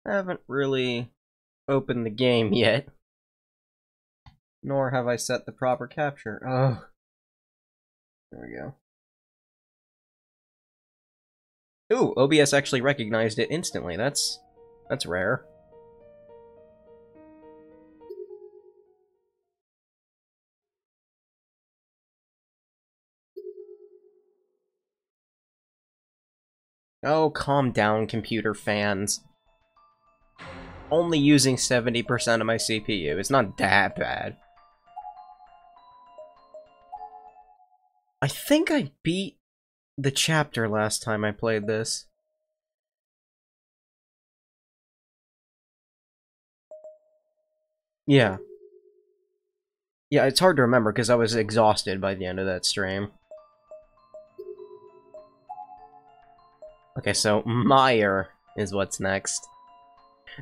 I haven't really opened the game yet. Nor have I set the proper capture. Oh. There we go. Ooh, OBS actually recognized it instantly. That's rare. Oh, calm down, computer fans. Only using 70% of my CPU. It's not that bad. I think I beat the chapter last time I played this. Yeah. Yeah, it's hard to remember because I was exhausted by the end of that stream. Okay, so Meyer is what's next.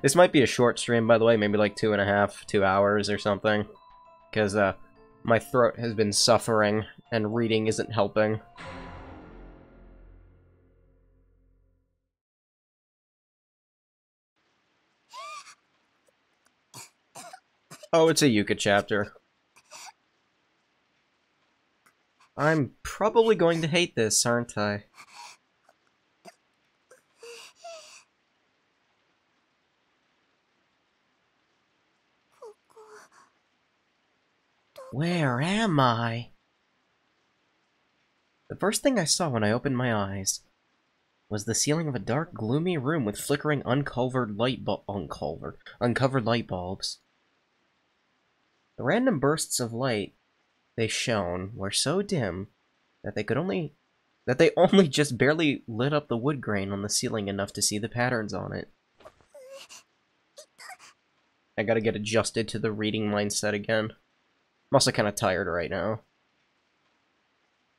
This might be a short stream, by the way, maybe like 2 hours or something. Because, my throat has been suffering, and reading isn't helping. Oh, it's a Yuka chapter. I'm probably going to hate this, aren't I? Where am I? The first thing I saw when I opened my eyes was the ceiling of a dark, gloomy room with flickering, uncovered light bulbs. The random bursts of light they shone were so dim that they only just barely lit up the wood grain on the ceiling enough to see the patterns on it. I gotta get adjusted to the reading mindset again. I'm also kind of tired right now.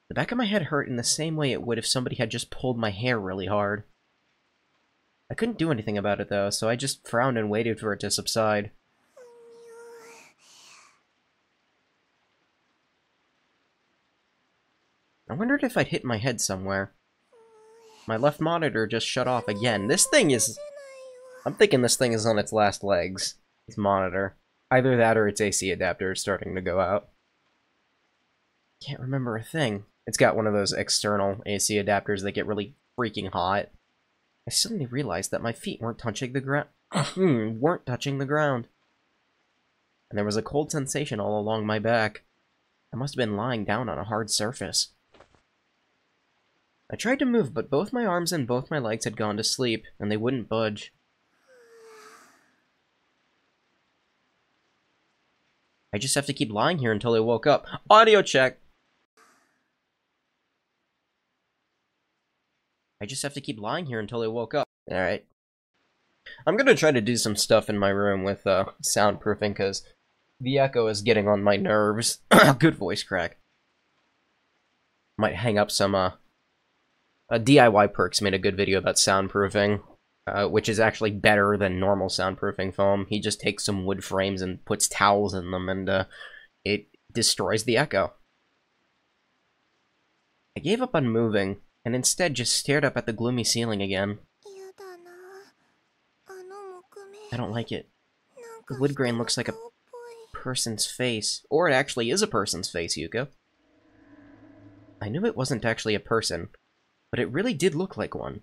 The back of my head hurt in the same way it would if somebody had just pulled my hair really hard. I couldn't do anything about it though, so I just frowned and waited for it to subside. I wondered if I'd hit my head somewhere. My left monitor just shut off again. I'm thinking this thing is on its last legs. Its monitor. Either that or its AC adapter is starting to go out. Can't remember a thing. It's got one of those external AC adapters that get really freaking hot. I suddenly realized that my feet weren't touching the ground. And there was a cold sensation all along my back. I must have been lying down on a hard surface. I tried to move, but both my arms and both my legs had gone to sleep, and they wouldn't budge. I just have to keep lying here until I woke up. Audio check! I just have to keep lying here until I woke up. Alright. I'm gonna try to do some stuff in my room with, soundproofing, because the echo is getting on my nerves. Good voice crack. Might hang up some, DIY Perks made a good video about soundproofing, which is actually better than normal soundproofing foam. He just takes some wood frames and puts towels in them, and it destroys the echo. I gave up on moving, and instead just stared up at the gloomy ceiling again. I don't like it. The wood grain looks like a person's face. Or it actually is a person's face, Yuka. I knew it wasn't actually a person, but it really did look like one.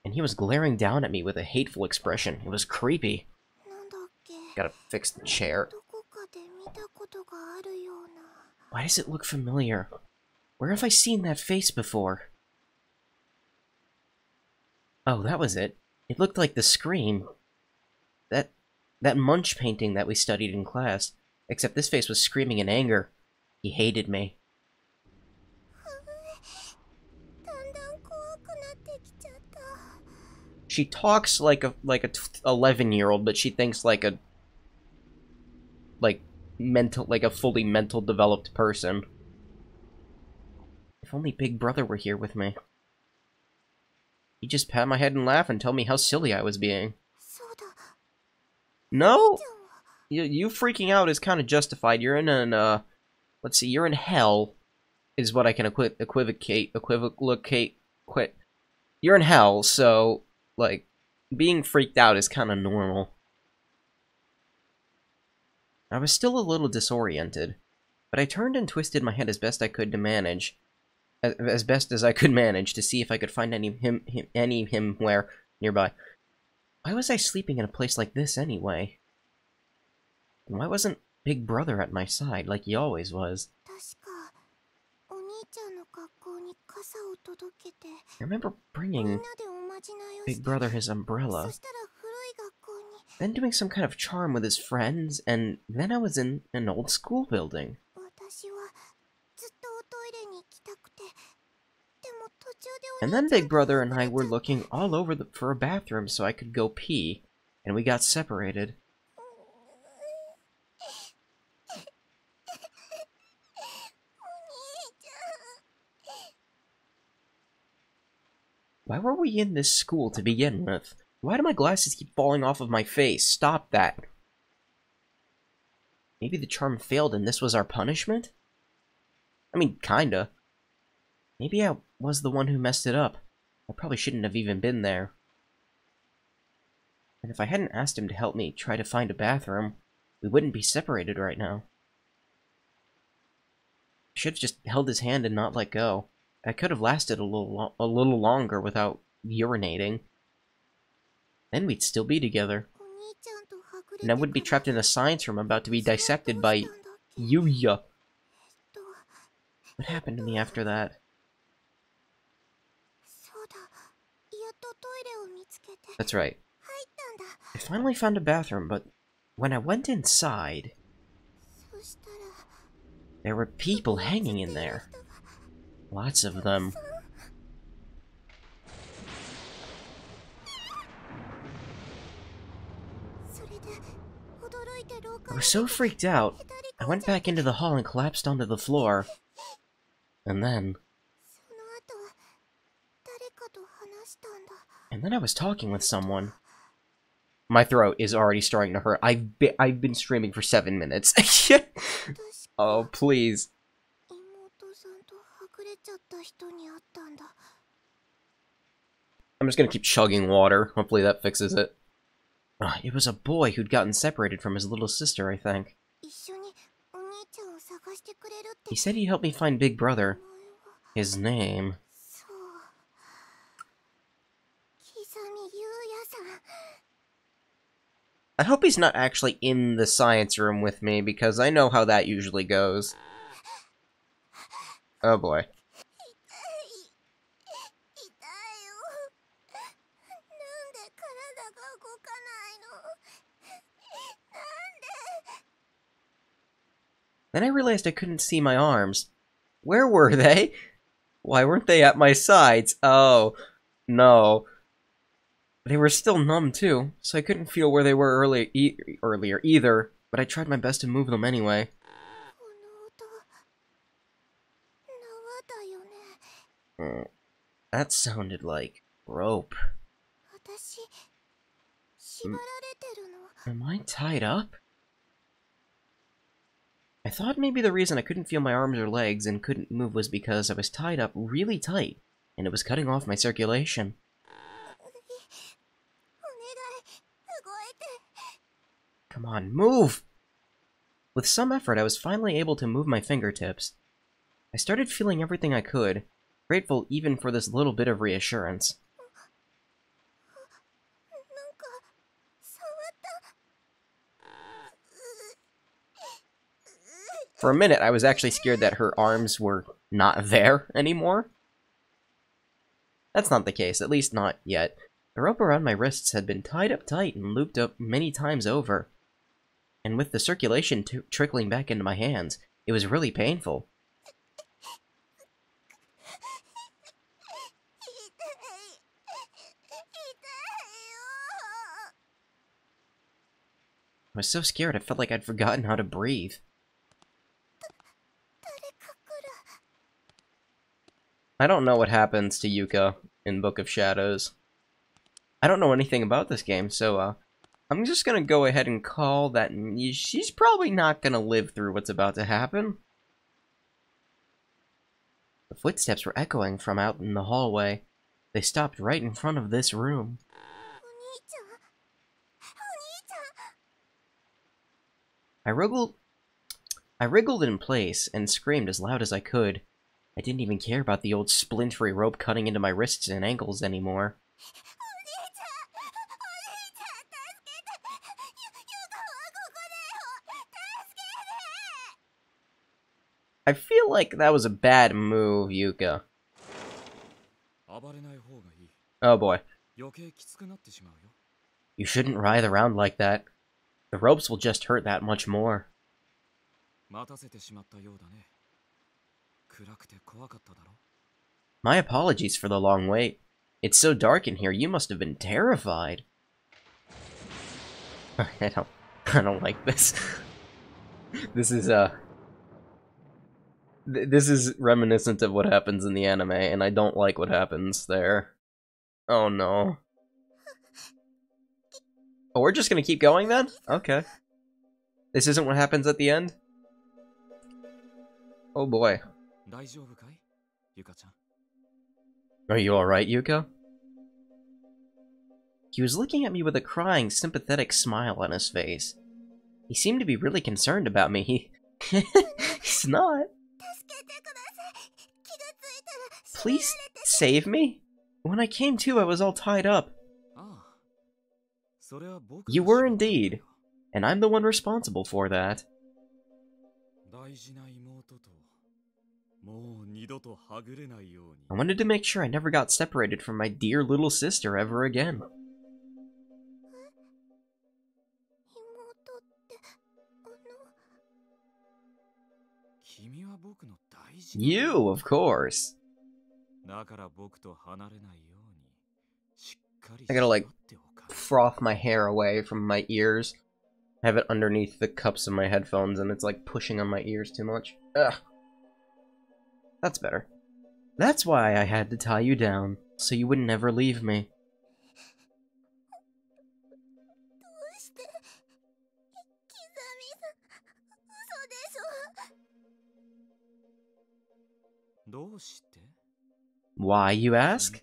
And he was glaring down at me with a hateful expression. It was creepy. Gotta fix the chair. Why does it look familiar? Where have I seen that face before? Oh, that was it. It looked like the Scream. That Munch painting that we studied in class. Except this face was screaming in anger. He hated me. She talks like a 11-year-old, but she thinks like a fully mental developed person. If only Big Brother were here with me. He'd just pat my head and laugh and tell me how silly I was being. No? You freaking out is kind of justified. You're in an, let's see, you're in hell, is what I can equivocate. You're in hell, so, like, being freaked out is kind of normal. I was still a little disoriented, but I turned and twisted my head as best I could to manage, as best as I could manage to see if I could find any him where nearby. Why was I sleeping in a place like this anyway? And why wasn't Big Brother at my side like he always was? I remember bringing Big Brother his umbrella, then doing some kind of charm with his friends, and then I was in an old school building. And then Big Brother and I were looking all over for a bathroom so I could go pee, and we got separated. Why were we in this school to begin with? Why do my glasses keep falling off of my face? Stop that. Maybe the charm failed and this was our punishment? I mean, kinda. Maybe I was the one who messed it up. I probably shouldn't have even been there. And if I hadn't asked him to help me try to find a bathroom, we wouldn't be separated right now. I should have just held his hand and not let go. I could have lasted a little longer without urinating. Then we'd still be together. And I wouldn't be trapped in a science room about to be dissected by Yuya. What happened to me after that? That's right. I finally found a bathroom, but when I went inside, there were people hanging in there. Lots of them. I was so freaked out, I went back into the hall and collapsed onto the floor. And then I was talking with someone. My throat is already starting to hurt. I've been streaming for 7 minutes. Oh, please. I'm just gonna keep chugging water. Hopefully that fixes it. It was a boy who'd gotten separated from his little sister, I think. He said he'd help me find Big Brother. His name... I hope he's not actually in the science room with me, because I know how that usually goes. Oh boy. Then I realized I couldn't see my arms. Where were they? Why weren't they at my sides? Oh, no. They were still numb too, so I couldn't feel where they were earlier either, but I tried my best to move them anyway. That sounded like rope. Am I tied up? I thought maybe the reason I couldn't feel my arms or legs and couldn't move was because I was tied up really tight, and it was cutting off my circulation. Come on, move! With some effort, I was finally able to move my fingertips. I started feeling everything I could, grateful even for this little bit of reassurance. For a minute, I was actually scared that her arms were not there anymore. That's not the case, at least not yet. The rope around my wrists had been tied up tight and looped up many times over. And with the circulation trickling back into my hands, it was really painful. I was so scared I felt like I'd forgotten how to breathe. I don't know what happens to Yuka in Book of Shadows. I don't know anything about this game, so I'm just gonna go ahead and call that she's probably not gonna live through what's about to happen. The footsteps were echoing from out in the hallway. They stopped right in front of this room. I wriggled in place and screamed as loud as I could. I didn't even care about the old splintery rope cutting into my wrists and ankles anymore. I feel like that was a bad move, Yuka. Oh boy. You shouldn't writhe around like that. The ropes will just hurt that much more. My apologies for the long wait. It's so dark in here, you must have been terrified. I don't like this. This is reminiscent of what happens in the anime, and I don't like what happens there. Oh no. Oh, we're just gonna keep going then? Okay. This isn't what happens at the end? Oh boy. Are you alright, Yuka? He was looking at me with a crying, sympathetic smile on his face. He seemed to be really concerned about me. He's not. Please save me? When I came to, I was all tied up. You were indeed, and I'm the one responsible for that. I wanted to make sure I never got separated from my dear little sister ever again. You, of course. I gotta, like, froth my hair away from my ears. I have it underneath the cups of my headphones, and it's, like, pushing on my ears too much. Ugh. That's better. That's why I had to tie you down, so you would never leave me. Why, you ask?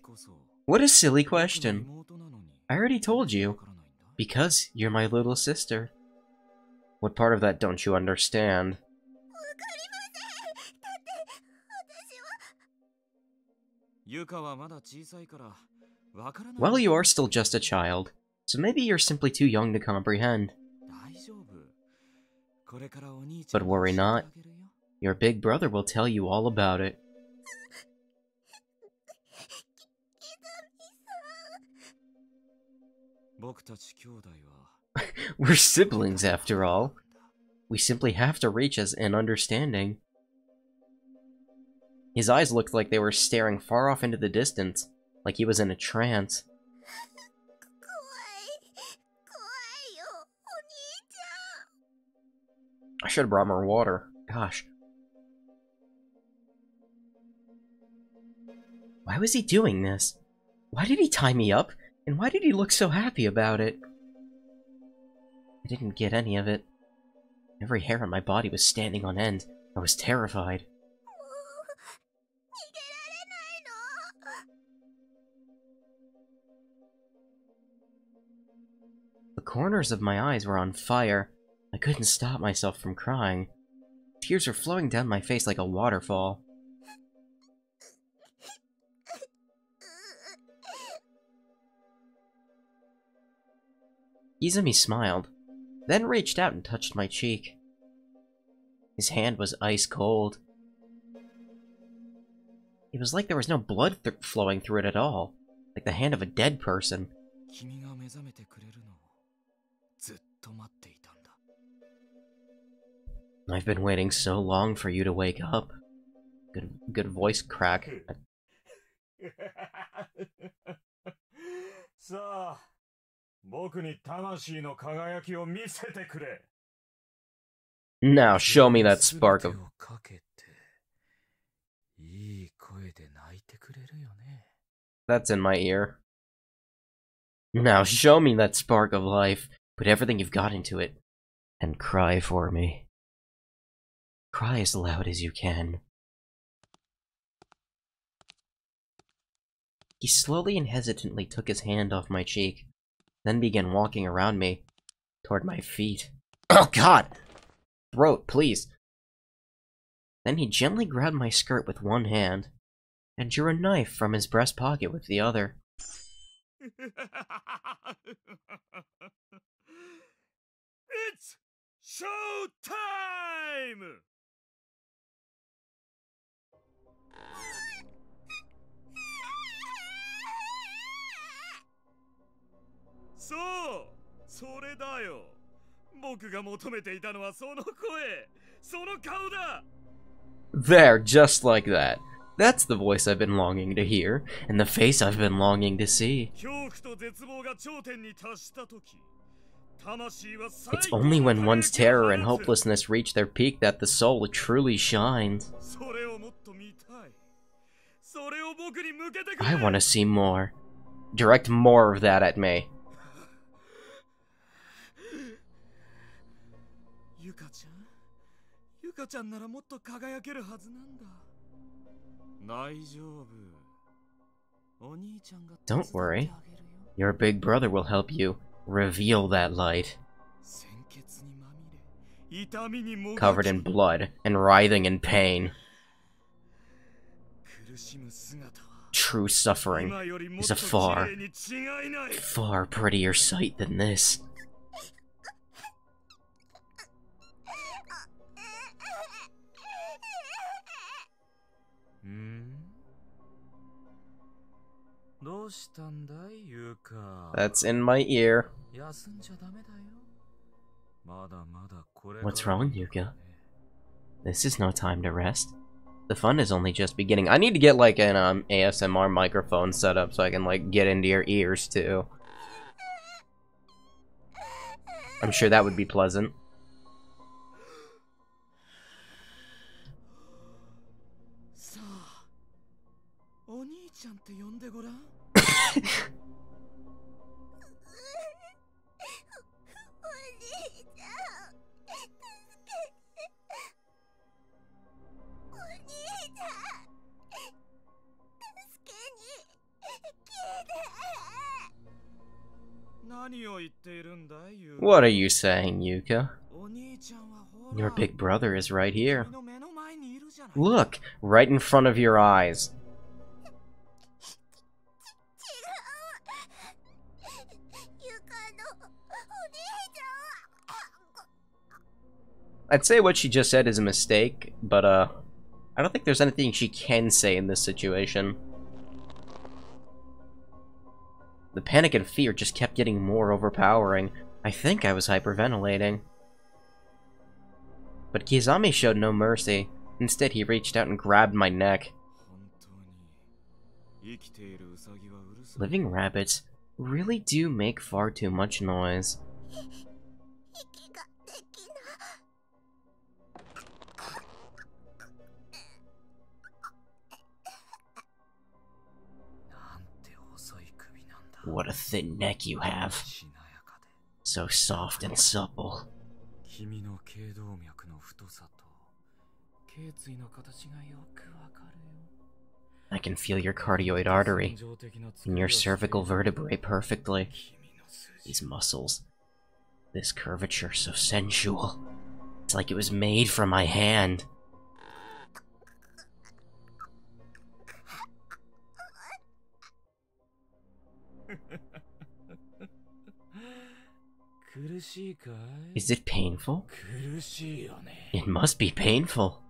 What a silly question. I already told you. Because you're my little sister. What part of that don't you understand? Well, you are still just a child, so maybe you're simply too young to comprehend. But worry not. Your big brother will tell you all about it. We're siblings, after all. We simply have to reach an understanding. His eyes looked like they were staring far off into the distance, like he was in a trance. I should have brought more water. Gosh. Why was he doing this? Why did he tie me up? And why did he look so happy about it? I didn't get any of it. Every hair on my body was standing on end. I was terrified. The corners of my eyes were on fire. I couldn't stop myself from crying. Tears were flowing down my face like a waterfall. Izumi smiled, then reached out and touched my cheek. His hand was ice cold. It was like there was no blood flowing through it at all, like the hand of a dead person. I've been waiting so long for you to wake up. Good voice crack. Now show me that spark of... That's in my ear. Now show me that spark of life. Put everything you've got into it. And cry for me. Cry as loud as you can. He slowly and hesitantly took his hand off my cheek, then began walking around me, toward my feet. Oh god! throat, please. Then he gently grabbed my skirt with one hand, and drew a knife from his breast pocket with the other. It's show time! そう、それだよ。僕が求めていたのはその声、その顔だ。There, just like that. That's the voice I've been longing to hear, and the face I've been longing to see. It's only when one's terror and hopelessness reach their peak that the soul truly shines. I want to see more. Direct more of that at me. Yuka-chan ならもっと輝けるはずなんだ。Don't worry. Your big brother will help you reveal that light. Covered in blood and writhing in pain. True suffering is a far, far prettier sight than this. That's in my ear. What's wrong, Yuka? This is no time to rest. The fun is only just beginning. I need to get like an ASMR microphone set up so I can like get into your ears too. I'm sure that would be pleasant. What are you saying, Yuka? Your big brother is right here. Look, right in front of your eyes. I'd say what she just said is a mistake, but I don't think there's anything she can say in this situation. The panic and fear just kept getting more overpowering. I think I was hyperventilating. But Kizami showed no mercy. Instead, he reached out and grabbed my neck. Living rabbits really do make far too much noise. What a thin neck you have. So soft and supple. I can feel your cardioid artery and your cervical vertebrae perfectly. These muscles. This curvature so sensual. It's like it was made for my hand. Is it painful? It must be painful.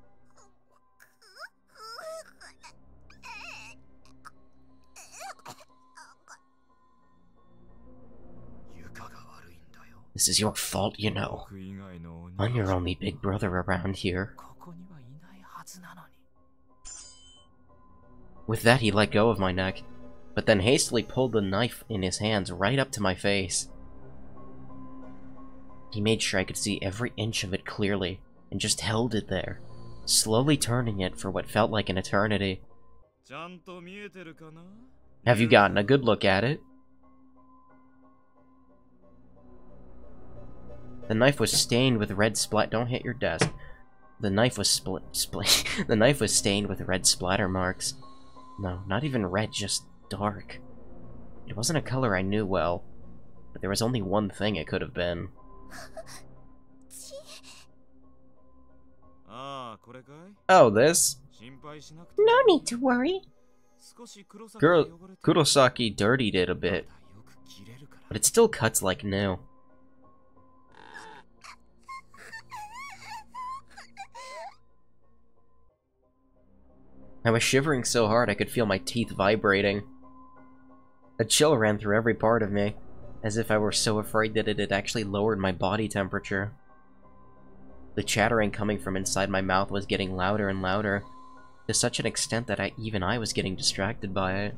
This is your fault, you know. I'm your only big brother around here. With that, he let go of my neck, but then hastily pulled the knife in his hands right up to my face. He made sure I could see every inch of it clearly, and just held it there, slowly turning it for what felt like an eternity. Have you gotten a good look at it? The knife was stained with red splat. Don't hit your desk. The knife was the knife was stained with red splatter marks. No, not even red, just dark. It wasn't a color I knew well, but there was only one thing it could have been. Oh, this? No need to worry. Kurosaki dirtied it a bit, but it still cuts like new. I was shivering so hard I could feel my teeth vibrating. A chill ran through every part of me, as if I were so afraid that it had actually lowered my body temperature. The chattering coming from inside my mouth was getting louder and louder, to such an extent that even I was getting distracted by it.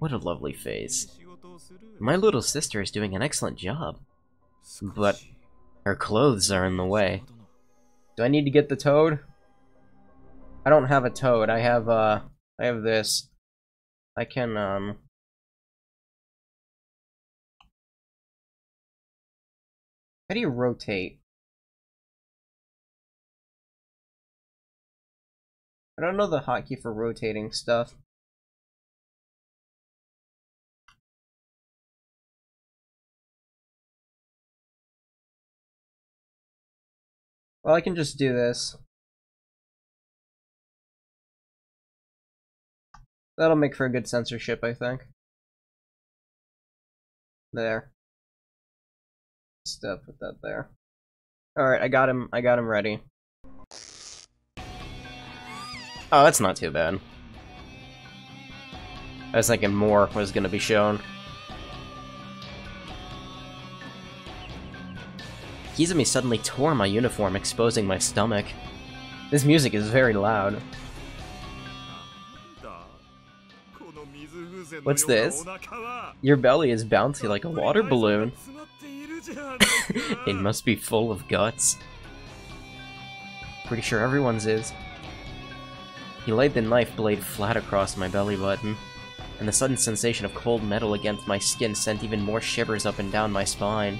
What a lovely face. My little sister is doing an excellent job, but her clothes are in the way. Do I need to get the toad? I don't have a toad. I have this. I can, How do you rotate? I don't know the hotkey for rotating stuff. Well, I can just do this. That'll make for a good censorship, I think. There. Just put that there. Alright, I got him ready. Oh, that's not too bad. I was thinking more was gonna be shown. Kizumi suddenly tore my uniform, exposing my stomach. This music is very loud. What's this? Your belly is bouncy like a water balloon. It must be full of guts. Pretty sure everyone's is. He laid the knife blade flat across my belly button, and the sudden sensation of cold metal against my skin sent even more shivers up and down my spine.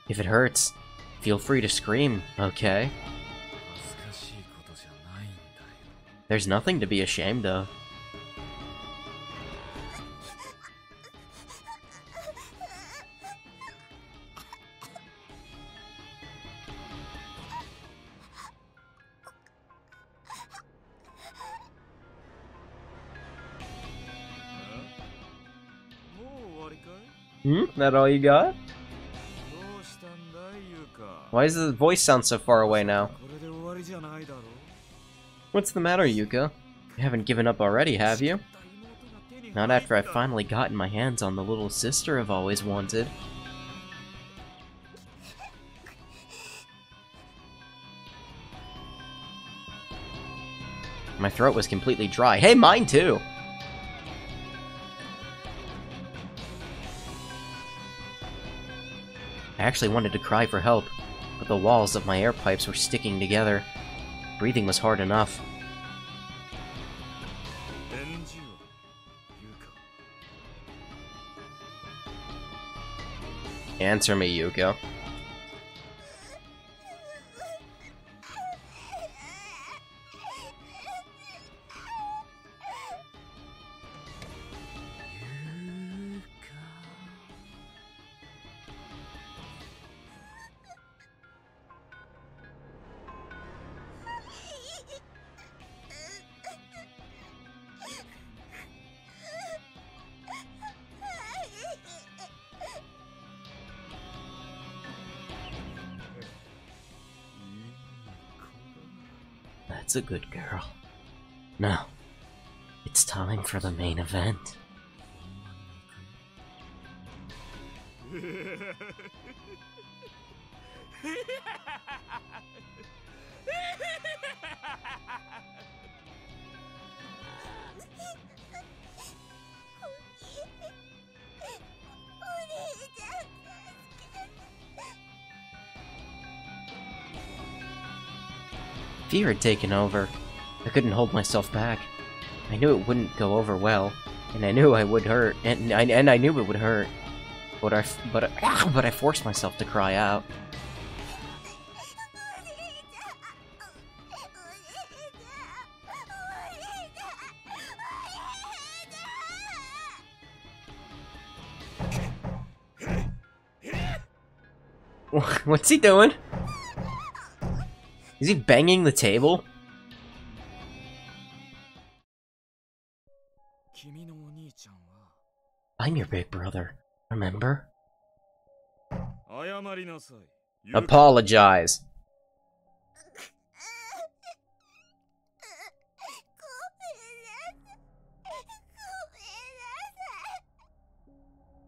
If it hurts, feel free to scream, okay? There's nothing to be ashamed of. That all you got? Why does the voice sound so far away now? What's the matter, Yuka? You haven't given up already, have you? Not after I've finally gotten my hands on the little sister I've always wanted. My throat was completely dry. Hey, mine too! I actually wanted to cry for help, but the walls of my air pipes were sticking together. Breathing was hard enough. Answer me, Yuka. That's a good girl. Now, it's time for the main event. Fear had taken over. I couldn't hold myself back. I knew it wouldn't go over well, and I knew I would hurt, and I knew it would hurt. But I forced myself to cry out. What's he doing? Is he banging the table? I'm your big brother, remember? Apologize.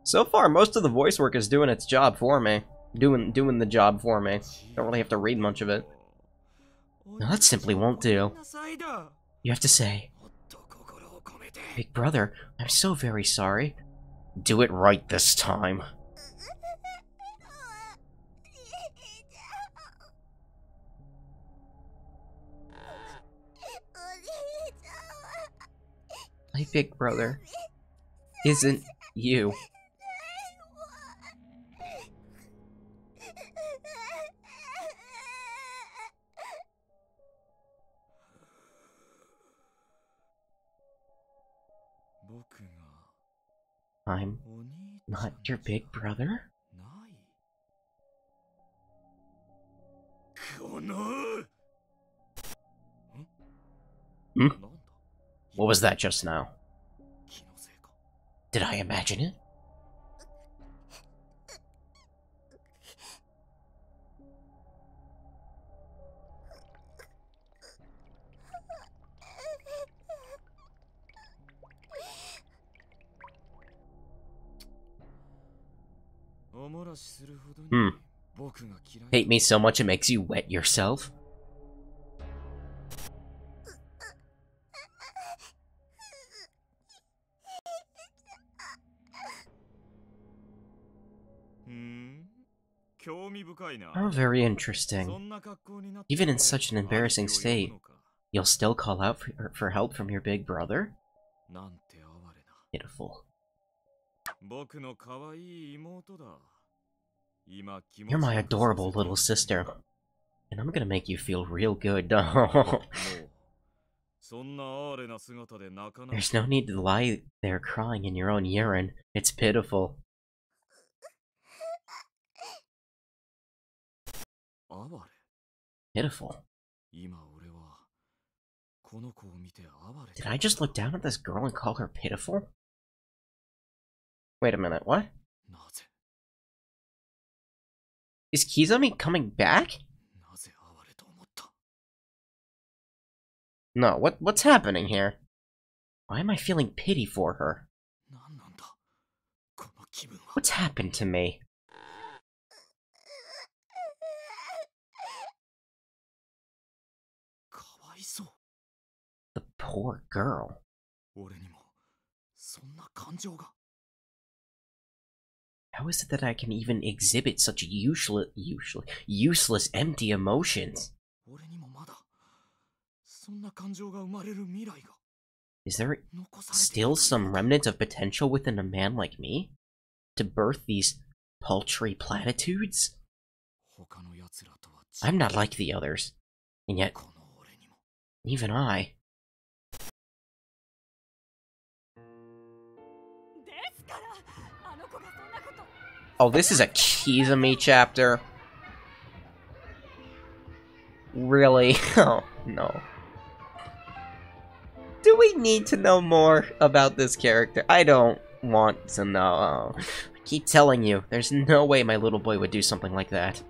So far, most of the voice work is doing its job for me. Doing the job for me. Don't really have to read much of it. No, that simply won't do. You have to say, Big brother, I'm so very sorry. Do it right this time. My big brother isn't you. I'm not your big brother? Hmm? What was that just now? Did I imagine it? Hate me so much it makes you wet yourself? Oh, very interesting. Even in such an embarrassing state, you'll still call out for help from your big brother? Pitiful. You're my adorable little sister, and I'm gonna make you feel real good. There's no need to lie there crying in your own urine. It's pitiful. Pitiful. Did I just look down at this girl and call her pitiful? Wait a minute, what? Is Kizami coming back? No, what's happening here? Why am I feeling pity for her? What's happened to me? The poor girl. How is it that I can even exhibit such useless, empty emotions? Is there still some remnant of potential within a man like me? To birth these paltry platitudes? I'm not like the others, and yet, even I... Oh, this is a Kizami chapter? Really? Oh, no. Do we need to know more about this character? I don't want to know. I keep telling you, there's no way my little boy would do something like that.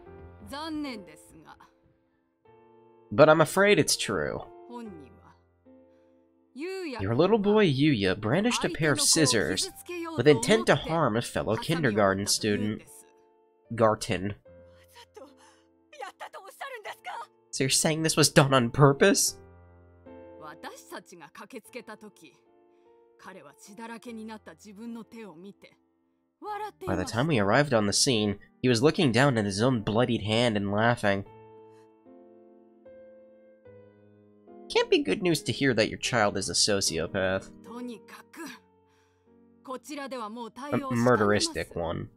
But I'm afraid it's true. Your little boy Yuya brandished a pair of scissors with intent to harm a fellow kindergarten student. Garten. So you're saying this was done on purpose? By the time we arrived on the scene, he was looking down at his own bloodied hand and laughing. Can't be good news to hear that your child is a sociopath. A murderistic one.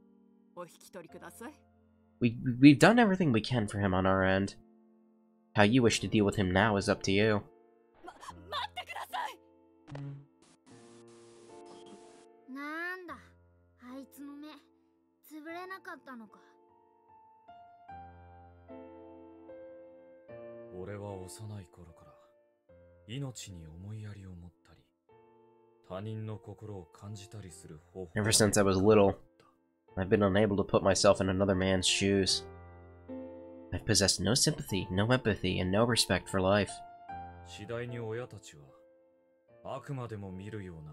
We've done everything we can for him on our end. How you wish to deal with him now is up to you. 俺は幼い頃から命に思いやりを持ったり、他人の心を感じたりする方法。Ever since I was little, I've been unable to put myself in another man's shoes. I've possessed no sympathy, no empathy, and no respect for life.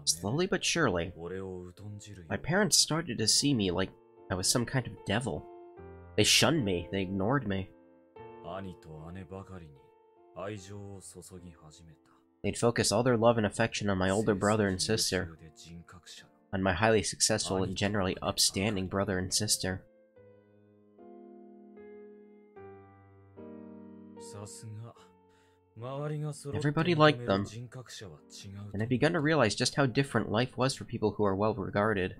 Slowly but surely, my parents started to see me like I was some kind of devil. They shunned me, they ignored me. They'd focus all their love and affection on my older brother and sister, on my highly successful and generally upstanding brother and sister. Everybody liked them, and I'd begun to realize just how different life was for people who are well regarded.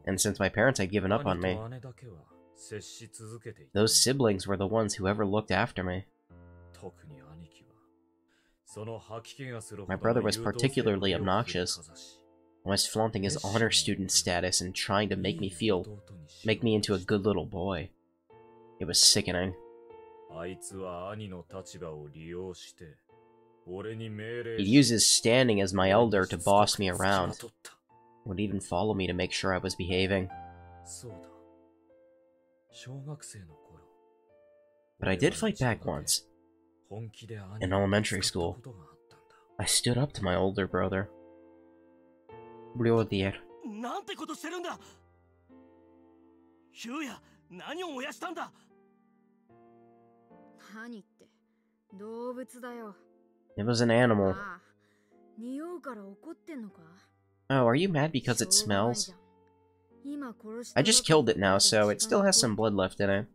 And since my parents had given up on me, those siblings were the ones who ever looked after me. My brother was particularly obnoxious, always flaunting his honor student status and trying to make me into a good little boy. It was sickening. He'd use his standing as my elder to boss me around. Would even follow me to make sure I was behaving. But I did fight back once. In elementary school, I stood up to my older brother. Brother. It was an animal. Oh, are you mad because it smells? I just killed it now, so it still has some blood left in it.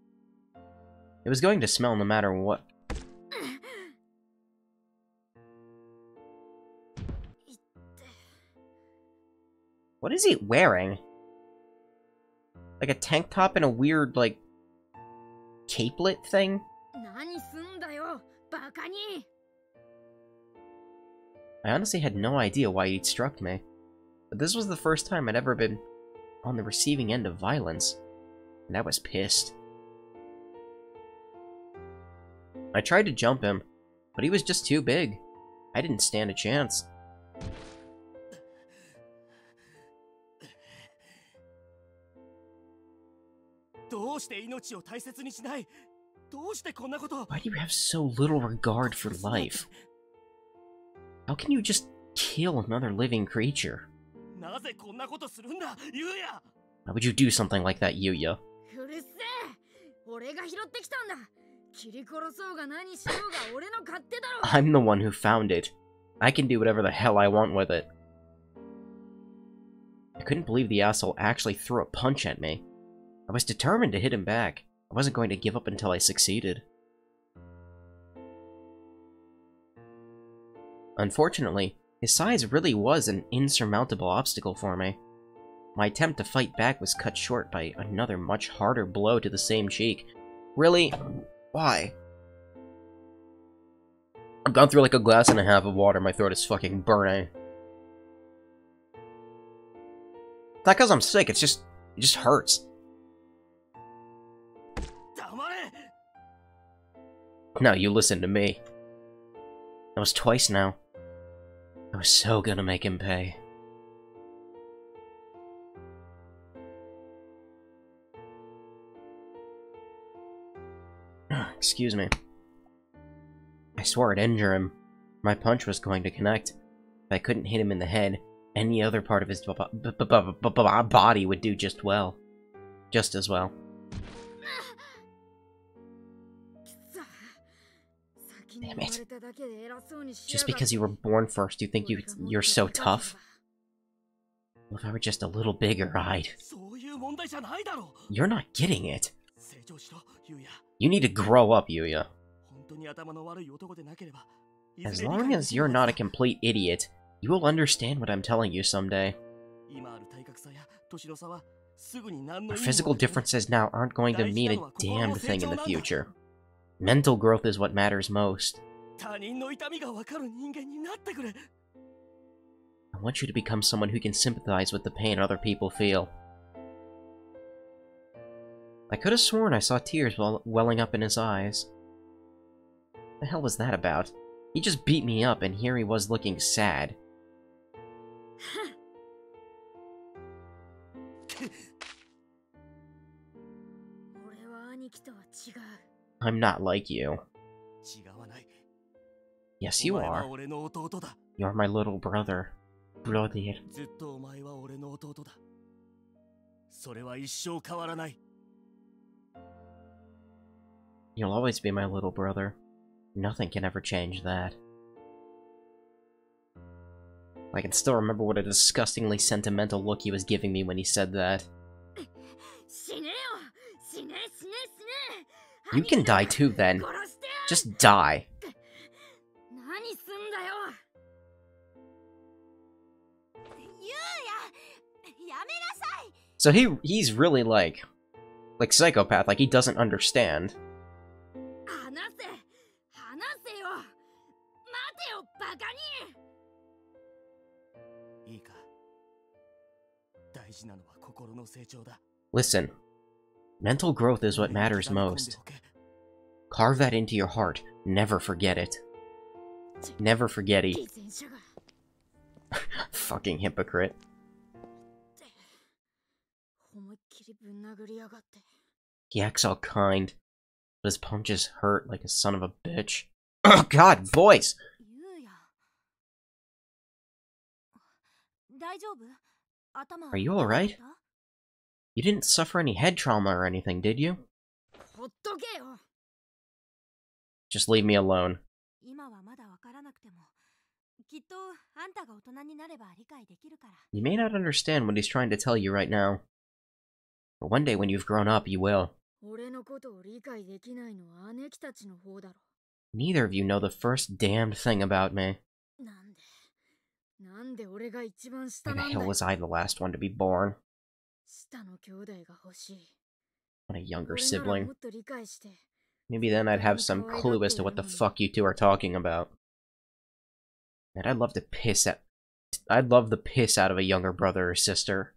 It was going to smell no matter what. What is he wearing? Like a tank top and a weird, like, capelet thing? I honestly had no idea why he'd struck me, but this was the first time I'd ever been on the receiving end of violence, and I was pissed. I tried to jump him, but he was just too big. I didn't stand a chance. Why do you have so little regard for life? How can you just kill another living creature? Why would you do something like that, Yuya? I'm the one who found it. I can do whatever the hell I want with it. I couldn't believe the asshole actually threw a punch at me. I was determined to hit him back. I wasn't going to give up until I succeeded. Unfortunately, his size really was an insurmountable obstacle for me. My attempt to fight back was cut short by another much harder blow to the same cheek. Really? Why? I've gone through like a glass and a half of water, my throat is fucking burning. It's not because I'm sick, it just hurts. No, you listen to me. That was twice now. I was so gonna make him pay. Excuse me. I swore I'd injure him. My punch was going to connect. If I couldn't hit him in the head, any other part of his body would do just well. Just as well. Damn it. Just because you were born first, you think you're so tough? Well, if I were just a little bigger, You're not getting it. You need to grow up, Yuya. As long as you're not a complete idiot, you will understand what I'm telling you someday. Our physical differences now aren't going to mean a damned thing in the future. Mental growth is what matters most. I want you to become someone who can sympathize with the pain other people feel. I could have sworn I saw tears welling up in his eyes. What the hell was that about? He just beat me up, and here he was looking sad. I'm not like you. Yes, you are. You're my little brother. Brother. You'll always be my little brother. Nothing can ever change that. I can still remember what a disgustingly sentimental look he was giving me when he said that. You can die too, then. Just die. So he's really like psychopath, like he doesn't understand. Listen, mental growth is what matters most. Carve that into your heart. Never forget it. Never forget it. Fucking hypocrite. He acts all kind, but his punches hurt like a son of a bitch. Oh god, voice! Are you alright? You didn't suffer any head trauma or anything, did you? Just leave me alone. You may not understand what he's trying to tell you right now. But one day when you've grown up, you will. Neither of you know the first damned thing about me. Why the hell was I the last one to be born? What a younger sibling. Maybe then I'd have some clue as to what the fuck you two are talking about. And I'd love the piss out of a younger brother or sister.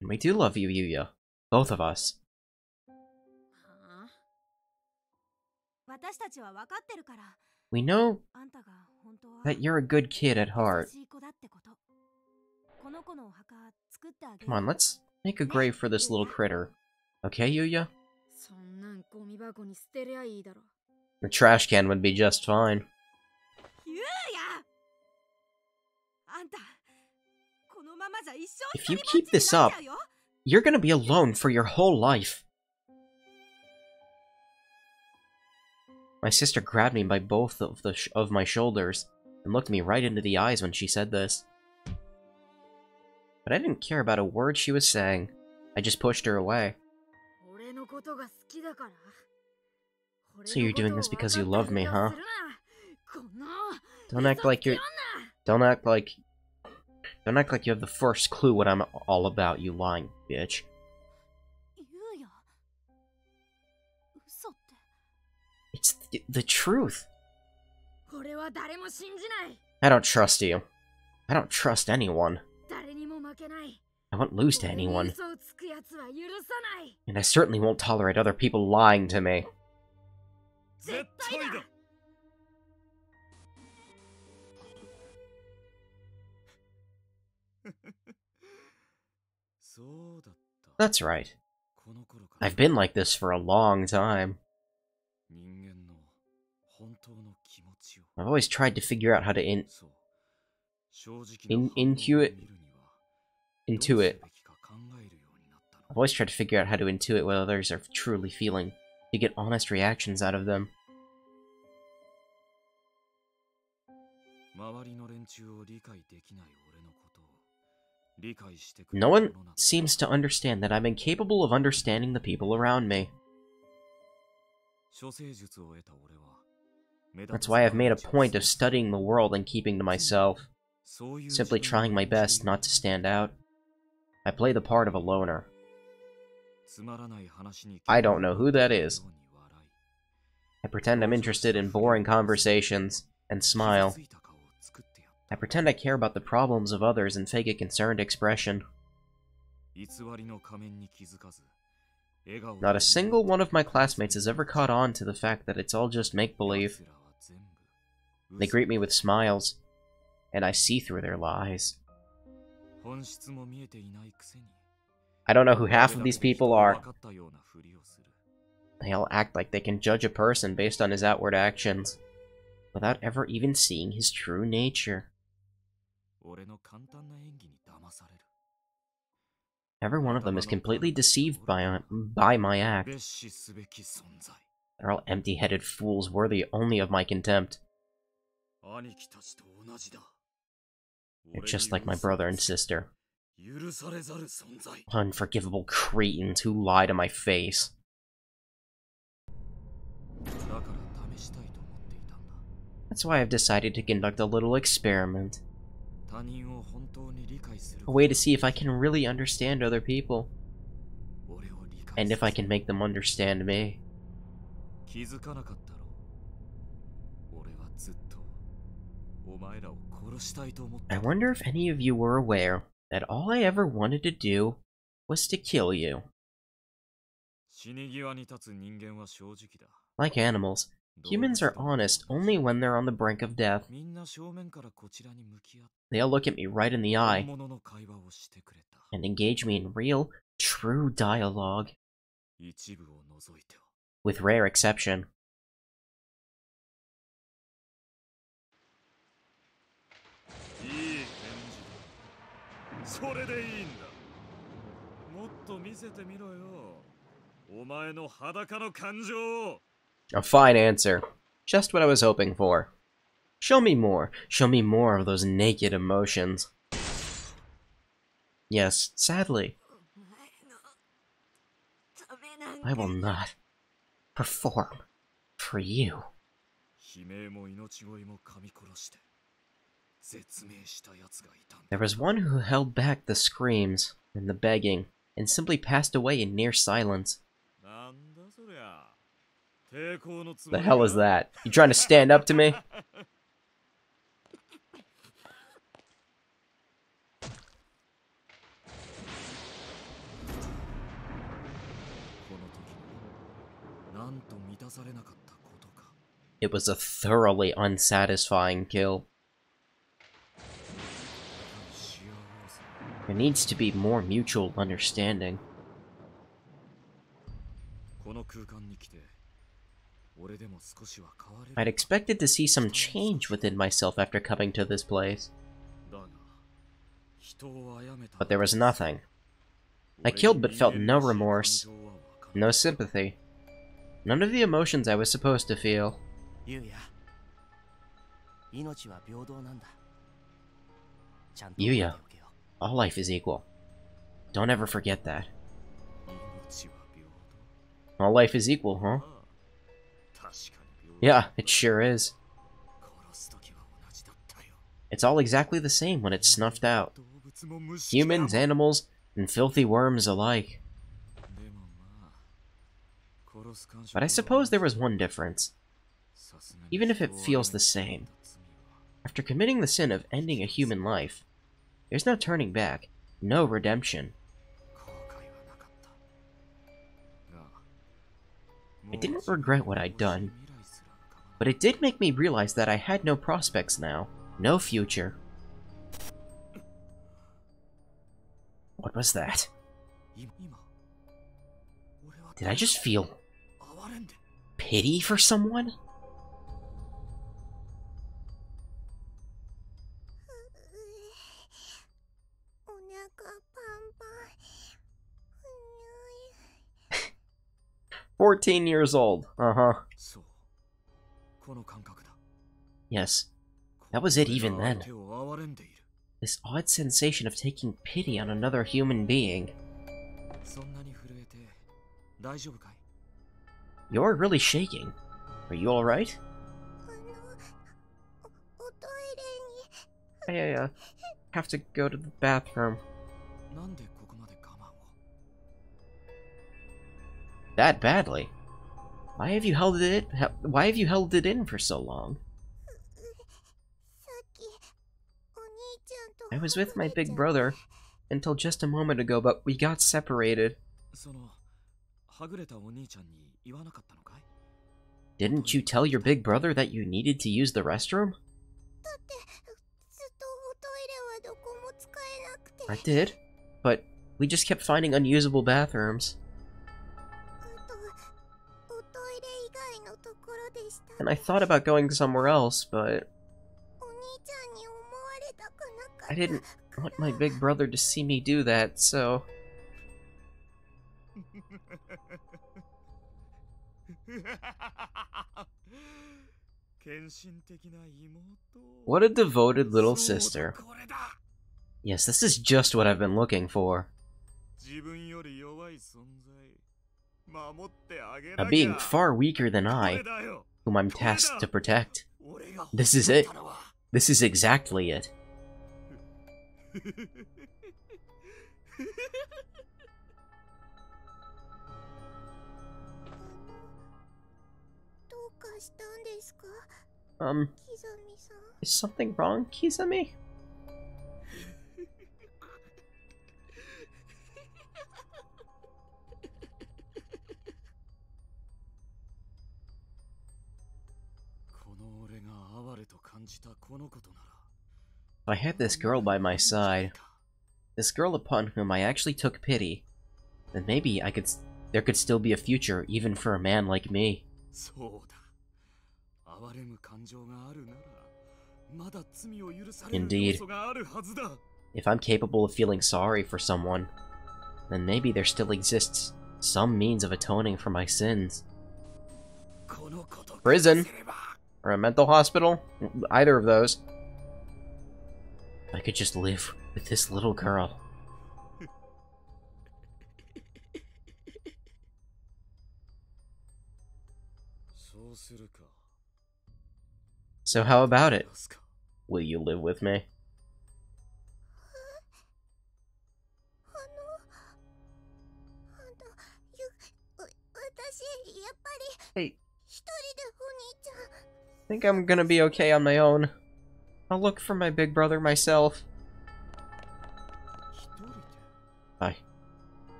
And we do love you, Yuya. Both of us. We know that you're a good kid at heart. Come on, let's make a grave for this little critter. Okay, Yuya? The trash can would be just fine. If you keep this up, you're gonna be alone for your whole life. My sister grabbed me by both of my shoulders and looked me right into the eyes when she said this. But I didn't care about a word she was saying. I just pushed her away. So you're doing this because you love me, huh? Don't act like you have the first clue what I'm all about, you lying bitch. It's the truth. I don't trust you. I don't trust anyone. I won't lose to anyone. And I certainly won't tolerate other people lying to me. That's right. I've been like this for a long time. I've always tried to figure out how to intuit. I've always tried to figure out how to intuit what others are truly feeling, to get honest reactions out of them. No one seems to understand that I'm incapable of understanding the people around me. That's why I've made a point of studying the world and keeping to myself, simply trying my best not to stand out. I play the part of a loner. I don't know who that is. I pretend I'm interested in boring conversations, and smile. I pretend I care about the problems of others and fake a concerned expression. Not a single one of my classmates has ever caught on to the fact that it's all just make-believe. They greet me with smiles, and I see through their lies. I don't know who half of these people are. They all act like they can judge a person based on his outward actions, without ever even seeing his true nature. Every one of them is completely deceived by my act. They're all empty-headed fools worthy only of my contempt. They're just like my brother and sister. Unforgivable cretins who lie to my face. That's why I've decided to conduct a little experiment. A way to see if I can really understand other people. And if I can make them understand me. I wonder if any of you were aware that all I ever wanted to do was to kill you. Like animals, humans are honest only when they're on the brink of death. They'll look at me right in the eye and engage me in real, true dialogue. With rare exception. A fine answer. Just what I was hoping for. Show me more. Show me more of those naked emotions. Yes, sadly. I will not perform for you. There was one who held back the screams and the begging, and simply passed away in near silence. The hell is that? You trying to stand up to me? It was a thoroughly unsatisfying kill. There needs to be more mutual understanding. I'd expected to see some change within myself after coming to this place. But there was nothing. I killed but felt no remorse, no sympathy, none of the emotions I was supposed to feel. Yuya, all life is equal. Don't ever forget that. All life is equal, huh? Yeah, it sure is. It's all exactly the same when it's snuffed out. Humans, animals, and filthy worms alike. But I suppose there was one difference. Even if it feels the same. After committing the sin of ending a human life, there's no turning back, no redemption. I didn't regret what I'd done, but it did make me realize that I had no prospects now, no future. What was that? Did I just feel pity for someone? "14 years old. Uh-huh. Yes, that was it even then. This odd sensation of taking pity on another human being. You're really shaking. Are you alright? I have to go to the bathroom. That badly? Why have you held it in for so long? I was with my big brother. until just a moment ago, but we got separated. そのはぐれたお兄ちゃんに言わなかったのかい？ Didn't you tell your big brother that you needed to use the restroom? だってずっとおトイレはどこも使えなくて。 I did, but we just kept finding unusable bathrooms. あとおトイレ以外のところでした。 And I thought about going somewhere else, but お兄ちゃんに思われたくなかった。 I didn't want my big brother to see me do that, so... What a devoted little sister. Yes, this is just what I've been looking for. A being far weaker than I, whom I'm tasked to protect. This is it. This is exactly it. どうかしたんですか？ Um, キザミさん。 is something wrong, Kizami? この俺が哀れと感じたこのことなら If I had this girl by my side, this girl upon whom I actually took pity, then maybe there could still be a future even for a man like me. そうだ。哀れむ感情があるなら、まだ罪を許される Indeed. 要素があるはずだ。 If I'm capable of feeling sorry for someone, then maybe there still exists some means of atoning for my sins. このこと Prison. Or a mental hospital? Either of those. I could just live with this little girl. So how about it? Will you live with me? 私やっぱり Hey, 一人でお兄ちゃん。 I think I'm gonna be okay on my own. I'll look for my big brother myself. 一人で By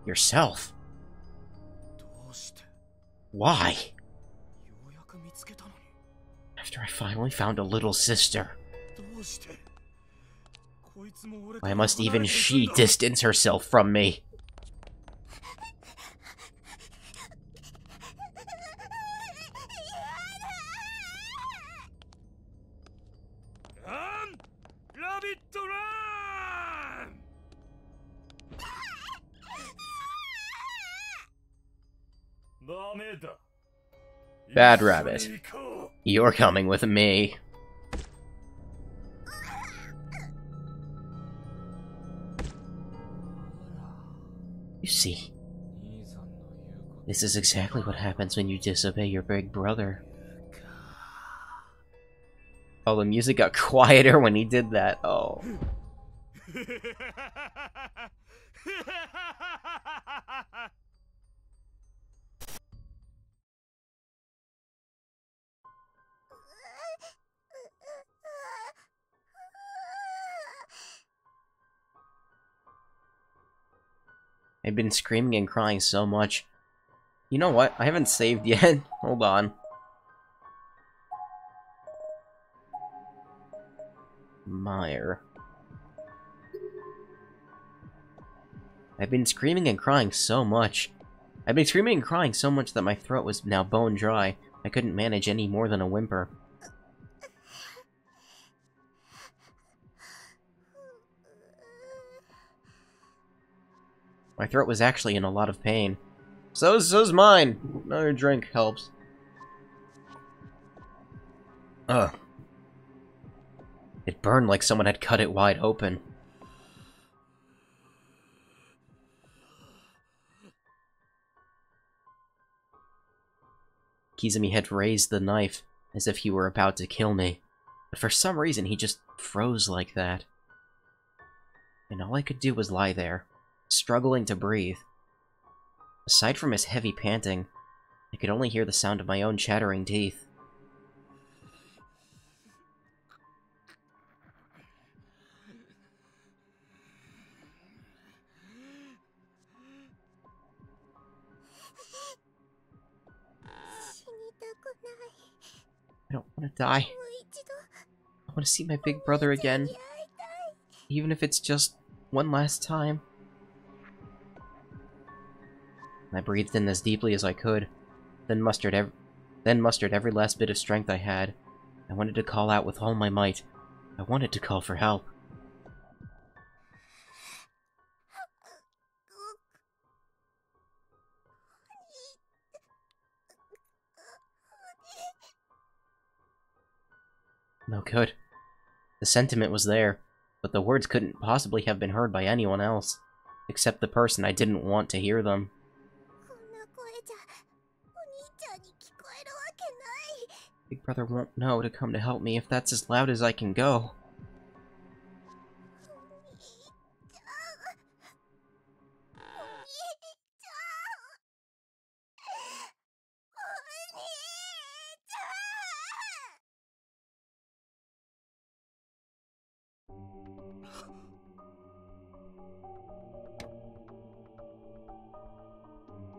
yourself? どうして Why? ようやく見つけたのに After I finally found a little sister. どうしてこいつも俺 Why must even she distance herself from me? ラビットラン ダメだ Bad Rabbit. You're coming with me. You see, this is exactly what happens when you disobey your big brother. Oh, the music got quieter when he did that. Oh. I've been screaming and crying so much. You know what? I haven't saved yet. Hold on. Meyer. I've been screaming and crying so much. I've been screaming and crying so much that my throat was now bone dry. I couldn't manage any more than a whimper. My throat was actually in a lot of pain. So's mine! Another drink helps. Ugh. It burned like someone had cut it wide open. Kizami had raised the knife, as if he were about to kill me. But for some reason, he just froze like that. And all I could do was lie there, struggling to breathe. Aside from his heavy panting, I could only hear the sound of my own chattering teeth. want to die. もう一度 I want to see my big brother に会 again, いたい even if it's just one last time. I breathed in as deeply as I could, then mustered every last bit of strength I had. I wanted to call out with all my might. I wanted to call for help. No good. The sentiment was there, but the words couldn't possibly have been heard by anyone else, except the person I didn't want to hear them. こんな声じゃお兄ちゃんに聞こえるわけない Big brother won't know to come to help me if that's as loud as I can go. お兄ちゃんお兄ちゃんお兄ちゃん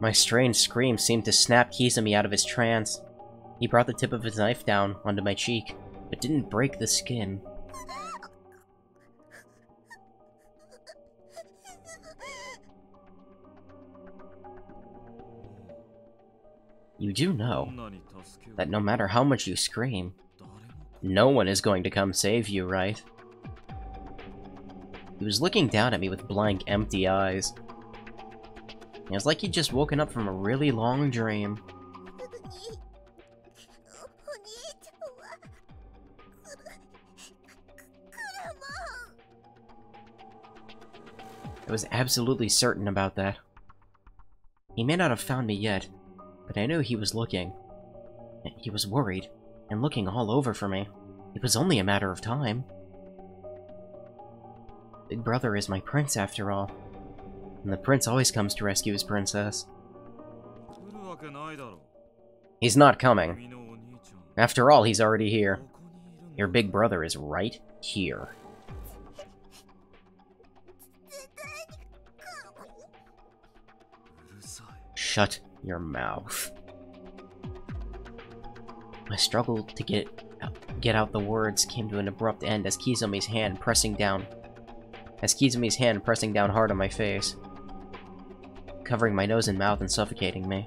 My strange scream seemed to snap Kizumi out of his trance. He brought the tip of his knife down onto my cheek, but didn't break the skin. You do know that no matter how much you scream, no one is going to come save you, right? He was looking down at me with blank, empty eyes. It was like he'd just woken up from a really long dream. お兄ちゃんは来るもん I was absolutely certain about that. He may not have found me yet, but I knew he was looking. He was worried, and looking all over for me. It was only a matter of time. Big brother is my prince, after all. And the prince always comes to rescue his princess. 来るわけないだろ He's not coming. 君のお兄ちゃん After all, he's already here. ここにいるんだ Your big brother is right here. 絶対に来るもんうるさい Shut your mouth. My struggle to get out the words came to an abrupt end as Kizumi's hand pressing down hard on my face, covering my nose and mouth and suffocating me.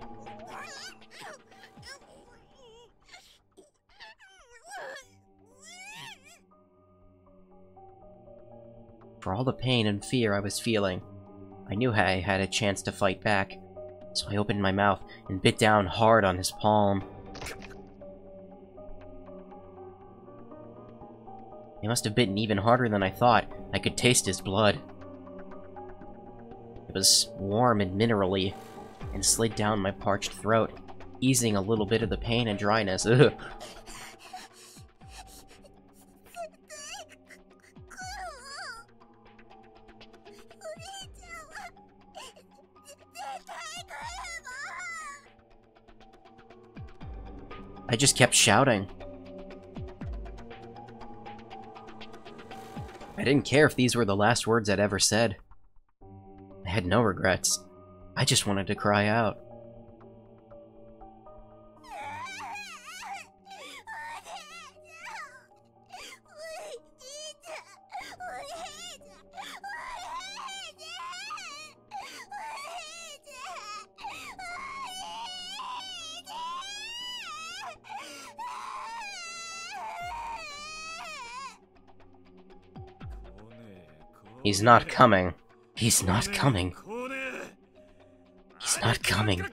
For all the pain and fear I was feeling, I knew I had a chance to fight back, so I opened my mouth and bit down hard on his palm. He must have bitten even harder than I thought. I could taste his blood. It was warm and minerally, and slid down my parched throat, easing a little bit of the pain and dryness. Ugh. I just kept shouting. I didn't care if these were the last words I'd ever said. I had no regrets. I just wanted to cry out. He's not coming. He's not coming. He's not coming.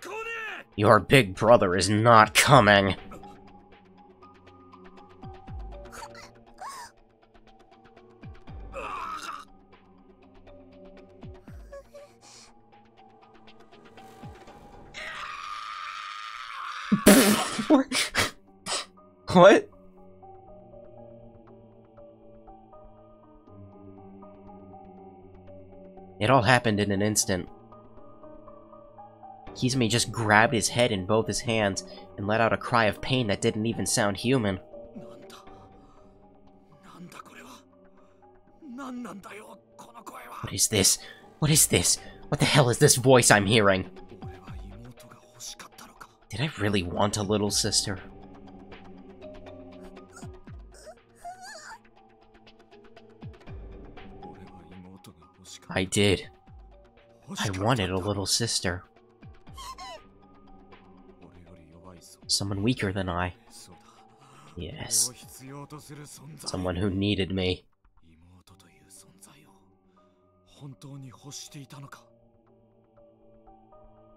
Your big brother is not coming. What? It all happened in an instant. Kizumi just grabbed his head in both his hands and let out a cry of pain that didn't even sound human. What is this? What is this? What the hell is this voice I'm hearing? Did I really want a little sister? I did. I wanted a little sister. Someone weaker than I. Yes. Someone who needed me.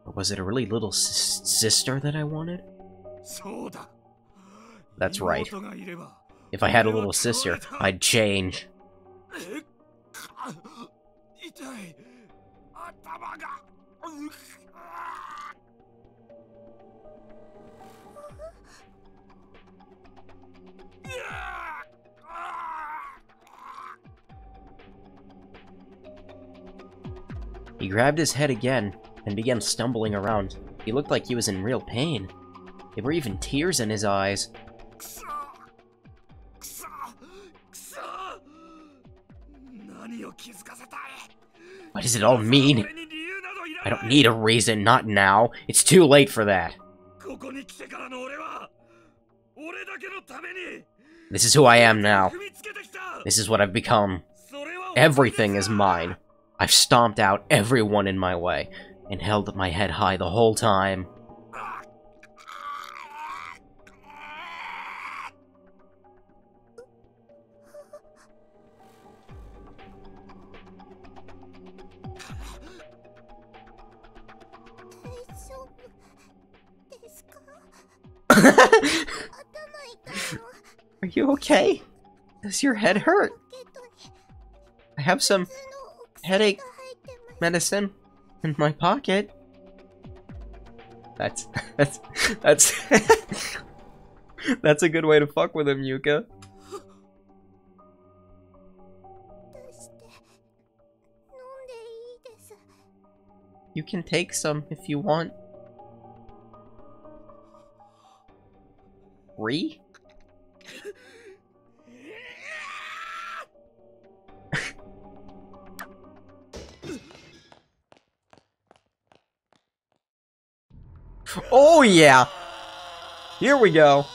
Or was it a really little sister that I wanted? That's right. If I had a little sister, I'd change. He grabbed his head again and began stumbling around. He looked like he was in real pain. There were even tears in his eyes. What does it all mean? I don't need a reason, not now. It's too late for that. This is who I am now. This is what I've become. Everything is mine. I've stomped out everyone in my way, and held my head high the whole time. Are you okay? Does your head hurt? I have some headache medicine in my pocket. That's that's a good way to fuck with him, Yuka. You can take some if you want. Free? Oh yeah! Here we go!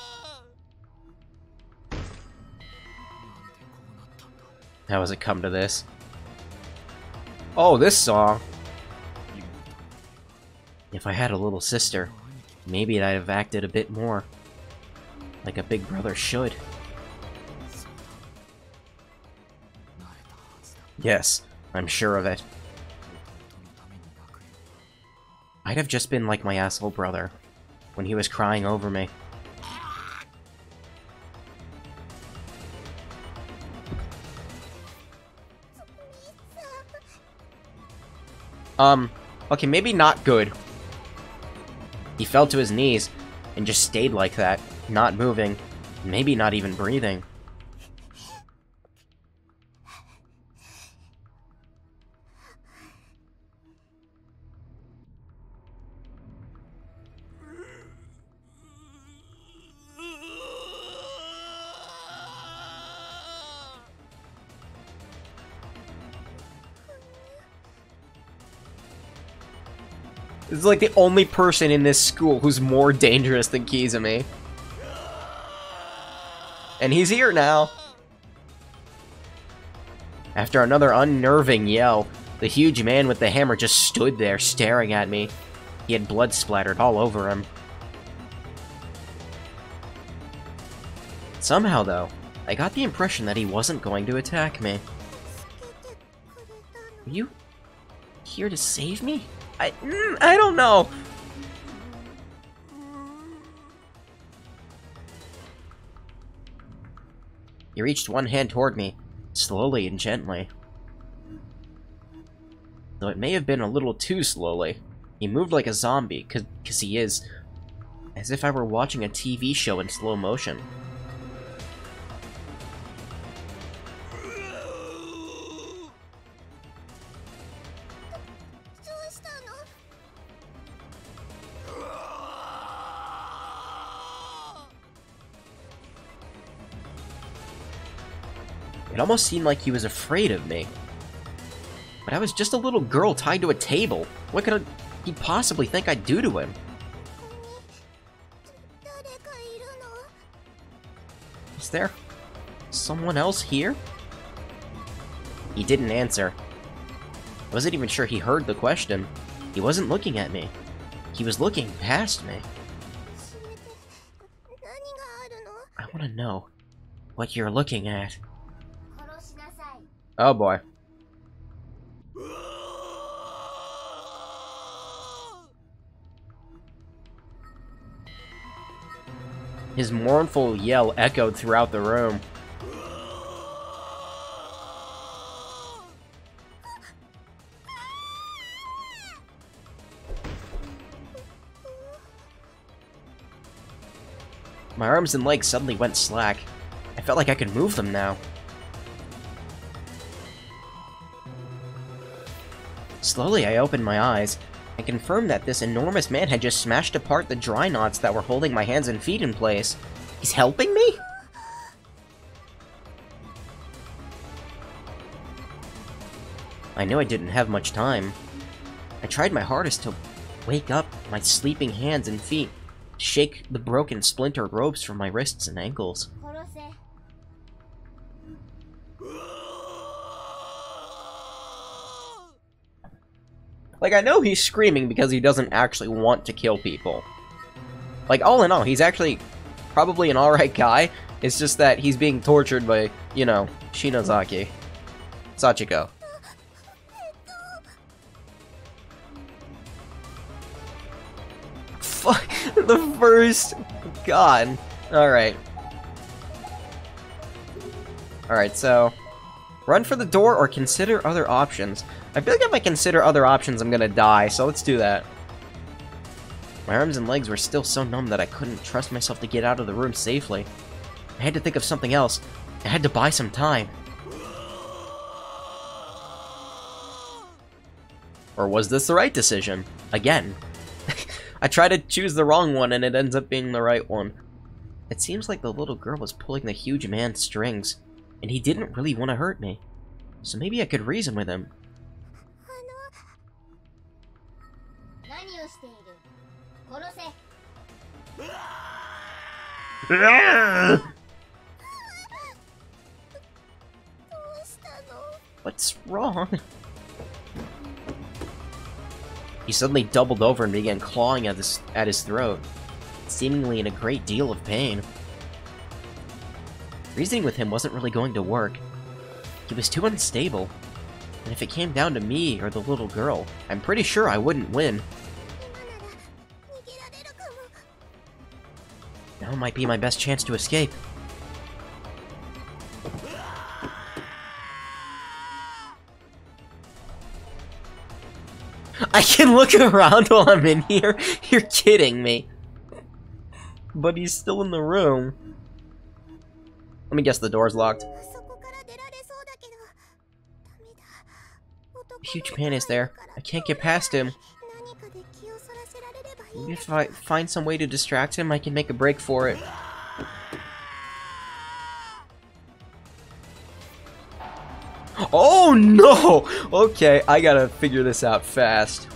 How has it come to this? Oh, this song! If I had a little sister, maybe I'd have acted a bit more like a big brother should. Yes, I'm sure of it. I'd have just been like my asshole brother when he was crying over me. Okay, maybe not good. He fell to his knees and just stayed like that, not moving, maybe not even breathing. This is like the only person in this school who's more dangerous than Kizumi. And he's here now. After another unnerving yell, the huge man with the hammer just stood there staring at me. He had blood splattered all over him. Somehow, though, I got the impression that he wasn't going to attack me. Are you here to save me? I don't know. He reached one hand toward me, slowly and gently. Though it may have been a little too slowly. He moved like a zombie, 'cause he is. As if I were watching a TV show in slow motion. It almost seemed like he was afraid of me. But I was just a little girl tied to a table. What could he possibly think I'd do to him? Is there someone else here? He didn't answer. I wasn't even sure he heard the question. He wasn't looking at me. He was looking past me. 教えて何があるの？ I want to know what you're looking at. 殺しなさい。 Oh boy. His mournful yell echoed throughout the room. My arms and legs suddenly went slack. I felt like I could move them now. Slowly, I opened my eyes and confirmed that this enormous man had just smashed apart the dry knots that were holding my hands and feet in place. He's helping me? I knew I didn't have much time. I tried my hardest to wake up my sleeping hands and feet, shake the broken, splintered ropes from my wrists and ankles. 殺せ。 Like, I know he's screaming because he doesn't actually want to kill people. Like, all in all, he's actually probably an alright guy. It's just that he's being tortured by, you know, Shinozaki. Sachiko. Fuck, the first... God. Alright. Alright, so... Run for the door or consider other options. I feel like if I consider other options, I'm gonna die, so let's do that. My arms and legs were still so numb that I couldn't trust myself to get out of the room safely. I had to think of something else. I had to buy some time. Or was this the right decision? Again. I try to choose the wrong one and it ends up being the right one. It seems like the little girl was pulling the huge man's strings, and he didn't really want to hurt me. So maybe I could reason with him. 何をしている？殺せ。 どうしたの？ What's wrong? He suddenly doubled over and began clawing at his throat, seemingly in a great deal of pain. Reasoning with him wasn't really going to work. He was too unstable, and if it came down to me or the little girl, I'm pretty sure I wouldn't win. 今なら逃げられるかも。 Now might be my best chance to escape. I can look around while I'm in here? You're kidding me. But he's still in the room. Let me guess the door's locked. そこから出られそうだけど。ダメだ。 Huge man is there. I can't get past him. 何かで気をそらせられればいい。 Maybe if I find some way to distract him, I can make a break for it. Oh no! Okay, I gotta figure this out fast.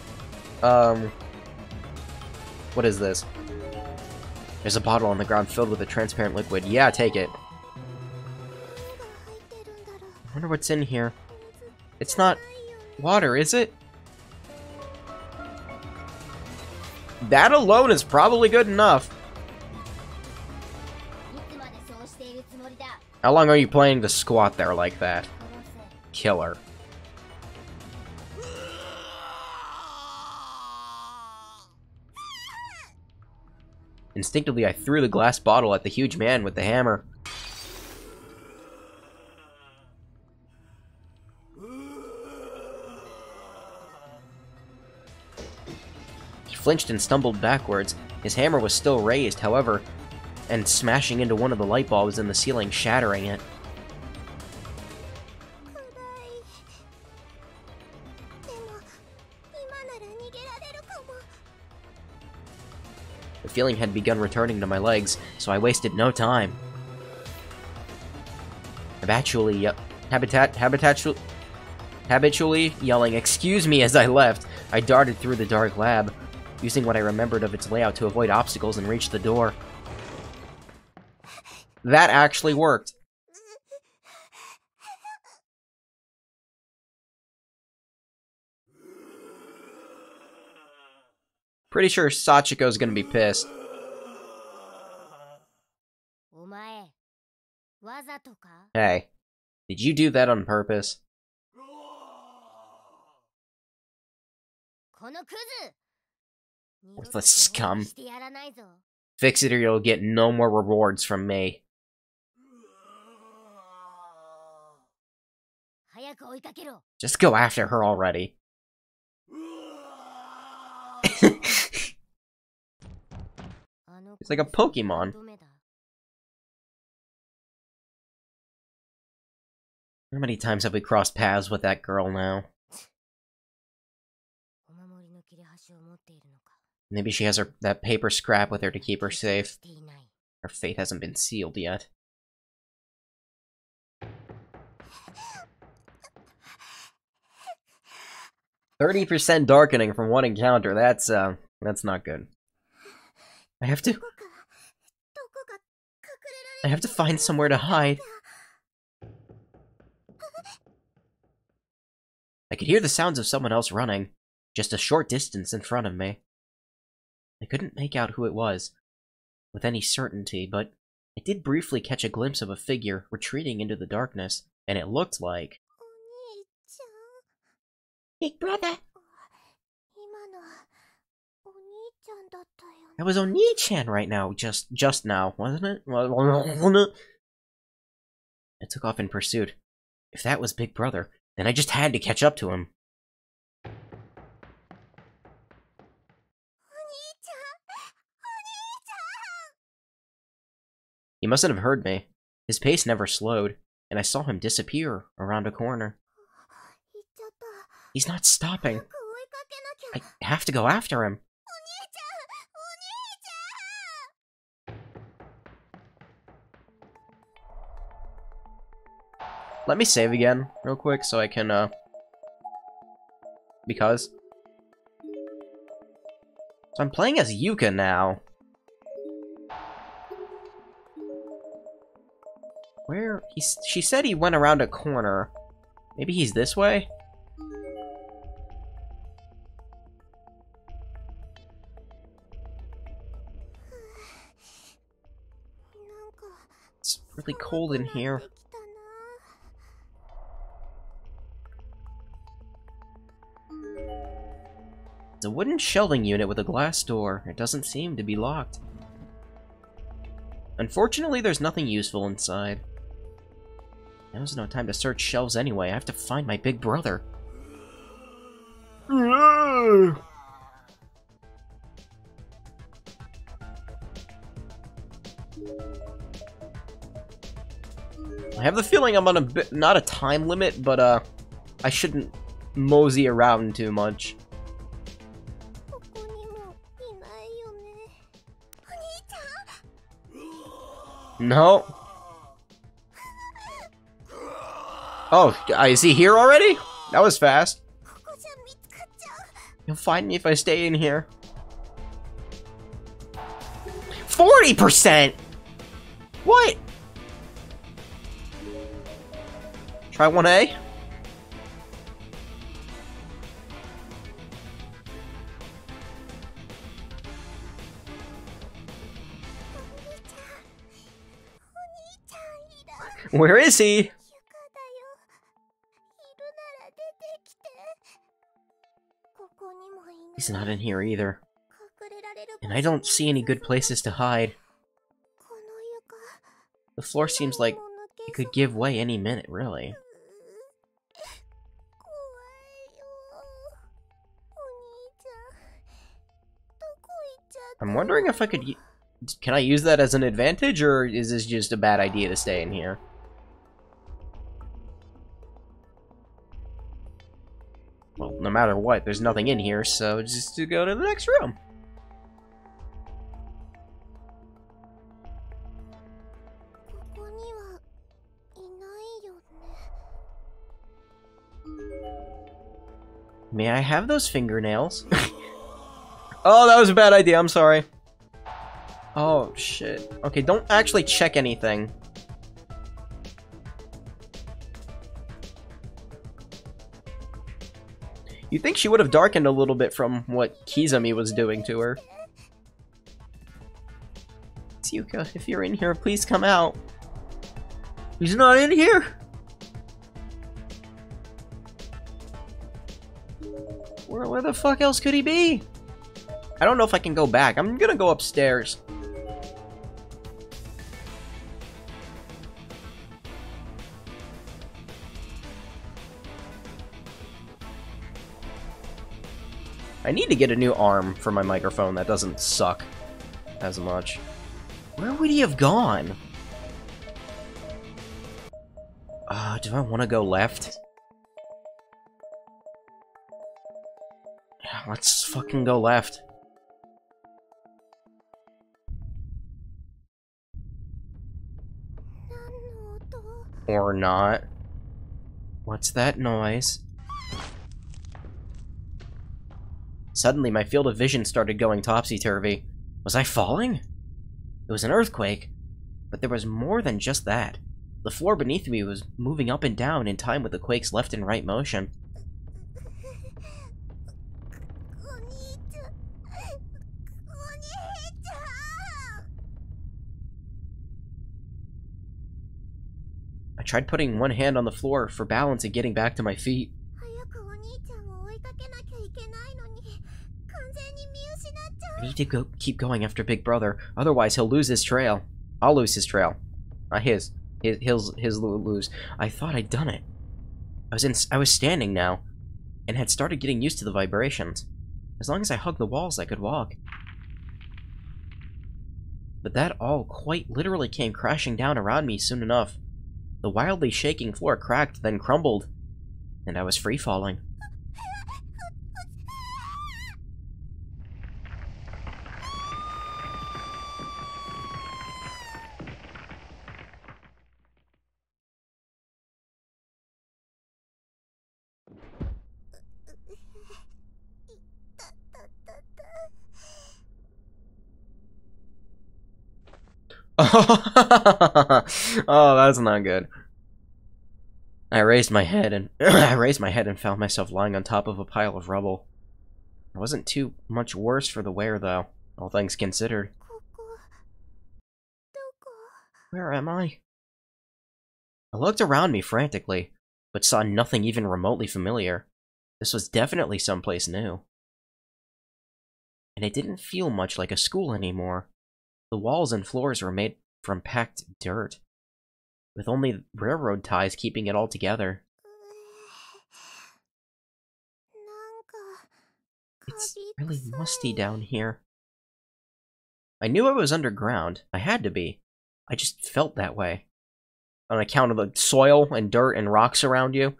What is this? There's a bottle on the ground filled with a transparent liquid. Yeah, take it. 何が入ってるんだろう。 I wonder what's in here. It's not water, is it? That alone is probably good enough. いつまでそうしているつもりだ。 How long are you planning to squat there like that? 殺せ。 Killer. Instinctively, I threw the glass bottle at the huge man with the hammer. He flinched and stumbled backwards. His hammer was still raised, however, and smashing into one of the light bulbs in the ceiling, shattering it. 暗い。でも、今なら逃げられるかも。 The feeling had begun returning to my legs, so I wasted no time. Habitually yelling "excuse me" as I left, I darted through the dark lab, using what I remembered of its layout to avoid obstacles and reach the door. That actually worked. Pretty sure Sachiko's gonna be pissed. お前、わざとか Hey, did you do that on purpose? このクズ Worthless scum. してやらないぞ Fix it or you'll get no more rewards from me. 早く追いかけろ Just go after her already. It's like a Pokemon. How many times have we crossed paths with that girl now? Maybe she has that paper scrap with her to keep her safe. Her fate hasn't been sealed yet. 30% darkening from one encounter. That's not good. I have to find somewhere to hide. I could hear the sounds of someone else running, just a short distance in front of me. I couldn't make out who it was with any certainty, but I did briefly catch a glimpse of a figure retreating into the darkness, and it looked like... Big brother! That was Oni-chan right now, just now, wasn't it? I took off in pursuit. If that was Big Brother, then I just had to catch up to him. He mustn't have heard me. His pace never slowed, and I saw him disappear around a corner. He's not stopping. I have to go after him. Let me save again, real quick, so I can, because... So I'm playing as Yuka now. Where? She said he went around a corner. Maybe he's this way? It's really cold in here. It's a wooden shelving unit with a glass door. It doesn't seem to be locked. Unfortunately, there's nothing useful inside. Now's no time to search shelves anyway. I have to find my big brother. I have the feeling I'm on a bit, not a time limit, but I shouldn't mosey around too much. No. Oh, is he here already? That was fast. You'll find me if I stay in here. 40%! What? Try 1A? Where is he? He's not in here either. And I don't see any good places to hide. The floor seems like it could give way any minute, really. I'm wondering if I could... Can I use that as an advantage, or is this just a bad idea to stay in here? Well, no matter what, there's nothing in here, so just to go to the next room. May I have those fingernails? Oh, that was a bad idea, I'm sorry. Oh, shit. Okay, don't actually check anything. You'd think she would have darkened a little bit from what Kizami was doing to her. Tsuka, if you're in here, please come out. He's not in here! Where the fuck else could he be? I don't know if I can go back. I'm gonna go upstairs. I need to get a new arm for my microphone that doesn't suck as much. Where would he have gone? Do I want to go left? Yeah, let's fucking go left. Or not. What's that noise? Suddenly, my field of vision started going topsy-turvy. Was I falling? It was an earthquake. But there was more than just that. The floor beneath me was moving up and down in time with the quake's left and right motion. I tried putting one hand on the floor for balance and getting back to my feet. I need to keep going after Big Brother, otherwise he'll lose his trail. I'll lose his trail. Not his. He'll lose. I thought I'd done it. I was standing now, and had started getting used to the vibrations. As long as I hugged the walls, I could walk. But that all quite literally came crashing down around me soon enough. The wildly shaking floor cracked, then crumbled, and I was free-falling. Oh, that's not good. I raised my head and found myself lying on top of a pile of rubble. It wasn't too much worse for the wear, though, all things considered. Where am I? I looked around me frantically, but saw nothing even remotely familiar. This was definitely someplace new. And it didn't feel much like a school anymore. The walls and floors were made from packed dirt, with only railroad ties keeping it all together. It's really musty down here. I knew I was underground. I had to be. I just felt that way. On account of the soil and dirt and rocks around you.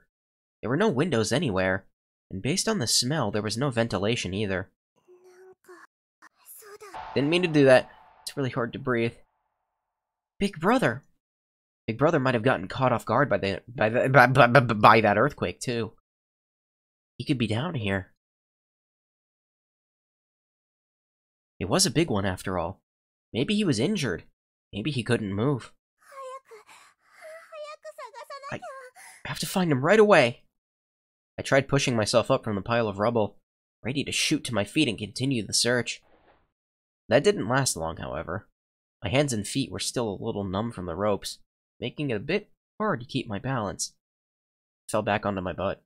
There were no windows anywhere, and based on the smell, there was no ventilation either. Didn't mean to do that. It's really hard to breathe. Big Brother! Big Brother might have gotten caught off guard by that earthquake, too. He could be down here. It was a big one, after all. Maybe he was injured. Maybe he couldn't move. I have to find him right away. I tried pushing myself up from the pile of rubble, ready to shoot to my feet and continue the search. That didn't last long, however. My hands and feet were still a little numb from the ropes, making it a bit hard to keep my balance. I fell back onto my butt.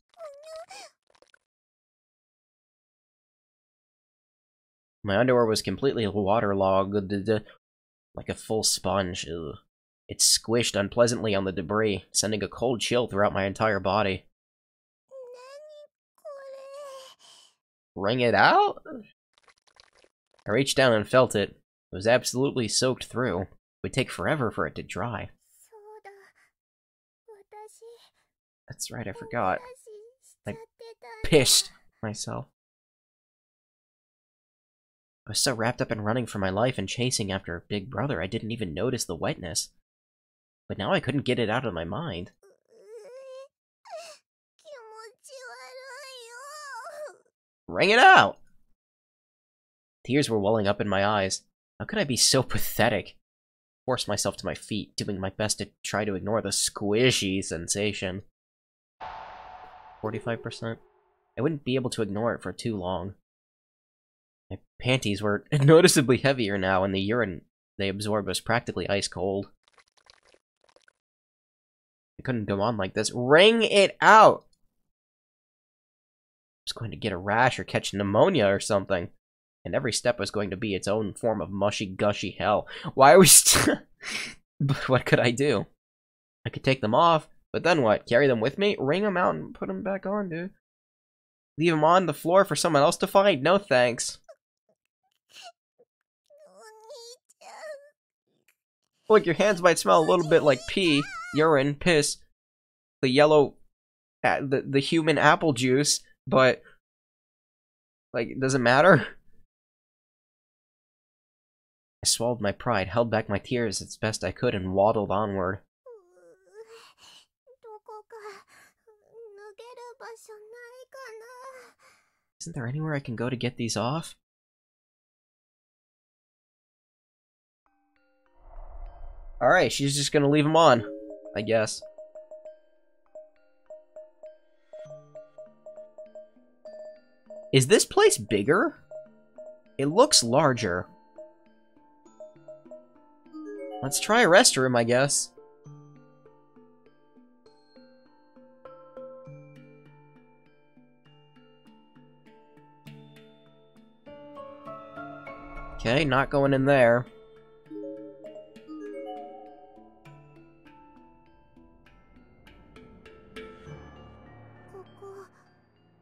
My underwear was completely waterlogged, like a full sponge. Ugh. It squished unpleasantly on the debris, sending a cold chill throughout my entire body. Wring it out? I reached down and felt it. It was absolutely soaked through. It would take forever for it to dry. That's right, I forgot. I pissed myself. I was so wrapped up in running for my life and chasing after Big Brother, I didn't even notice the wetness. But now I couldn't get it out of my mind. Wring it out! Tears were welling up in my eyes. How could I be so pathetic? Forced myself to my feet, doing my best to try to ignore the squishy sensation. 45%. I wouldn't be able to ignore it for too long. My panties were noticeably heavier now, and the urine they absorbed was practically ice cold. I couldn't go on like this. Wring it out! I was going to get a rash or catch pneumonia or something. And every step was going to be its own form of mushy, gushy hell. Why are we But what could I do? I could take them off, but then what? Carry them with me? Wring them out and put them back on, dude. Leave them on the floor for someone else to find? No thanks. Look, your hands might smell a little bit like pee, urine, piss, the yellow, the human apple juice, but, like, does it matter? I swallowed my pride, held back my tears as best I could, and waddled onward. Isn't there anywhere I can go to get these off? Alright, she's just gonna leave them on, I guess. Is this place bigger? It looks larger. Let's try a restroom, I guess. Okay, not going in there.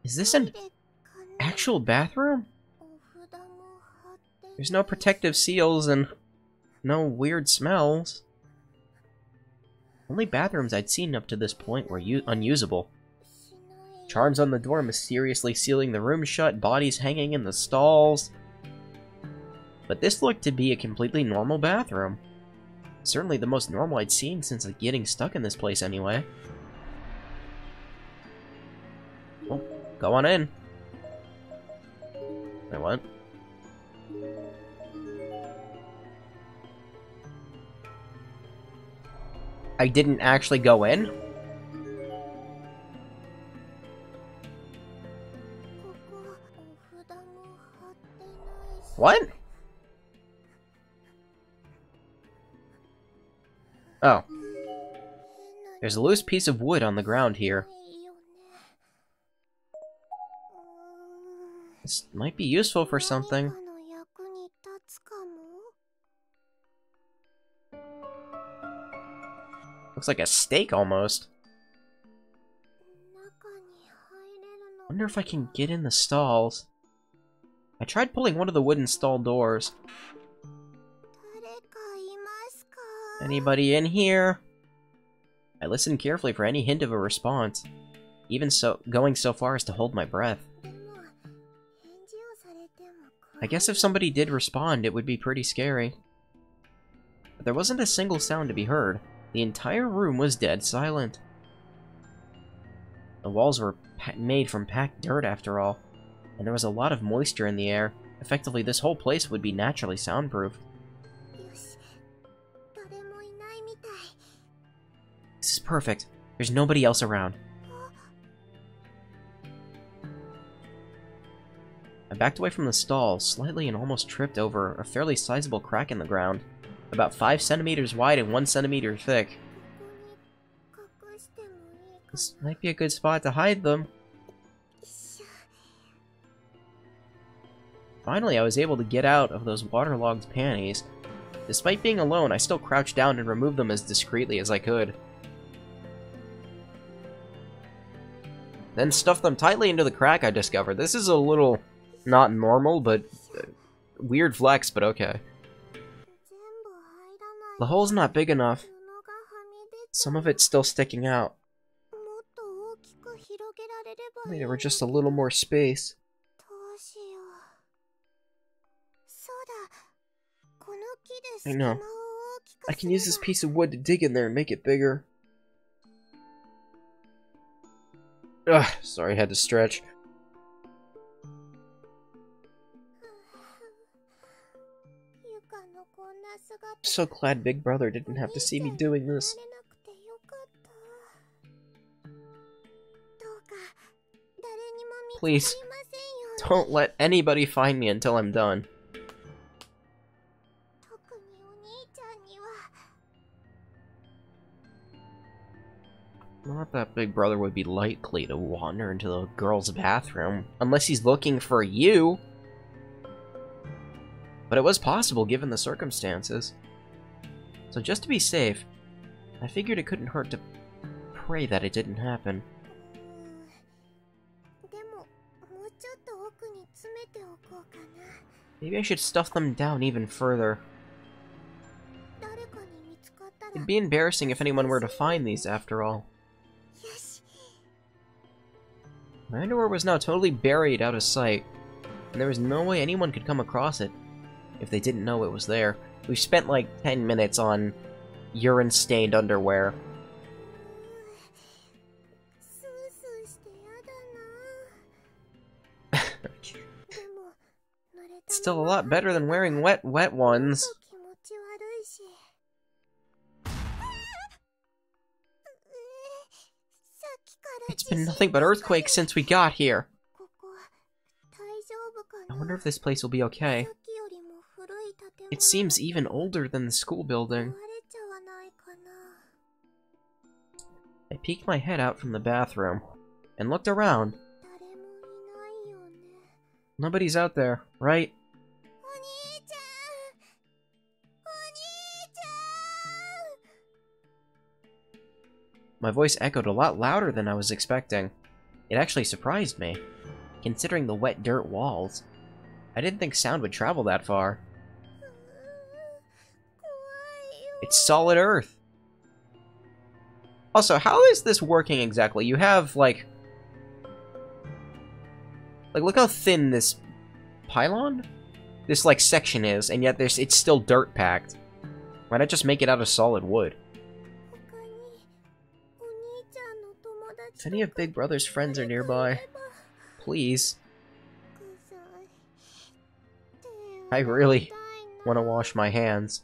Is this an actual bathroom? There's no protective seals and no weird smells. Only bathrooms I'd seen up to this point were unusable. Charms on the door mysteriously sealing the room shut, bodies hanging in the stalls. But this looked to be a completely normal bathroom. Certainly the most normal I'd seen since getting stuck in this place anyway. Well, go on in. Wait, what? I didn't actually go in? What? Oh. There's a loose piece of wood on the ground here. This might be useful for something. Looks like a stake, almost. Wonder if I can get in the stalls. I tried pulling one of the wooden stall doors. Anybody in here? I listened carefully for any hint of a response, even so going so far as to hold my breath. I guess if somebody did respond, it would be pretty scary. But there wasn't a single sound to be heard. The entire room was dead silent. The walls were made from packed dirt, after all, and there was a lot of moisture in the air. Effectively, this whole place would be naturally soundproofed. This is perfect. There's nobody else around. I backed away from the stall, slightly, and almost tripped over a fairly sizable crack in the ground, about 5 centimeters wide and 1 centimeter thick. This might be a good spot to hide them. Finally, I was able to get out of those waterlogged panties. Despite being alone, I still crouched down and removed them as discreetly as I could. Then stuffed them tightly into the crack I discovered. This is a little not normal, but weird flex, but okay. The hole's not big enough. Some of it's still sticking out. I mean, there were just a little more space. I know. I can use this piece of wood to dig in there and make it bigger. Ugh, sorry, I had to stretch. So glad Big Brother didn't have to see me doing this. Please, すいませんよ。 don't let anybody find me until I'm done. 特にお兄ちゃんには。 Not that Big Brother would be likely to wander into the girl's bathroom, unless he's looking for you. But it was possible given the circumstances. So just to be safe, I figured it couldn't hurt to pray that it didn't happen. でも、もうちょっと奥に詰めておこうかな。 Maybe I should stuff them down even further. 誰かに見つかったら。 It'd be embarrassing if anyone were to find these, after all. よし。 My underwear was now totally buried out of sight, and there was no way anyone could come across it if they didn't know it was there. We've spent like 10 minutes on urine-stained underwear. スースーしてやだな。でも、濡れた It's still a まま lot better than wearing wet ones. 気持ち悪いし。さっきから It's been nothing but earthquakes since we got here. ここ大丈夫か I な。 wonder if this place will be okay. さっきよりも古い建物 It seems even older than the school 壊 building. れちゃわないかな。 I peeked my head out from the bathroom and looked around. 誰もいないよね。 Nobody's out there, right? お兄ちゃん、お兄ちゃん。 My voice echoed a lot louder than I was expecting. It actually surprised me, considering the wet dirt walls. I didn't think sound would travel that far. 怖いよ。 It's solid earth. Also, how is this working exactly? You have, like, look how thin this pylon? This, like, section is, and yet it's still dirt-packed. Why not just make it out of solid wood? 他にお兄ちゃんの友達 If any of Big Brother's friends are nearby, please. I really want to wash my hands.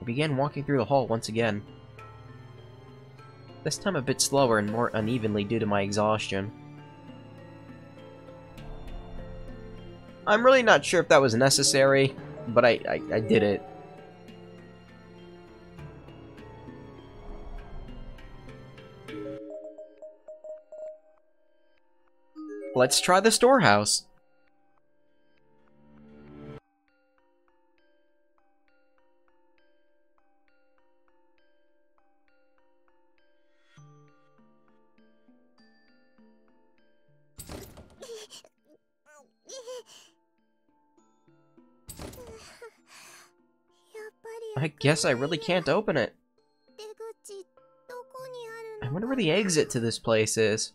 I began walking through the hall once again. This time a bit slower and more unevenly due to my exhaustion. I'm really not sure if that was necessary, but I did it. Let's try the storehouse. I guess I really can't open it. I wonder where the exit to this place is.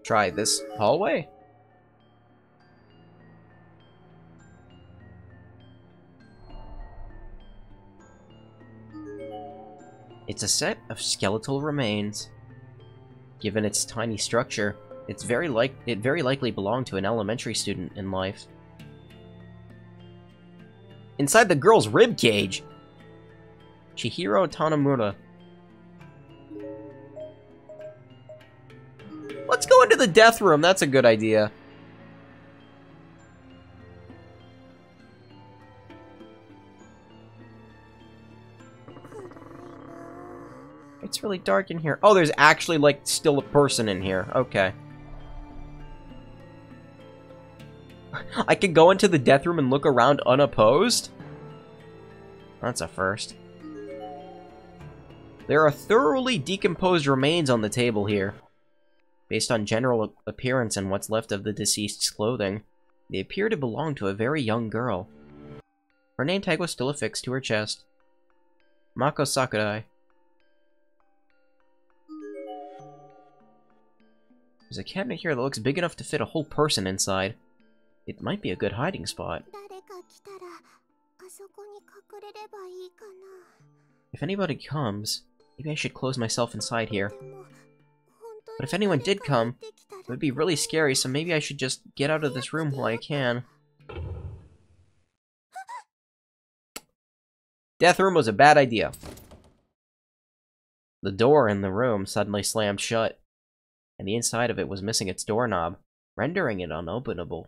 Try this hallway. It's a set of skeletal remains. Given its tiny structure, it very likely belonged to an elementary student in life. Inside the girl's rib cage! Chihiro Tanamura. Let's go into the death room, that's a good idea. It's really dark in here. Oh, there's actually, like, still a person in here. Okay. I could go into the death room and look around unopposed? That's a first. There are thoroughly decomposed remains on the table here. Based on general appearance and what's left of the deceased's clothing, they appear to belong to a very young girl. Her name tag was still affixed to her chest. Mako Sakurai. There's a cabinet here that looks big enough to fit a whole person inside. It might be a good hiding spot. If anybody comes, maybe I should close myself inside here. But if anyone did come, it would be really scary, so maybe I should just get out of this room while I can. Death room was a bad idea. The door in the room suddenly slammed shut, and the inside of it was missing its doorknob, rendering it unopenable.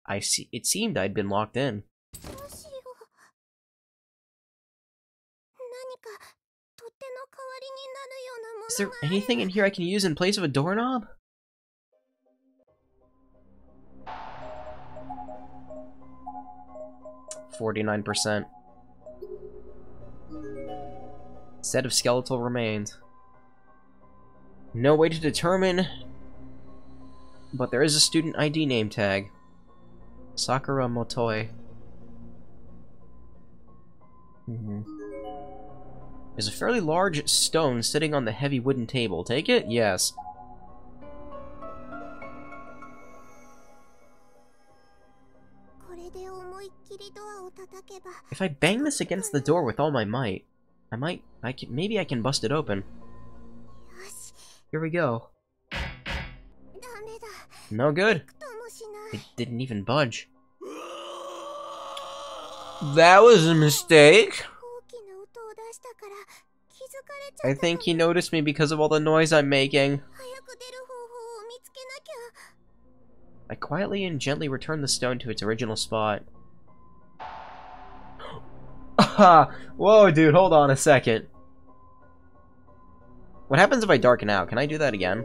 It seemed I'd been locked in. どうしよう。何か取っ手の代わりになるようなものが。 Is there anything in here I can use in place of a doorknob? %. Set of skeletal remains. No way to determine, but there is a student ID name tag. Sakura Motoi. There's a fairly large stone sitting on the heavy wooden table. Take it? Yes. If I bang this against the door with all my might, maybe I can bust it open. Here we go. No good. It didn't even budge. That was a mistake. I think he noticed me because of all the noise I'm making. I quietly and gently returned the stone to its original spot. Whoa, dude, hold on a second. What happens if I darken out? Can I do that again?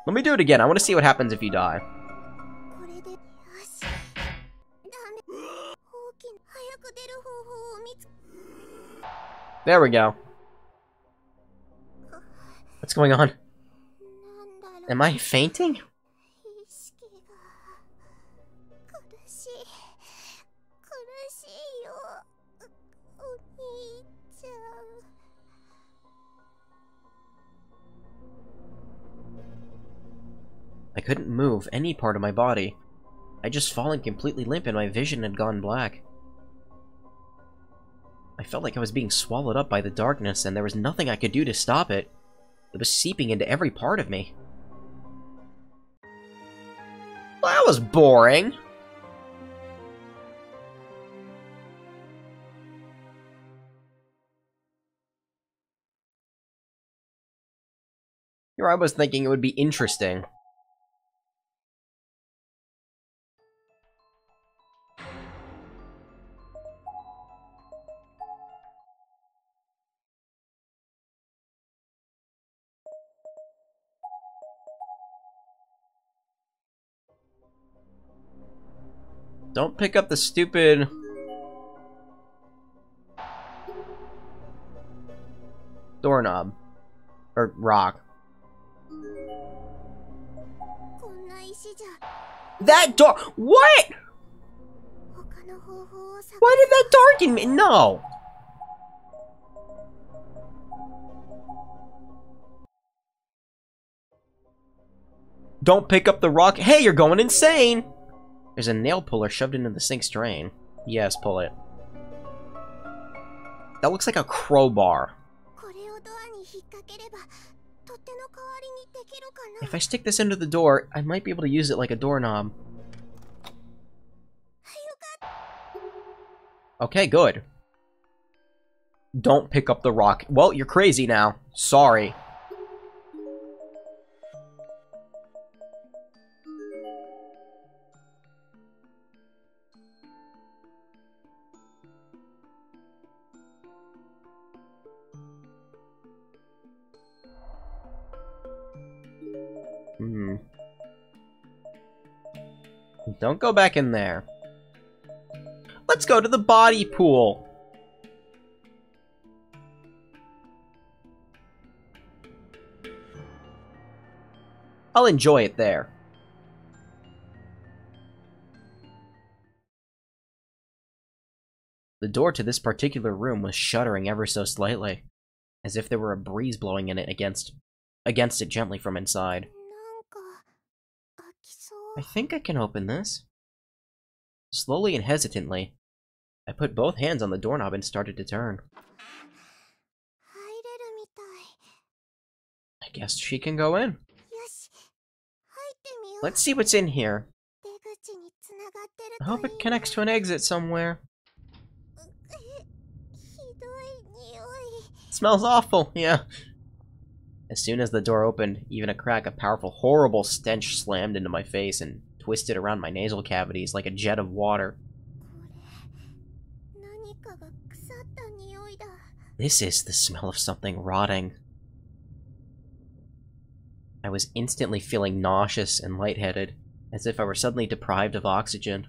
Let me do it again. I want to see what happens if you die. There we go. What's going on? Am I fainting? I couldn't move any part of my body. I'd just fallen completely limp and my vision had gone black. I felt like I was being swallowed up by the darkness and there was nothing I could do to stop it. It was seeping into every part of me. Well, that was boring. Here I was thinking it would be interesting. Don't pick up the stupid... doorknob. Or rock. That door... What?! Why did that darken me? No! Don't pick up the rock. Hey, you're going insane! There's a nail puller shoved into the sink's drain. Yes, pull it. That looks like a crowbar. If I stick this into the door, I might be able to use it like a doorknob. Okay, good. Don't pick up the rock. Well, you're crazy now. Sorry. Don't go back in there. Let's go to the body pool. I'll enjoy it there. The door to this particular room was shuddering ever so slightly, as if there were a breeze blowing in it against it gently from inside. I think I can open this. Slowly and hesitantly, I put both hands on the doorknob and started to turn. I guess she can go in. Let's see what's in here. I hope it connects to an exit somewhere. Smells awful, yeah. As soon as the door opened, even a crack, a powerful, horrible stench slammed into my face and twisted around my nasal cavities like a jet of water. This is the smell of something rotting. I was instantly feeling nauseous and lightheaded, as if I were suddenly deprived of oxygen.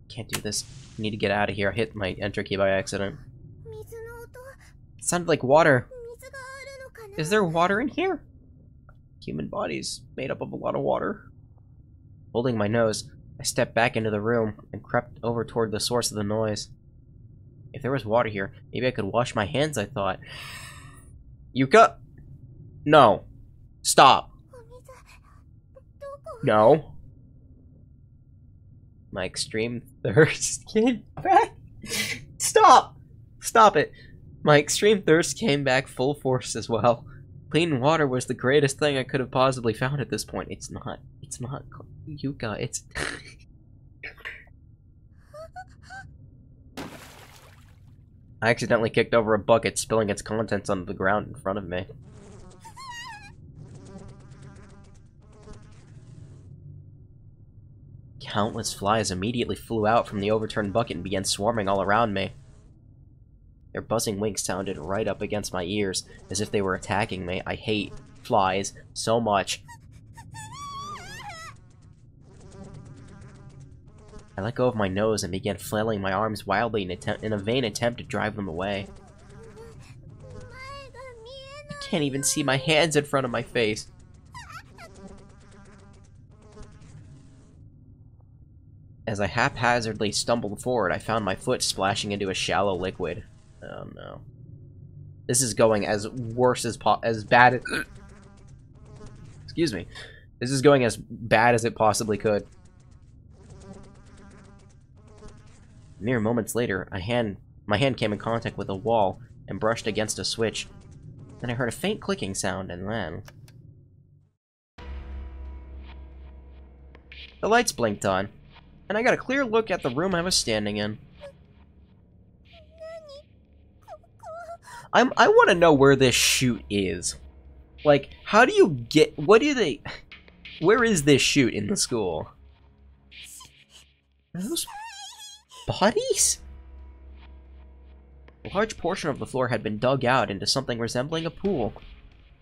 Can't do this. I need to get out of here. I hit my enter key by accident. It sounded like water. Is there water in here? Human bodies made up of a lot of water. Holding my nose, I stepped back into the room and crept over toward the source of the noise. If there was water here, maybe I could wash my hands, I thought. Yuka? No. Stop. No. My extreme thirst came back. Stop! Stop it. My extreme thirst came back full force as well. Clean water was the greatest thing I could have possibly found at this point. It's not. It's not. Yuka, it's... I accidentally kicked over a bucket, spilling its contents onto the ground in front of me. Countless flies immediately flew out from the overturned bucket and began swarming all around me. Their buzzing wings sounded right up against my ears, as if they were attacking me. I hate flies so much. I let go of my nose and began flailing my arms wildly in a vain attempt to drive them away. I can't even see my hands in front of my face. As I haphazardly stumbled forward, I found my foot splashing into a shallow liquid. Oh no. This is going as worse as bad as... Excuse me. This is going as bad as it possibly could. Mere moments later, my hand came in contact with a wall and brushed against a switch. Then I heard a faint clicking sound, and then... The lights blinked on, and I got a clear look at the room I was standing in. I want to know where this chute is. Like, how do you get... What do they... Where is this chute in the school? Are those bodies? A large portion of the floor had been dug out into something resembling a pool,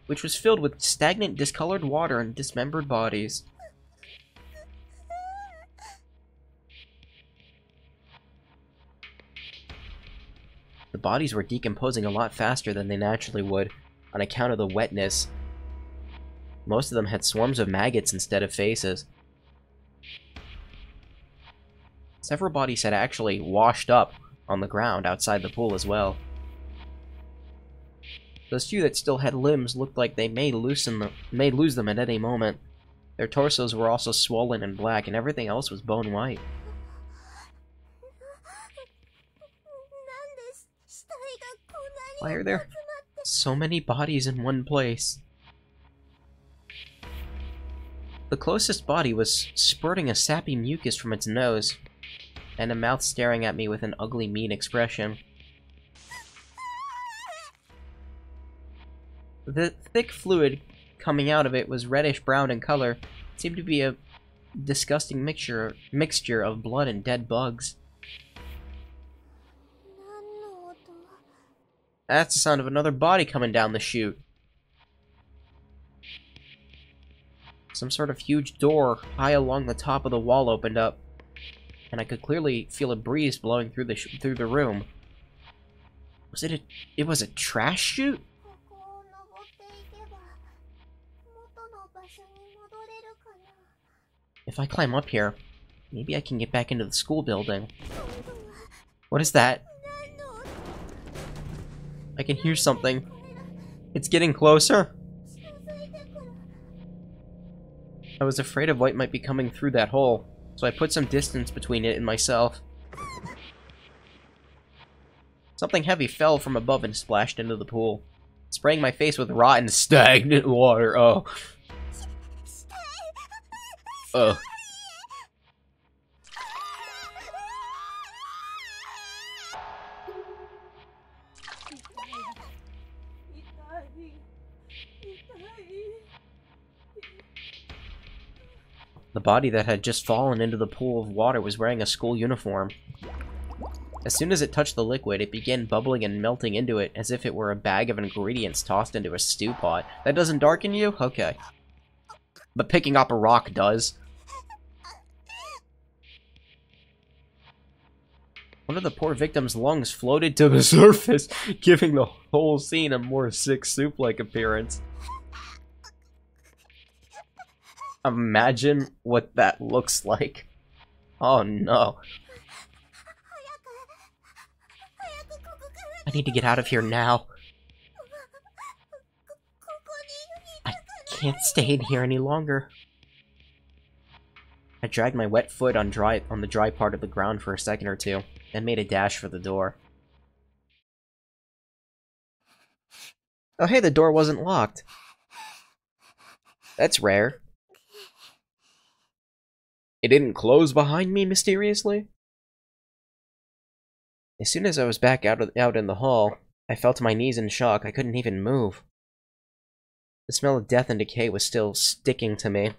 which was filled with stagnant, discolored water and dismembered bodies. The bodies were decomposing a lot faster than they naturally would, on account of the wetness. Most of them had swarms of maggots instead of faces. Several bodies had actually washed up on the ground outside the pool as well. Those few that still had limbs looked like they may lose them at any moment. Their torsos were also swollen and black, and everything else was bone white. Why are there so many bodies in one place? The closest body was spurting a sappy mucus from its nose, and a mouth staring at me with an ugly, mean expression. The thick fluid coming out of it was reddish-brown in color. It seemed to be a disgusting mixture of blood and dead bugs. That's the sound of another body coming down the chute. Some sort of huge door high along the top of the wall opened up, and I could clearly feel a breeze blowing through the room. Was it a trash chute? If I climb up here, maybe I can get back into the school building. What is that? I can hear something. It's getting closer. I was afraid of what might be coming through that hole, so I put some distance between it and myself. Something heavy fell from above and splashed into the pool, spraying my face with rotten, stagnant water. Oh. The body that had just fallen into the pool of water was wearing a school uniform. As soon as it touched the liquid, it began bubbling and melting into it as if it were a bag of ingredients tossed into a stew pot. That doesn't darken you? Okay. But picking up a rock does. One of the poor victim's lungs floated to the surface, giving the whole scene a more sick soup-like appearance. Imagine what that looks like. Oh no. I need to get out of here now. I can't stay in here any longer. I dragged my wet foot on the dry part of the ground for a second or two, then made a dash for the door. Oh hey, the door wasn't locked. That's rare. It didn't close behind me mysteriously? As soon as I was back out in the hall, I fell to my knees in shock. I couldn't even move. The smell of death and decay was still sticking to me,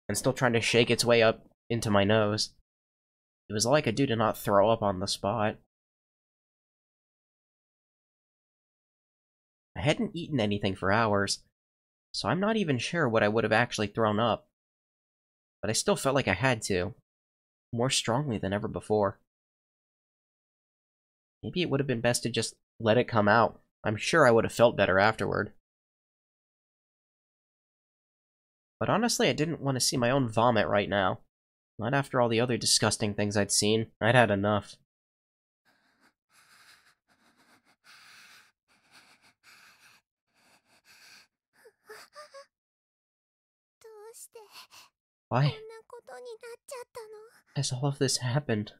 and still trying to shake its way up into my nose. It was all I could do to not throw up on the spot. I hadn't eaten anything for hours, so I'm not even sure what I would have actually thrown up. But I still felt like I had to, more strongly than ever before. Maybe it would have been best to just let it come out. I'm sure I would have felt better afterward. But honestly, I didn't want to see my own vomit right now. Not after all the other disgusting things I'd seen. I'd had enough. Why has all of this happened?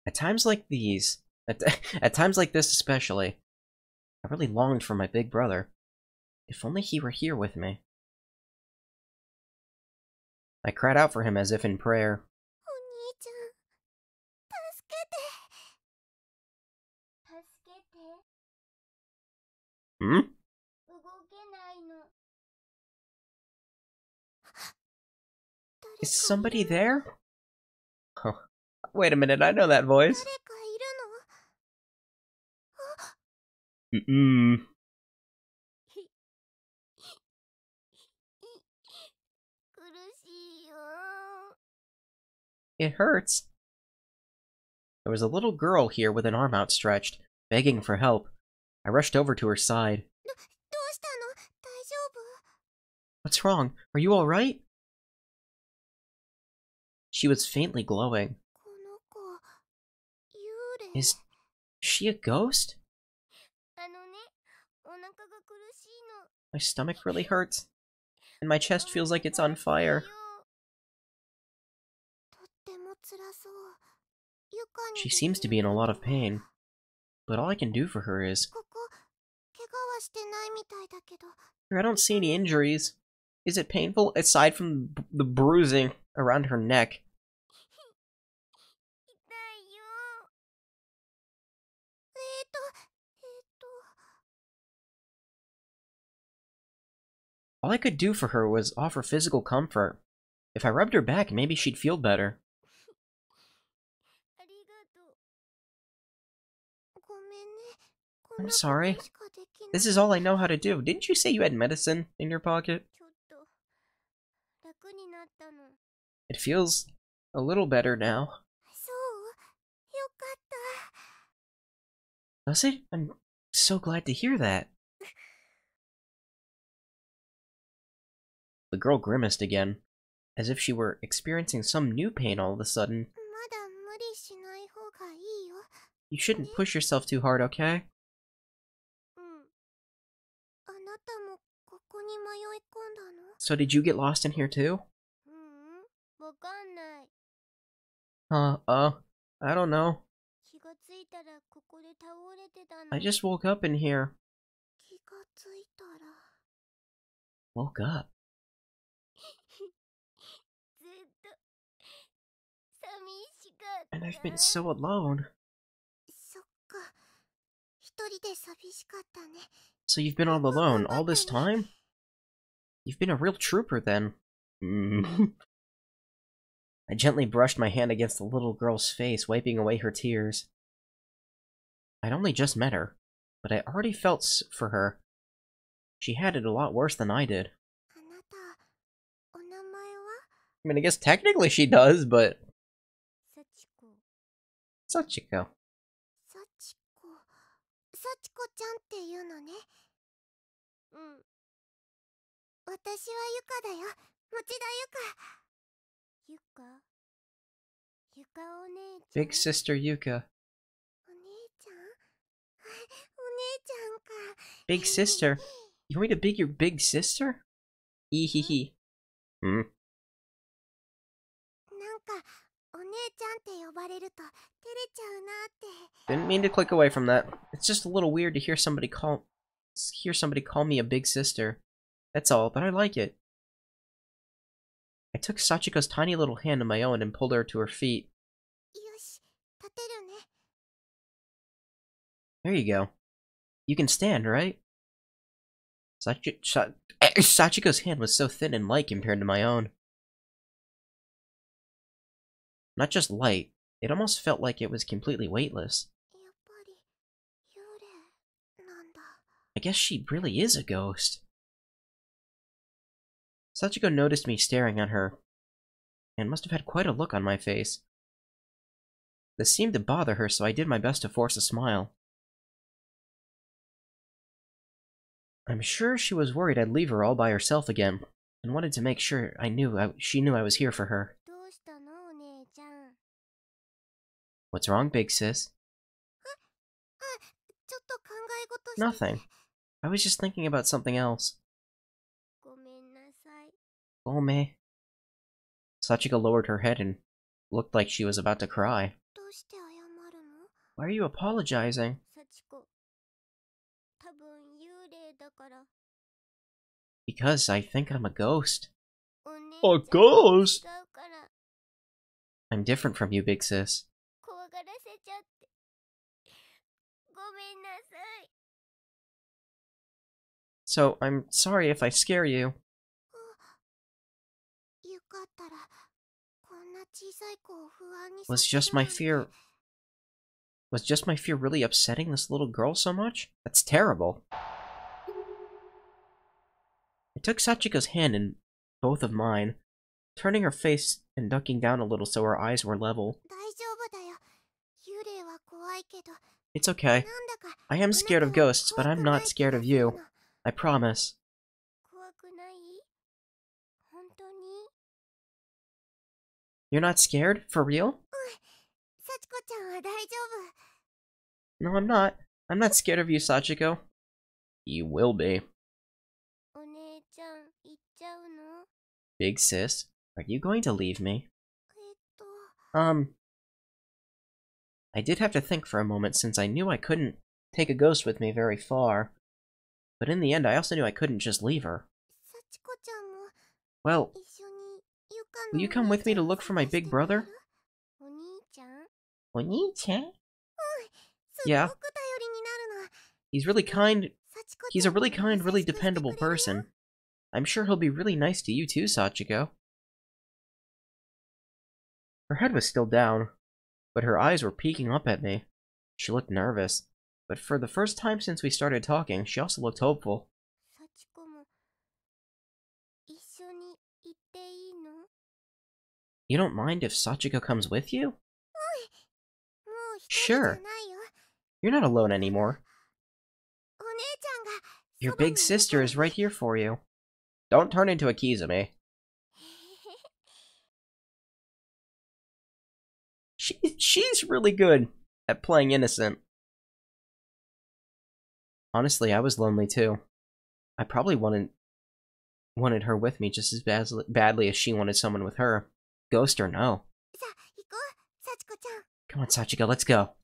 At times like these, at times like this especially, I really longed for my big brother. If only he were here with me. I cried out for him as if in prayer. Hmm? Is somebody there? Huh. Wait a minute, I know that voice. Mm-mm. It hurts. There was a little girl here with an arm outstretched, begging for help. I rushed over to her side. What's wrong? Are you alright? She was faintly glowing. Is she a ghost? My stomach really hurts, and my chest feels like it's on fire. She seems to be in a lot of pain, but all I can do for her is... I don't see any injuries. Is it painful, aside from the bruising around her neck? All I could do for her was offer physical comfort. If I rubbed her back, maybe she'd feel better. I'm sorry. This is all I know how to do. Didn't you say you had medicine in your pocket? It feels a little better now. Does it? I'm so glad to hear that. The girl grimaced again, as if she were experiencing some new pain all of a sudden. You shouldn't push yourself too hard, okay? So did you get lost in here too? I don't know. I just woke up in here. Woke up? And I've been so alone. そっか。一人で寂しかったね。 So you've been all alone all this time? You've been a real trooper then. I gently brushed my hand against the little girl's face, wiping away her tears. I'd only just met her, but I already felt for her. She had it a lot worse than I did. あなた、お名前は？ I mean, I guess technically she does, but... 幸子。 Sachiko. 幸子。幸子ちゃんっていうのね。うん。私はゆかだよ。持田ゆか。ゆかお姉ちゃん。 Big sister Yuka. お姉ちゃん？お姉ちゃんか。 Big sister? You want me to be your big sister? Ehehe. なんか、お姉ちゃんって呼ばれると照れちゃうなって。 Didn't mean to click away from that. It's just a little weird to hear somebody call me a big sister. That's all, but I like it. I took Sachiko's tiny little hand in my own and pulled her to her feet. よし、立てるね。 There you go. You can stand, right? Sachiko's hand was so thin and light compared to my own. Not just light, it almost felt like it was completely weightless. やっぱり、幽霊なんだ。 I guess she really is a ghost. Sachiko noticed me staring at her, and must have had quite a look on my face. This seemed to bother her, so I did my best to force a smile. I'm sure she was worried I'd leave her all by herself again, and wanted to make sure she knew I was here for her. どうしたのお姉ちゃん。 What's wrong, big sis? ちょっと考え事してて。 Nothing. I was just thinking about something else. ごめんなさい。 Ome. Sachiko lowered her head and looked like she was about to cry. どうして謝るの？ Why are you apologizing? 幸子。多分幽霊だから。 Because I think I'm a ghost. お姉 A ちゃん ghost? 違うから。 I'm different from you, big sis. 怖がらせちゃって。ごめんなさい。 So, I'm sorry if I scare you. よかったら、こんな小さい子を不安にさ Was せる just my なんて。 fear... Was just my fear really upsetting this little girl so much? That's terrible. I took Sachiko's hand in both of mine, turning her face and ducking down a little so her eyes were level. 大丈夫だよ。幽霊は怖いけど。 It's okay. なんだか I am scared of ghosts, but I'm not scared of you. I promise. 怖くない本当に You're not scared? For real? 幸子ちゃんは大丈 No, I'm not. I'm not scared of you, Sachiko. You will be. 夫。お姉ちゃん、行っちゃうの？ Big sis, are you going to leave me? と。 I did have to think for a moment since I knew I couldn't take a ghost with me very far. But in the end, I also knew I couldn't just leave her. 幸子ちゃんも Well, 一緒にゆかの will you come with me to look for my big brother? お兄ちゃん？ Oni-chan? すっ Yeah. ごく頼りになるの。 He's really kind. 幸子 He's ちゃ a んも really kind, 優 really しくしてくれるよ。 dependable person. I'm sure he'll be really nice to you too, Sachiko. Her head was still down, but her eyes were peeking up at me. She looked nervous, but for the first time since we started talking, she also looked hopeful. 幸子も一緒に行っていいの？ You don't mind if Sachiko comes with you? もう一人じゃ Sure. ないよ。 You're not alone anymore. お姉ちゃんが Your そばにい big る sister から is right here for you. Don't turn into a Kizumi. She's really good at playing innocent. Honestly, I was lonely too. I probably wanted her with me just as badly as she wanted someone with her. Ghost or no. さあ行こう、幸子ちゃん。 Come on, Sachiko, let's go.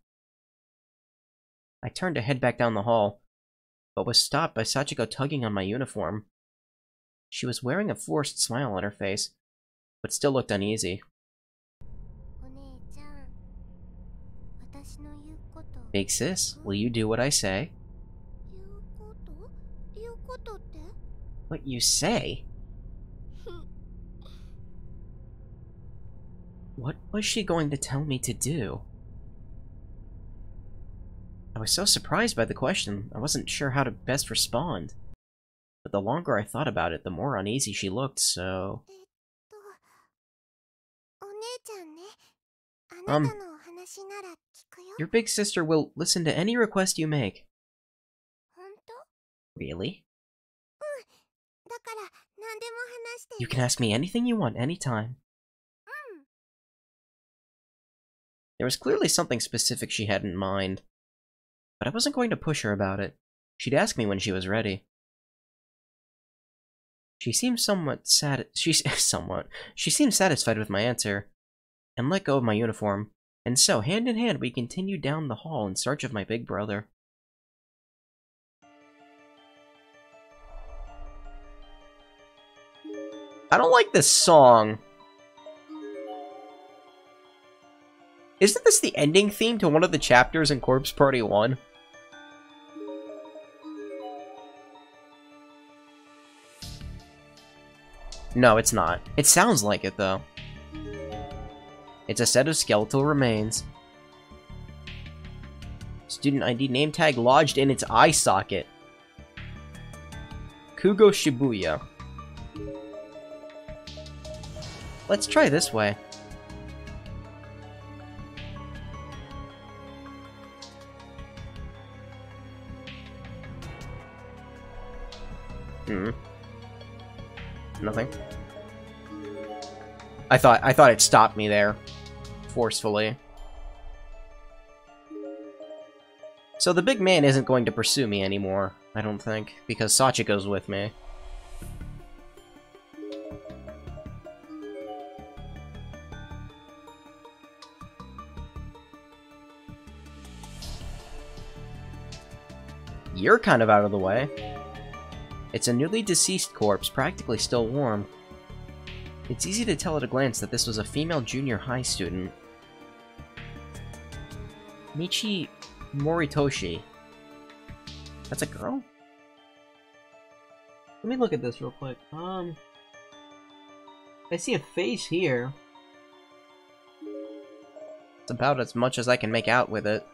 I turned to head back down the hall, but was stopped by Sachiko tugging on my uniform. She was wearing a forced smile on her face, but still looked uneasy. お姉ちゃん、Big sis, will you do what I say? 言うことって What you say? What was she going to tell me to do? I was so surprised by the question, I wasn't sure how to best respond. But the longer I thought about it, the more uneasy she looked, so... お姉ちゃんね。あなたのお話なら聞くよ。 Your big sister will listen to any request you make. 本当? Really? だから何でも話して。 You can ask me anything you want, anytime. There was clearly something specific she had in mind. But I wasn't going to push her about it. She'd ask me when she was ready. She seemed She seemed satisfied with my answer, and let go of my uniform. And so, hand in hand, we continued down the hall in search of my big brother. I don't like this song. Isn't this the ending theme to one of the chapters in Corpse Party 1? No, it's not. It sounds like it, though. It's a set of skeletal remains. Student ID name tag lodged in its eye socket. Kugo Shibuya. Let's try this way. Nothing. I thought it stopped me there. Forcefully. So the big man isn't going to pursue me anymore, I don't think, because Sachiko's with me. You're kind of out of the way. It's a newly deceased corpse, practically still warm. It's easy to tell at a glance that this was a female junior high student. Michi Moritoshi. That's a girl? Let me look at this real quick. I see a face here. It's about as much as I can make out with it.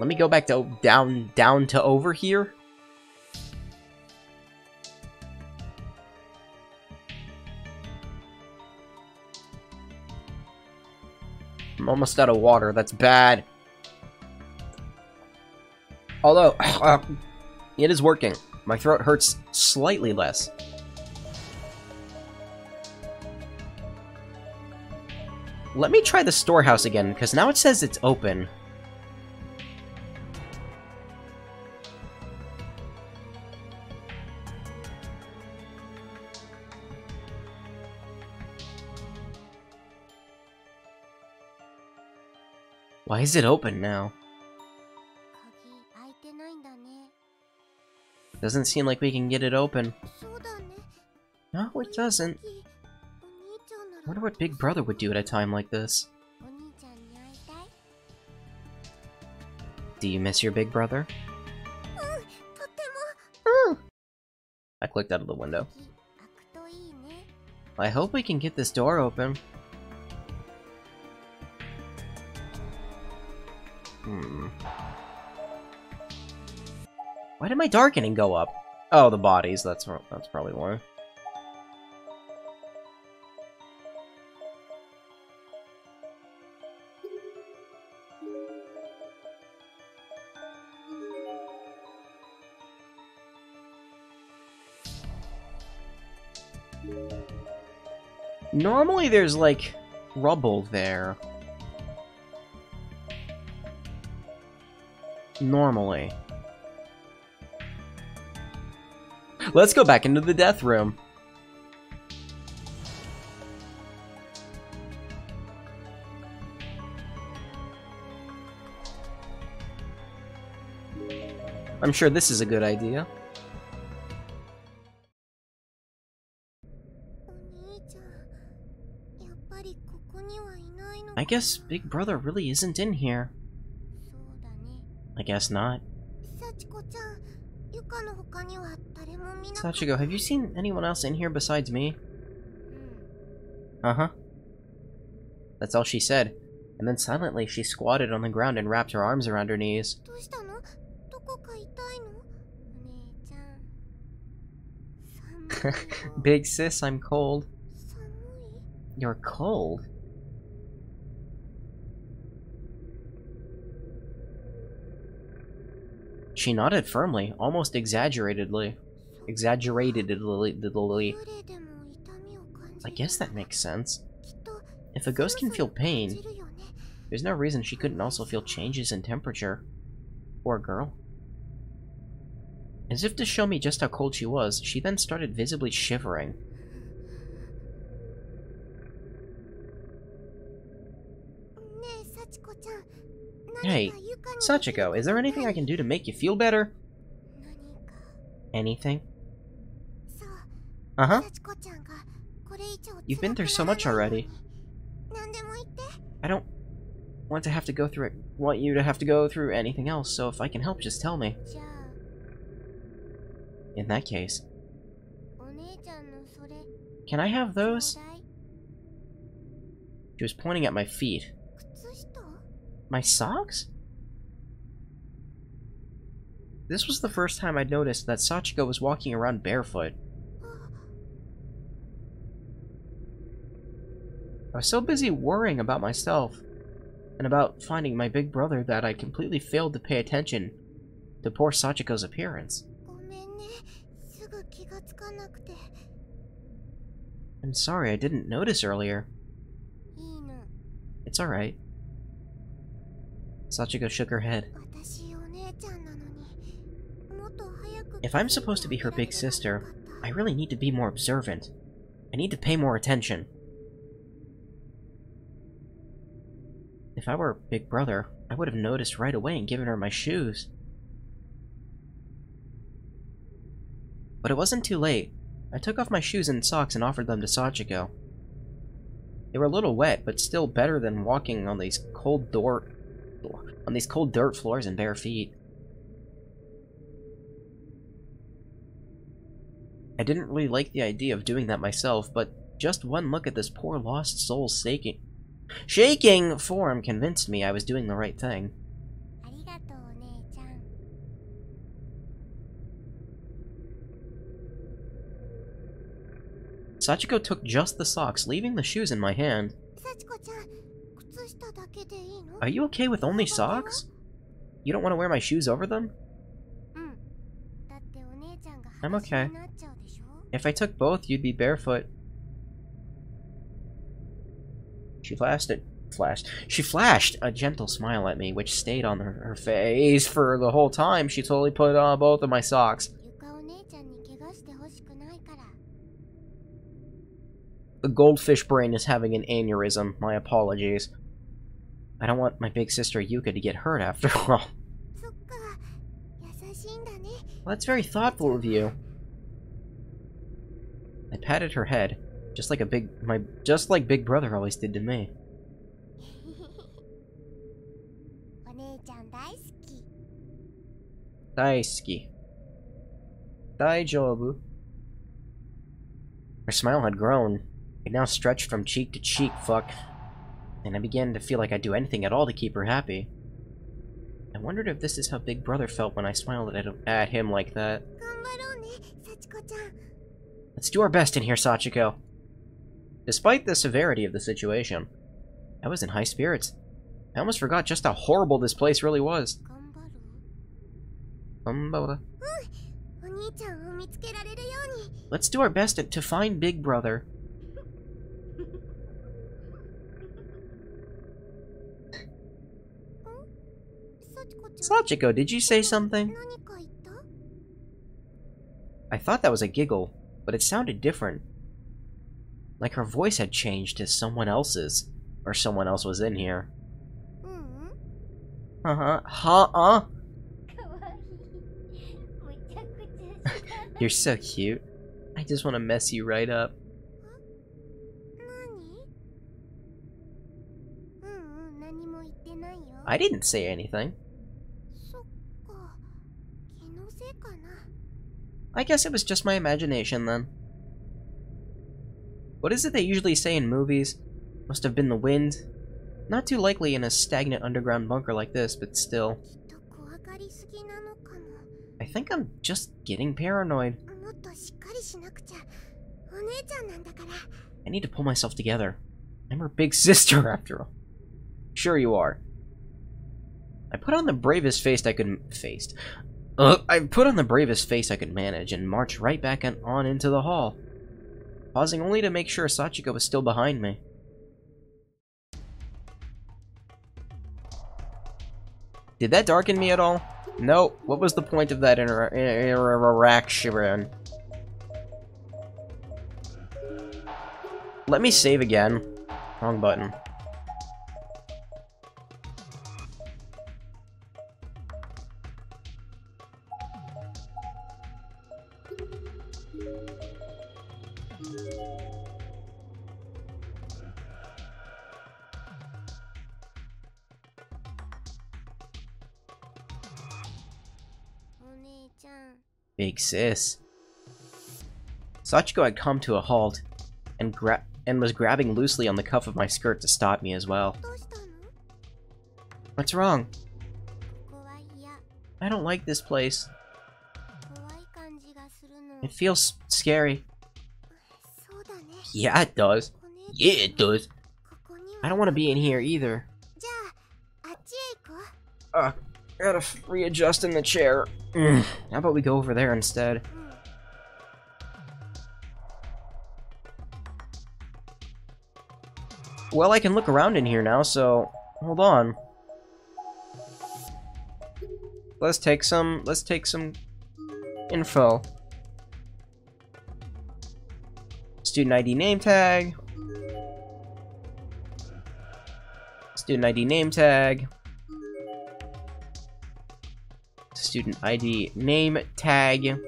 Let me go back to down to over here. I'm almost out of water. That's bad. Although, it is working. My throat hurts slightly less. Let me try the storehouse again, because now it says it's open. Why is it open now? Doesn't seem like we can get it open. No, it doesn't. Wonder what Big Brother would do at a time like this. Do you miss your big brother? I clicked out of the window. I hope we can get this door open. Why did my darkening go up? Oh, the bodies. That's probably why. Normally there's, like, rubble there. Normally. Let's go back into the death room. I'm sure this is a good idea. I guess Big Brother really isn't in here. そうだね。 I guess not. 幸子ちゃん、ゆかの他には誰も見なかった。 Sachiko, have you seen anyone else in here besides me? うん。 Uh-huh. That's all she said. And then silently, she squatted on the ground and wrapped her arms around her knees. どうしたの？どこか痛いの？お姉ちゃん。寒いよ。 Big sis, I'm cold. 寒い？ You're cold? She nodded firmly, almost exaggeratedly. Exaggeratedly. 幽霊でも痛みを感じる。 I guess that makes sense. きっと If a ghost can feel 寒さを感 pain, じるよね。 there's no reason she couldn't also feel changes in temperature. Poor girl. As if to show me just how cold she was, she then started visibly shivering. ねえ、幸子ちゃん。 Hey, 何かゆかに Sachiko, is there anything I can do to make you feel better? 何か。 Anything? そう。 Uh-huh. 幸子ちゃんがこれ以上 You've been through so 辛く much ならないよ already. うに。何でも言って。 I don't want to have to go through it. Want you to have to go through anything else, so if I can help, just tell me. じゃあ、 In that case, お姉ちゃんのそれ、 can I have ちょう those? だい。 She was pointing at my feet. 靴下？ My socks? This was the first time I'd noticed that Sachiko was walking around barefoot. あ、 I was so busy worrying about myself and about finding my big brother that I completely failed to pay attention to poor Sachiko's appearance. ごめんね。すぐ気がつかなくて。 I'm sorry I didn't notice earlier. いいの。 It's alright. Sachiko shook her head. 私お姉ちゃんなのに。もっと早く。 If I'm supposed to be her big sister, I really need to be more observant. I need to pay more attention. If I were Big Brother, I would have noticed right away and given her my shoes. But it wasn't too late. I took off my shoes and socks and offered them to Sachiko. They were a little wet, but still better than walking on these cold dirt floors and bare feet. I didn't really like the idea of doing that myself, but just one look at this poor lost soul's shaking form convinced me I was doing the right thing. ありがとうお姉ちゃん。 Sachiko took just the socks, leaving the shoes in my hand. 幸子ちゃん、靴下だけでいいの？ Are you okay with only socks? You don't want to wear my shoes over them? うん。だってお姉ちゃんが I'm 裸足 okay. になっちゃうでしょ？ If I took both, you'd be barefoot. She flashed a gentle smile at me, which stayed on her face for the whole time. She totally put on both of my socks. ゆかお姉ちゃんに怪我してほしくないから。 The goldfish brain is having an aneurysm. My apologies. I don't want my big sister Yuka to get hurt after all. そっか。優しいんだね。 Well, that's very thoughtful of you. I patted her head, just like Big Brother always did to me. お姉ちゃん大好き。 Daisuki. Daijoubu. Her smile had grown. It now stretched from cheek to cheek, and I began to feel like I'd do anything at all to keep her happy. I wondered if this is how Big Brother felt when I smiled at him like that. 頑張ろうね、幸子ちゃん。 Let's do our best in here, Sachiko. Despite the severity of the situation, I was in high spirits. I almost forgot just how horrible this place really was. 頑張る？ Umbota. お兄ちゃんを見つけられるように。 Let's do our best to find Big Brother. Sachiko, did you say something? 何か言った？ I thought that was a giggle, but it sounded different. Like her voice had changed to someone else's. Or someone else was in here. ううん。 Uh-huh. かわいい。むちゃくちゃした。 You're so cute. I just want to mess you right up. 何？ううん。I didn't say anything. そっか、気のせいかな。 I guess it was just my imagination then. What is it they usually say in movies? Must have been the wind. Not too likely in a stagnant underground bunker like this, but still. きっと怖がりすぎなのかも。 I think I'm just getting paranoid. もっとしっかりしなくちゃ。お姉ちゃんなんだから。 I need to pull myself together. I'm her big sister, after all. Sure you are. I put on the bravest face I could I put on the bravest face I could manage and marched right back on into the hall, pausing only to make sure Sachiko was still behind me. Did that darken me at all? No. What was the point of that interaction? Let me save again. Wrong button. Big sis. Sachiko had come to a halt and was grabbing loosely on the cuff of my skirt to stop me as well. What's wrong? I don't like this place. It feels scary. Yeah, it does. Yeah, it does. I don't want to be in here either. I gotta readjust in the chair. How about we go over there instead? Well, I can look around in here now, so hold on. Let's take some info. Student ID name tag. Student ID name tag. Student ID name tag.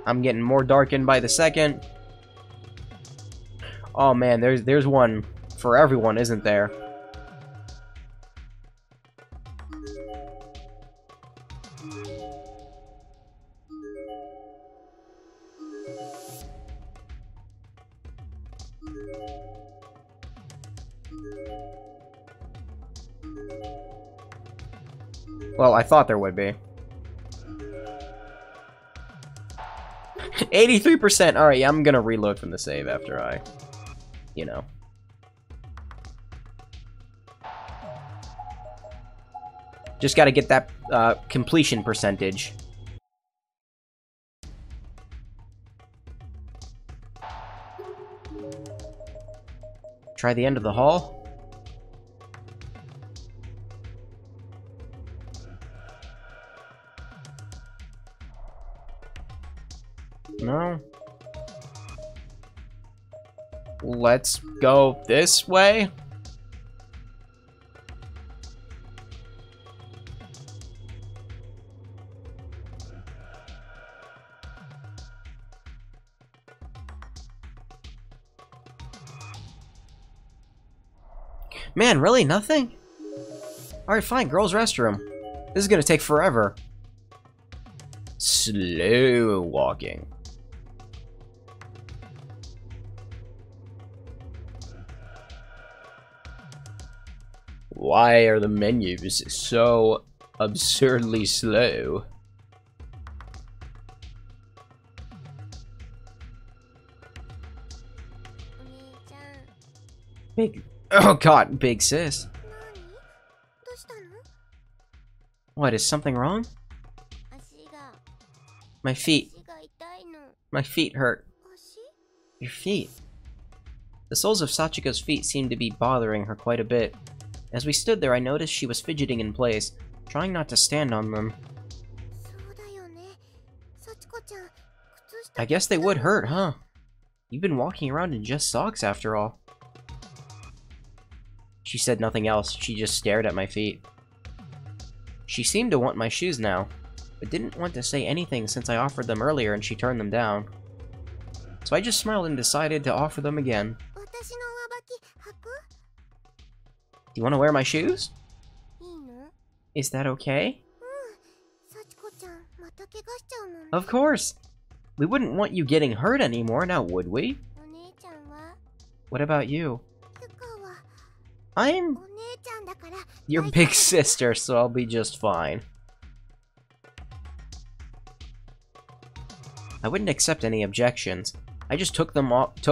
I'm getting more darkened by the second. Oh man, there's one for everyone, isn't there? Well, I thought there would be. 83%! Alright, yeah, I'm gonna reload from the save after I... you know. Just gotta get that completion percentage. Try the end of the hall. No. Let's go this way. Man, really? Nothing? Alright, fine. Girls' restroom. This is gonna take forever. Slow walking. Why are the menus so absurdly slow? Big... oh god, big sis. What, is something wrong? My feet. My feet hurt. Your feet. The soles of Sachiko's feet seemed to be bothering her quite a bit. As we stood there, I noticed she was fidgeting in place, trying not to stand on them. I guess they would hurt, huh? You've been walking around in just socks after all. She said nothing else, she just stared at my feet. She seemed to want my shoes now, but didn't want to say anything since I offered them earlier and she turned them down. So I just smiled and decided to offer them again. you want to wear my shoes? いいの？ Is that okay? 幸子ちゃん、また怪我しちゃうのね。 Of course. We wouldn't want you getting hurt anymore, now would we? お姉ちゃんは What about you? ゆかは I'm お姉ちゃんだから。 your 大丈夫。 big sister, so I'll be just fine. I wouldn't accept any objections. I just took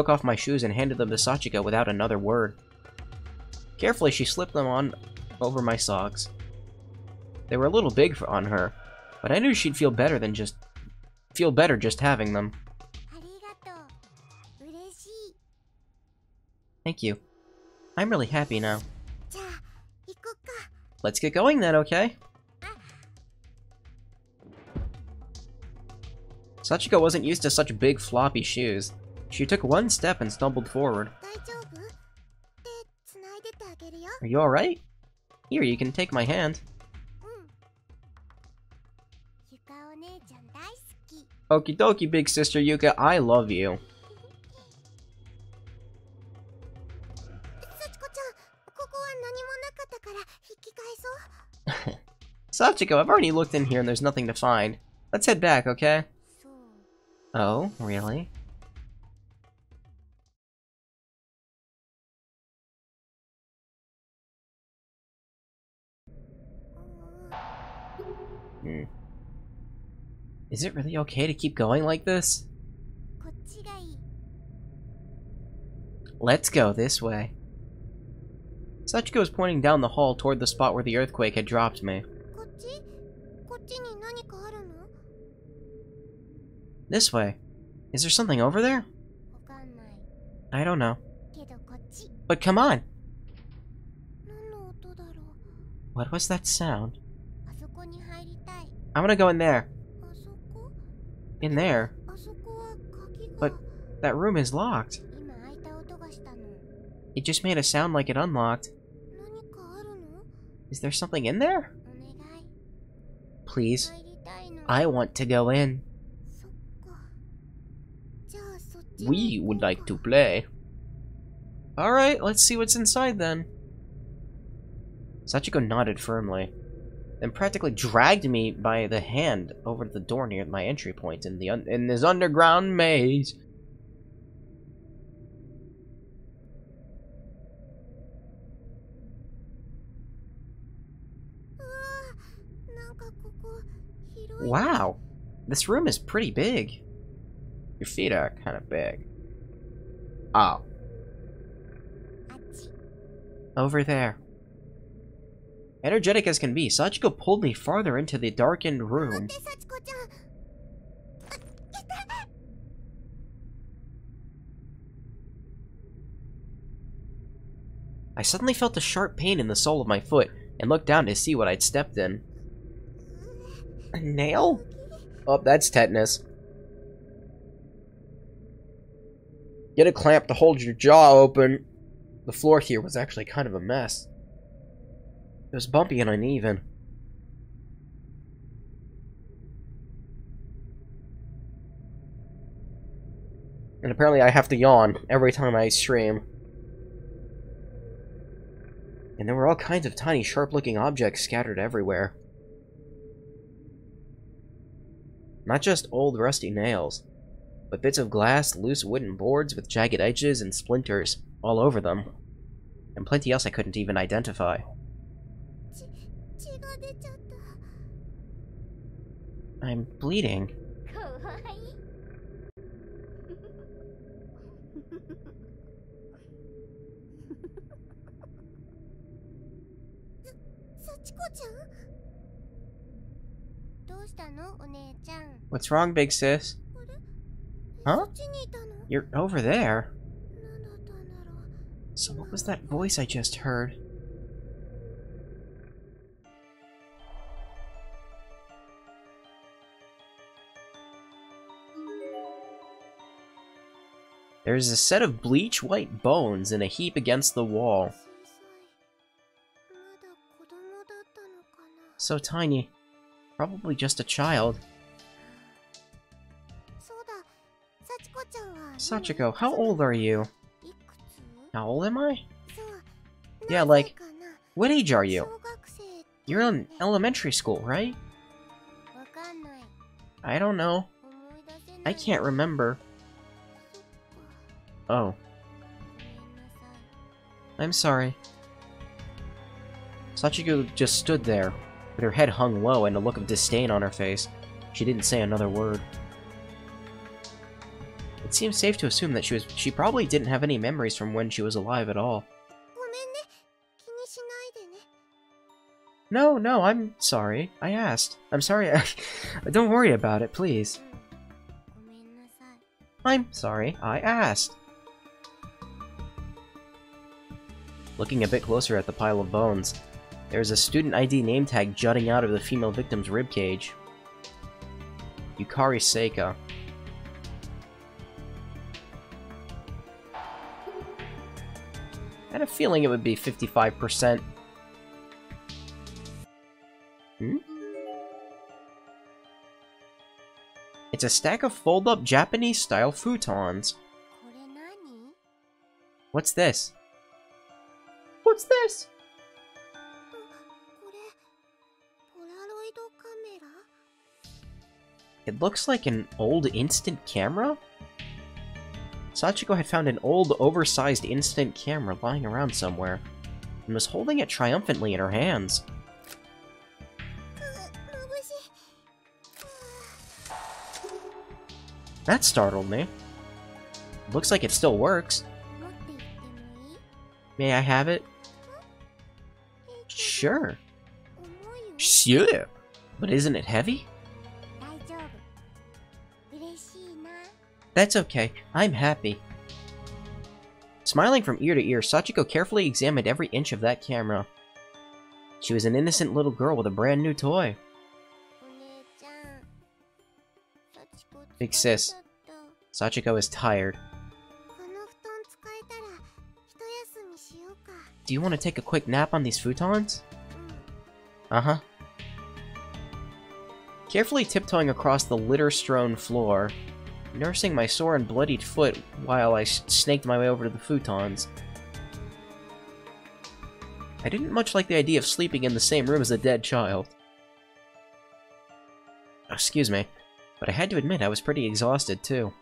off my shoes and handed them to Sachiko without another word. Carefully, she slipped them on over my socks. They were a little big on her, but I knew she'd feel better just having them. ありがとう。嬉しい。 Thank you. I'm really happy now. じゃあ、行こっか。 Let's get going then, okay? Sachiko wasn't used to such big floppy shoes. She took one step and stumbled forward. 大丈夫？手つないでてあげるよ。 Are you alright? Here, you can take my hand. うん。ゆかお姉ちゃん大好き。 Okie dokie, big sister Yuka, I love you. 幸子ちゃん、ここは何もなかったから引き返そう。 Sachiko, I've already looked in here and there's nothing to find. Let's head back, okay? そう。 Oh, really? Is it really okay to keep going like this? こっちがいい。 Let's go this way. Sachiko was pointing down the hall toward the spot where the earthquake had dropped me. こっち？こっちに何かあるの？ This way. Is there something over there? わかんない。 I don't know. けどこっち。 But come on! 何の音だろう。 What was that sound? あそこに入りたい。 I'm gonna go in there. あそこ？ In there? あそこは鍵が。 But that room is locked. 今開いた音がしたの。 It just made a sound like it unlocked. 何かあるの？ Is there something in there? お願い。 Please. 入りたいの。 I want to go in. そっか。じゃあそっち We に行こう would か。 like to play. Alright, let's see what's inside then. Sachiko nodded firmly, then practically dragged me by the hand over to the door near my entry point in this underground maze. Wow, this room is pretty big. Your feet are kind of big. Oh, あっち。 over there. Energetic as can be, Sachiko pulled me farther into the darkened 待 room. って幸子ちゃん。あ、痛い。 I suddenly felt a sharp pain in the sole of my foot and looked down to see what I'd stepped in. A nail? Oh, that's tetanus. Get a clamp to hold your jaw open. The floor here was actually kind of a mess. It was bumpy and uneven. And apparently I have to yawn every time I stream. And there were all kinds of tiny, sharp-looking objects scattered everywhere. Not just old, rusty nails, but bits of glass, loose wooden boards with jagged edges and splinters all over them. And plenty else I couldn't even identify. 血が出ちゃった。 I'm bleeding. かわいい。幸子ちゃん？どうしたのお姉ちゃん。 What's wrong, big sis? そ Huh? っちにいたの？ You're over there. 何だったんだろう。 So what was that voice I just heard? There's a set of bleach white bones in a heap against the wall. 小さい。まだ子供だったのかな。 So tiny. Probably just a child. そうだ。幸子ちゃんは。 Sachiko, how old are you? いくつ？ How old am I? そう。 Yeah, 何歳 like- かな What age are you? 小学生 You're in elementary school, right? わかんない I don't know. 思い出せない I can't remember. そっか Oh, ごめんなさい I'm sorry. Sachiko just stood there, with her head hung low and a look of disdain on her face. She didn't say another word. It seems safe to assume that she probably didn't have any memories from when she was alive at all. ごめんね気にしないでね No, no, I'm sorry. I asked. I'm sorry. Don't worry about it, please. ごめんなさい I'm sorry. I asked. Looking a bit closer at the pile of bones, there is a student ID name tag jutting out of the female victim's ribcage. Yukari Seika. I had a feeling it would be 55%. Hmm? It's a stack of fold-up Japanese-style futons. これ何 What's this? What's this? これポラロイドカメラ It looks like an old instant camera? Sachiko had found an old, oversized instant camera lying around somewhere, and was holding it triumphantly in her hands. 眩しい That startled me. Looks like it still works. 持って行ってもいい May I have it? けど Sure. 重いよ Sure. But isn't it heavy? 大丈夫嬉しいな That's okay. I'm happy. Smiling from ear to ear, Sachiko carefully examined every inch of that camera. She was an innocent little girl with a brand new toy. お姉ちゃん幸子 Big 疲れ sis. ちゃった Sachiko is tired. この布団使えたら一休みしようか Do you want to take a quick nap on these futons? うん Uh-huh. Carefully tiptoeing across the litter-strewn floor, nursing my sore and bloodied foot while I snaked my way over to the futons. I didn't much like the idea of sleeping in the same room as a dead child. Excuse me, but I had to admit I was pretty exhausted too.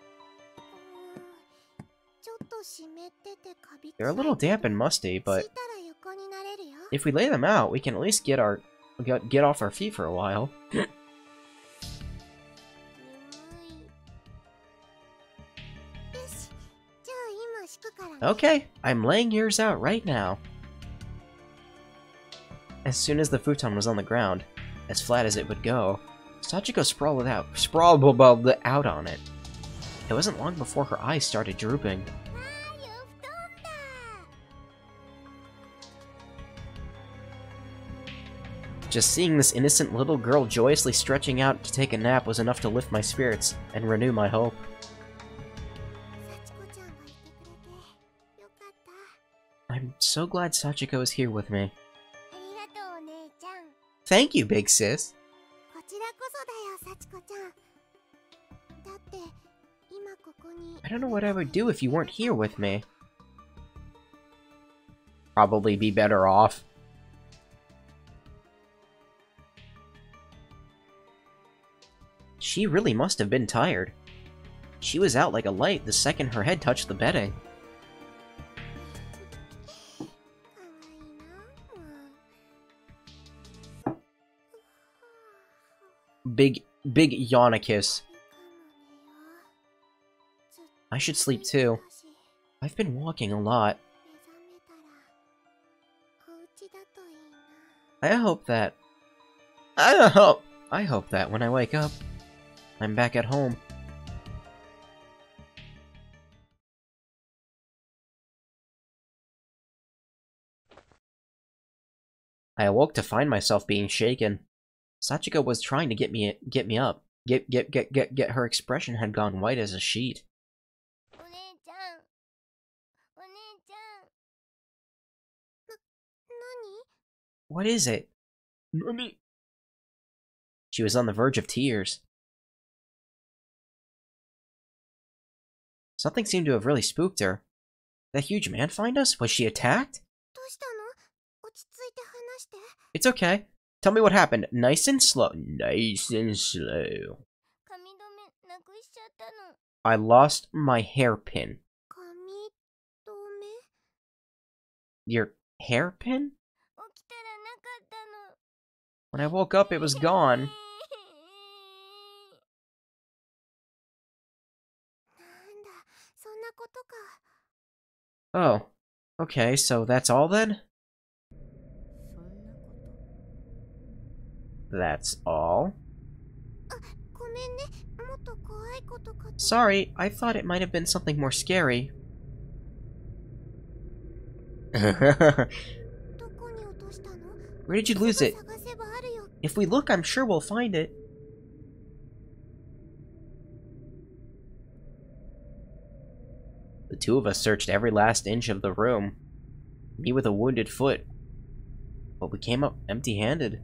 ちょっと湿っててカビ They're a little damp and musty, 敷い but たら横になれるよ if we lay them out, we can at least get off our feet for a while. 眠いよしじゃあ今敷くからね Okay, I'm laying yours out right now. As soon as the futon was on the ground, as flat as it would go, Sachiko sprawled out on it. It wasn't long before her eyes started drooping. あーよ布団だ Just seeing this innocent little girl joyously stretching out to take a nap was enough to lift my spirits and renew my hope. 幸子ちゃんがいてくれてよかった I'm so glad Sachiko is here with me. ありがとうお姉ちゃん Thank you, big sis. こちらこそだよ幸子ちゃんだって今ここに I don't know what I would do if you weren't here with me. Probably be better off. She really must have been tired. She was out like a light the second her head touched the bedding. かわいいなもう Big yawn kiss. かもねよずっと I should sleep too. だし I've been walking a lot. 目覚めたらお家だといいな I hope that... I hope that when I wake up, I'm back at home. I awoke to find myself being shaken. Sachiko was trying to get me up. Get her expression had gone white as a sheet. お姉ちゃんお姉ちゃん何 What is it? Mommy. She was on the verge of tears. Something seemed to have really spooked her. Did that huge man find us? Was she attacked? どうしたの落ち着いて話して。 It's okay. Tell me what happened. Nice and slow. Nice and slow. 髪留めなくしちゃったの。 I lost my hairpin. 髪留め Your hairpin? 起きたらなかったの。 When I woke up, it was gone. なんだ、そんなことか。 Oh. Okay, so that's all then? そんなこと。 That's all? ごめんね。もっと怖いことかと。 Sorry, I thought it might have been something more scary. どこに落としたの？ Where did you lose it? 探せばあるよ。 If we look, I'm sure we'll find it. The two of us searched every last inch of the room. Me with a wounded foot. But we came up empty-handed.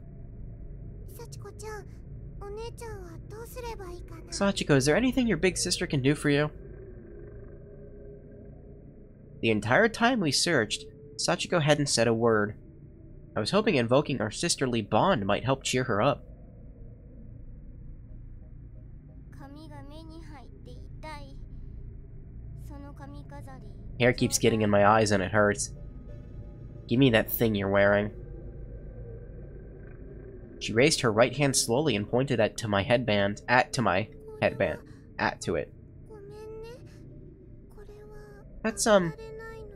幸子ちゃん、お姉ちゃんはどうすればいいかな。 Sachiko, is there anything your big sister can do for you? The entire time we searched, Sachiko hadn't said a word. I was hoping invoking our sisterly bond might help cheer her up. 髪が目に入って痛い。その髪飾り。 Hair keeps getting in my eyes and it hurts. Give me that thing you're wearing. She raised her right hand slowly and pointed to my headband. To it. ごめんね。これは That's, あげられないの。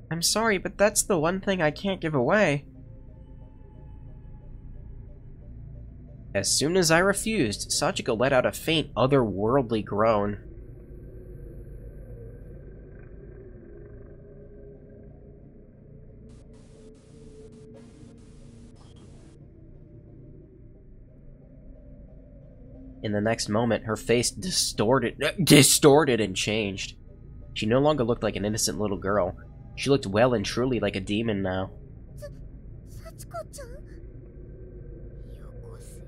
I'm sorry, but that's the one thing I can't give away. As soon as I refused, Sachiko let out a faint, otherworldly groan. In the next moment, her face distorted and changed. She no longer looked like an innocent little girl. She looked well and truly like a demon now. 幸子ちゃん。よこせ。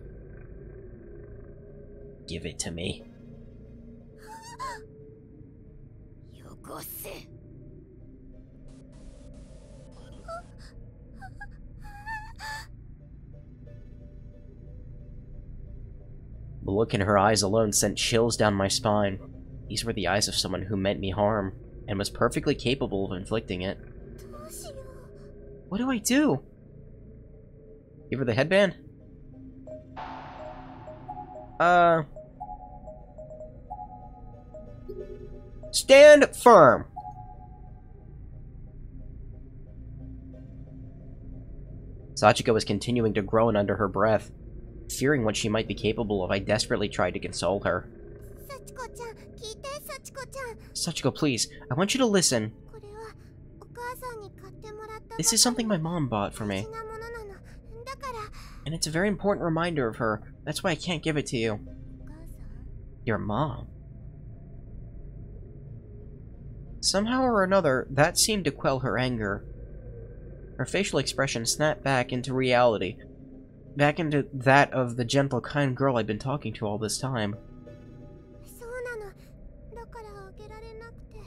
Give it to me. よこせ。 The look in her eyes alone sent chills down my spine. These were the eyes of someone who meant me harm, and was perfectly capable of inflicting it. どうしよう。 What do I do? Give her the headband? Stand firm! Sachiko was continuing to groan under her breath. Fearing what she might be capable of, I desperately tried to console her. 幸子ちゃん、聞いて、幸子ちゃん。 Sachiko, please, I want you to listen. これはお母さんに買ってもらった。 This is something my mom bought for me, 大事なものなの。だから、 and it's a very important reminder of her. That's why I can't give it to you. お母さん。 Your mom. Somehow or another, that seemed to quell her anger. Her facial expression snapped back into reality. Back into that of the gentle, kind girl I'd been talking to all this time. そうなの。だからあげられなくて。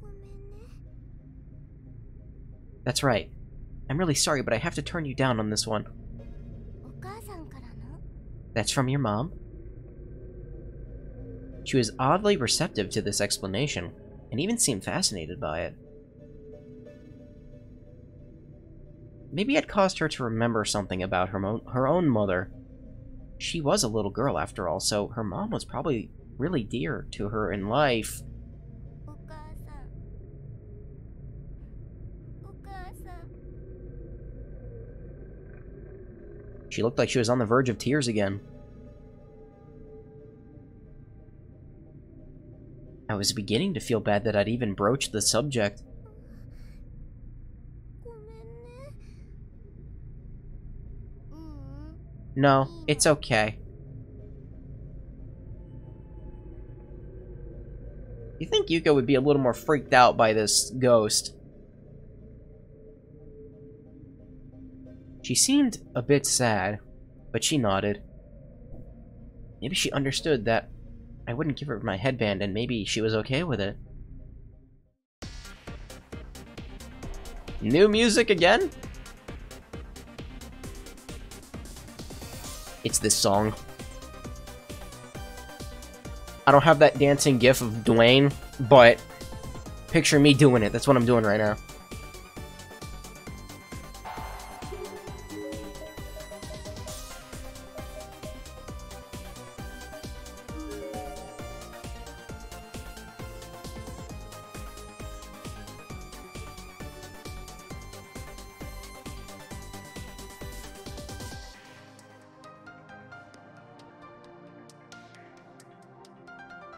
ごめんね。 That's right. I'm really sorry, but I have to turn you down on this one. お母さんからの？ That's from your mom? She was oddly receptive to this explanation, and even seemed fascinated by it. Maybe I'd caused her to remember something about her own mother. She was a little girl after all, so her mom was probably really dear to her in life. お母さん。お母さん。 She looked like she was on the verge of tears again. I was beginning to feel bad that I'd even broached the subject. ごめんね。No, it's okay. You think Yuko would be a little more freaked out by this ghost? She seemed a bit sad, but she nodded. Maybe she understood that I wouldn't give her my headband, and maybe she was okay with it. New music again? It's this song. I don't have that dancing gif of Dwayne, but picture me doing it. That's what I'm doing right now.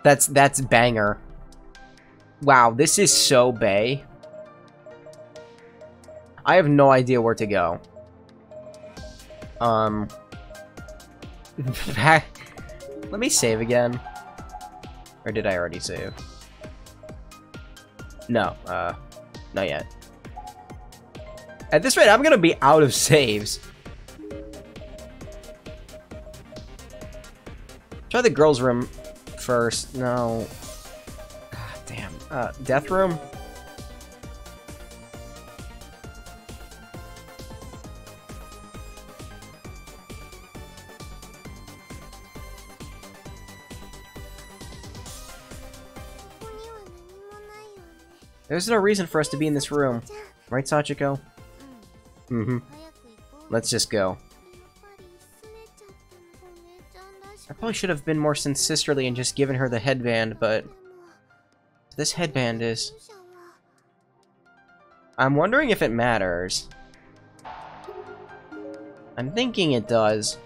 That's banger. Wow, this is so bae. I have no idea where to go. Let me save again. Or did I already save? No, not yet. At this rate, I'm gonna be out of saves. Try the girls' room first. No. God damn. Death room? There's no reason for us to be in this room. Right, Sachiko? Mm-hmm. Let's just go. I probably should have been more sisterly and just given her the headband, but this headband is... I'm wondering if it matters. I'm thinking it does.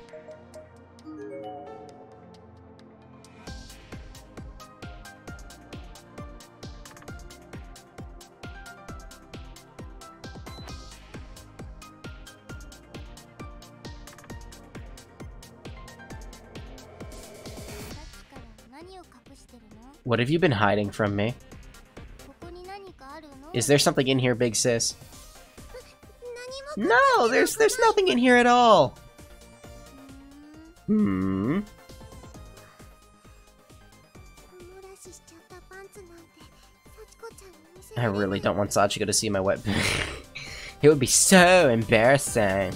What have you been hiding from me? Is there something in here, big sis? No, there's nothing in here at all. Hmm. I really don't want Sachiko to see my wet It would be so embarrassing.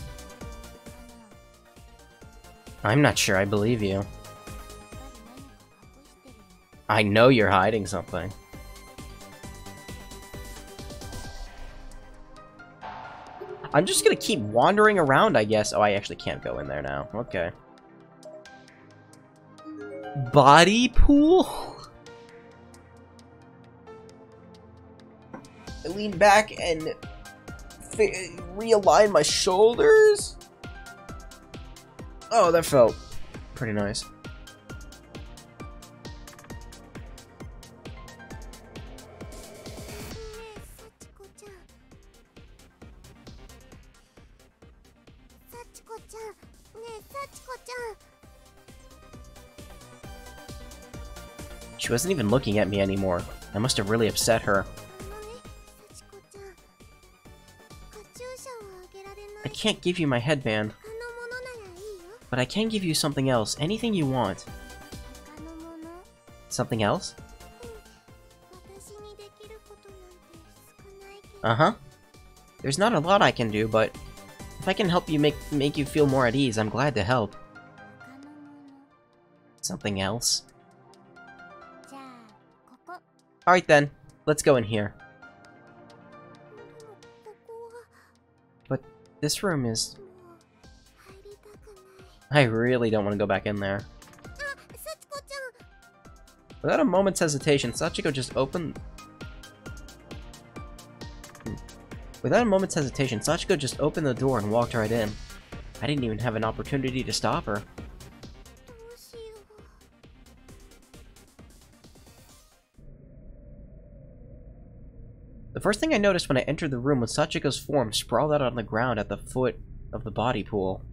I'm not sure I believe you. I know you're hiding something. I'm just gonna keep wandering around, I guess. Oh, I actually can't go in there now. Okay. Body pool? I lean back and realign my shoulders? Oh, that felt pretty nice. She wasn't even looking at me anymore. I must have really upset her. I can't give you my headband, but I can give you something else. Anything you want. Something else? Uh-huh. There's not a lot I can do, but if I can help you make you feel more at ease, I'm glad to help. Something else? Alright then, let's go in here. But this room is... I really don't want to go back in there. Without a moment's hesitation, Sachiko just opened... Without a moment's hesitation, Sachiko just opened the door and walked right in. I didn't even have an opportunity to stop her. The first thing I noticed when I entered the room was Sachiko's form sprawled out on the ground at the foot of the body pool.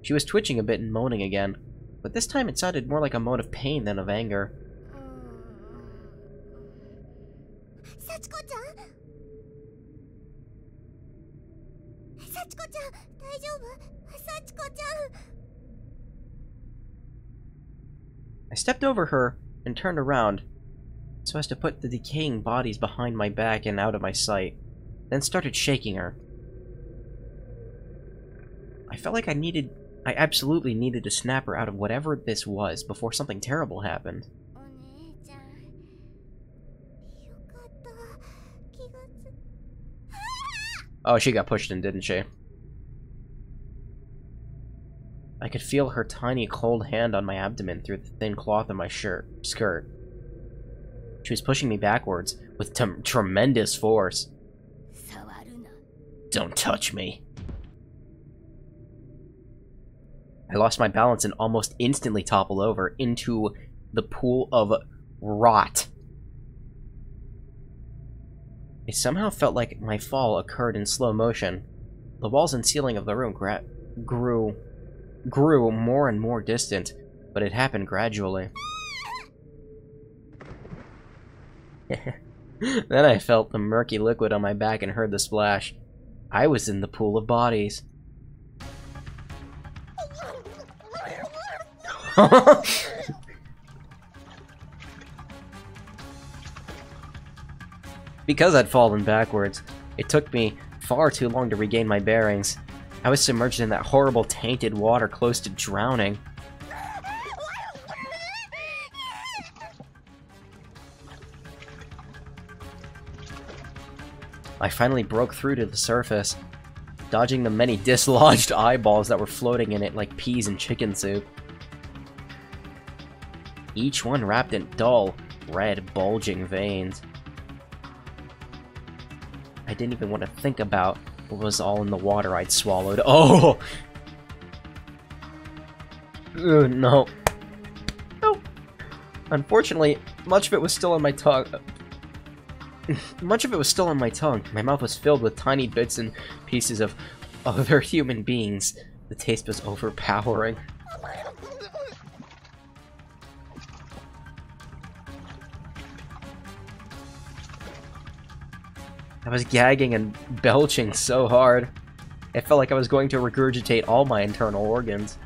She was twitching a bit and moaning again, but this time it sounded more like a moan of pain than of anger. Sachiko-chan? Sachiko-chan, daijoubu? Sachiko-chan! I stepped over her and turned around, so as to put the decaying bodies behind my back and out of my sight, then started shaking her. I felt like I absolutely needed to snap her out of whatever this was before something terrible happened. お姉ちゃん、よかった。気がつ。Oh, she got pushed in, didn't she? I could feel her tiny cold hand on my abdomen through the thin cloth of my skirt. She was pushing me backwards with tremendous force. 触るな。 Don't touch me. I lost my balance and almost instantly toppled over into the pool of rot. It somehow felt like my fall occurred in slow motion. The walls and ceiling of the room grew more and more distant, but it happened gradually. Then I felt the murky liquid on my back and heard the splash. I was in the pool of bodies. Because I'd fallen backwards, it took me far too long to regain my bearings. I was submerged in that horrible tainted water close to drowning. I finally broke through to the surface, dodging the many dislodged eyeballs that were floating in it like peas in chicken soup. Each one wrapped in dull, red, bulging veins. I didn't even want to think about what was all in the water I'd swallowed. Oh! Ugh, no. No. Unfortunately, much of it was still on my tongue. My mouth was filled with tiny bits and pieces of other human beings. The taste was overpowering. I was gagging and belching so hard. It felt like I was going to regurgitate all my internal organs.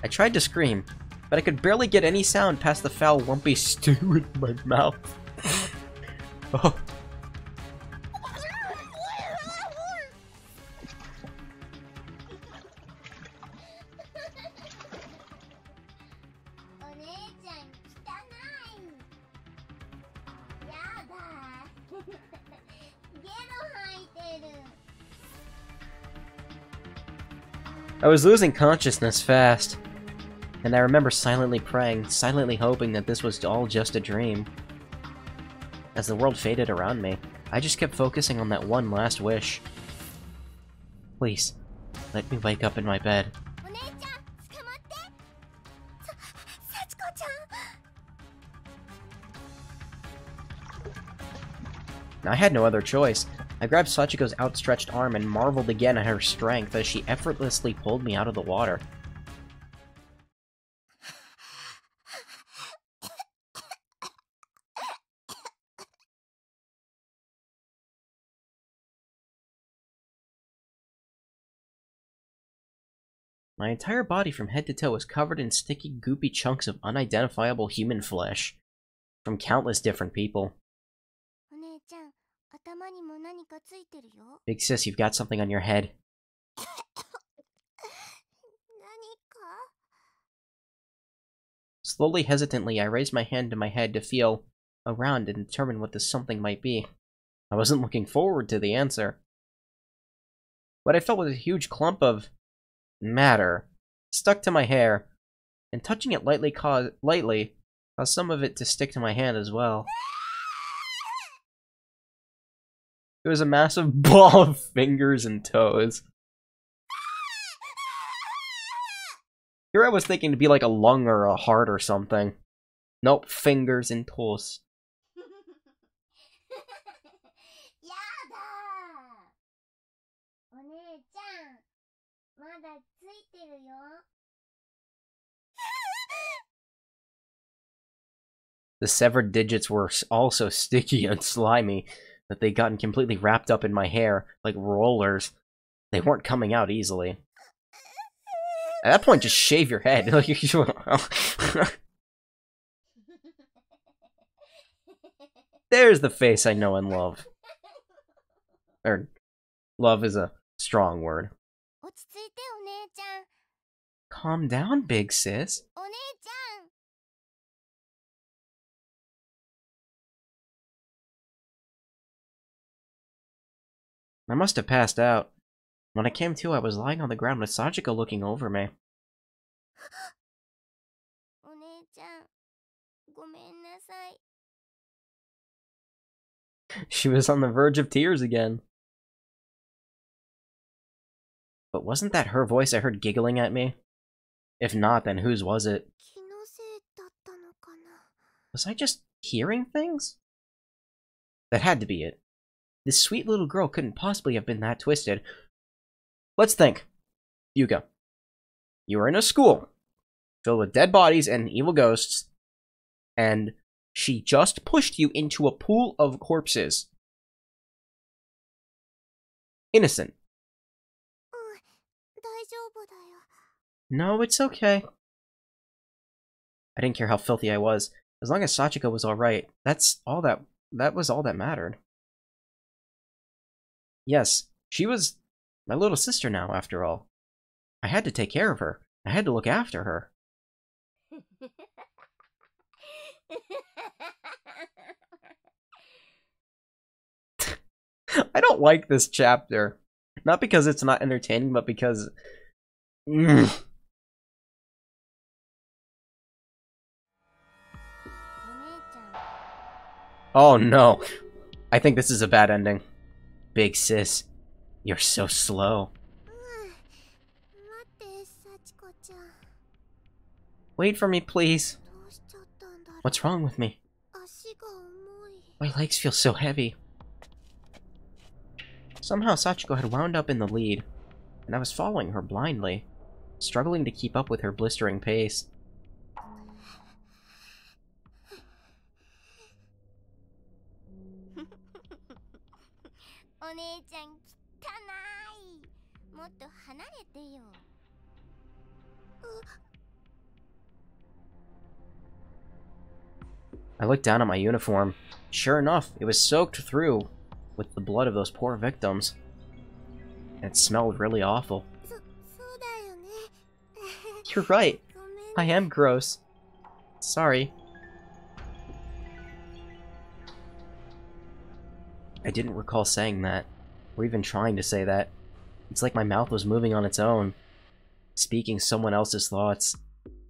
I tried to scream, but I could barely get any sound past the foul, lumpy stew in my mouth. Oh. I was losing consciousness fast, and I remember silently praying, silently hoping that this was all just a dream. As the world faded around me, I just kept focusing on that one last wish. Please, let me wake up in my bed. I had no other choice. I grabbed Sachiko's outstretched arm and marveled again at her strength as she effortlessly pulled me out of the water. My entire body from head to toe was covered in sticky, goopy chunks of unidentifiable human flesh from countless different people. Big sis, you've got something on your head. Slowly, hesitantly, I raised my hand to my head to feel around and determine what this something might be. I wasn't looking forward to the answer. What I felt was a huge clump of matter stuck to my hair, and touching it lightly caused some of it to stick to my hand as well. It was a massive ball of fingers and toes. Here I was thinking to be like a lung or a heart or something. Nope, fingers and toes. The severed digits were also sticky and slimy, that they'd gotten completely wrapped up in my hair, like rollers. They weren't coming out easily. At that point, just shave your head. There's the face I know and love. Or, Love is a strong word. 落ち着いてお姉ちゃん。 Calm down, big sis. お姉ちゃん。 I must have passed out. When I came to, I was lying on the ground with Sachiko looking over me. お姉ちゃん。ごめんなさい。 She was on the verge of tears again. But wasn't that her voice I heard giggling at me? If not, then whose was it? 気のせいだったのかな。 Was I just hearing things? That had to be it. This sweet little girl couldn't possibly have been that twisted. Let's think. Yuka. You were in a school filled with dead bodies and evil ghosts, and she just pushed you into a pool of corpses. Innocent. うん、大丈夫だよ。 No, it's okay. I didn't care how filthy I was. As long as Sachiko was alright, that was all that mattered. Yes, she was my little sister now, after all. I had to take care of her. I had to look after her. I don't like this chapter. Not because it's not entertaining, but because...お姉ちゃん。 Oh no. I think this is a bad ending. Big sis, you're so slow. うん。待って、幸子ちゃん。 Wait for me, please. どうしちゃったんだろう。 What's wrong with me? 足が重い。 My legs feel so heavy. Somehow Sachiko had wound up in the lead, and I was following her blindly, struggling to keep up with her blistering pace. お姉ちゃん汚い。もっと離れてよ。 I looked down at my uniform. Sure enough, it was soaked through with the blood of those poor victims. And it smelled really awful. そうだよね。 You're right. ごめんね。 I am gross. Sorry. I didn't recall saying that, or even trying to say that. It's like my mouth was moving on its own, speaking someone else's thoughts.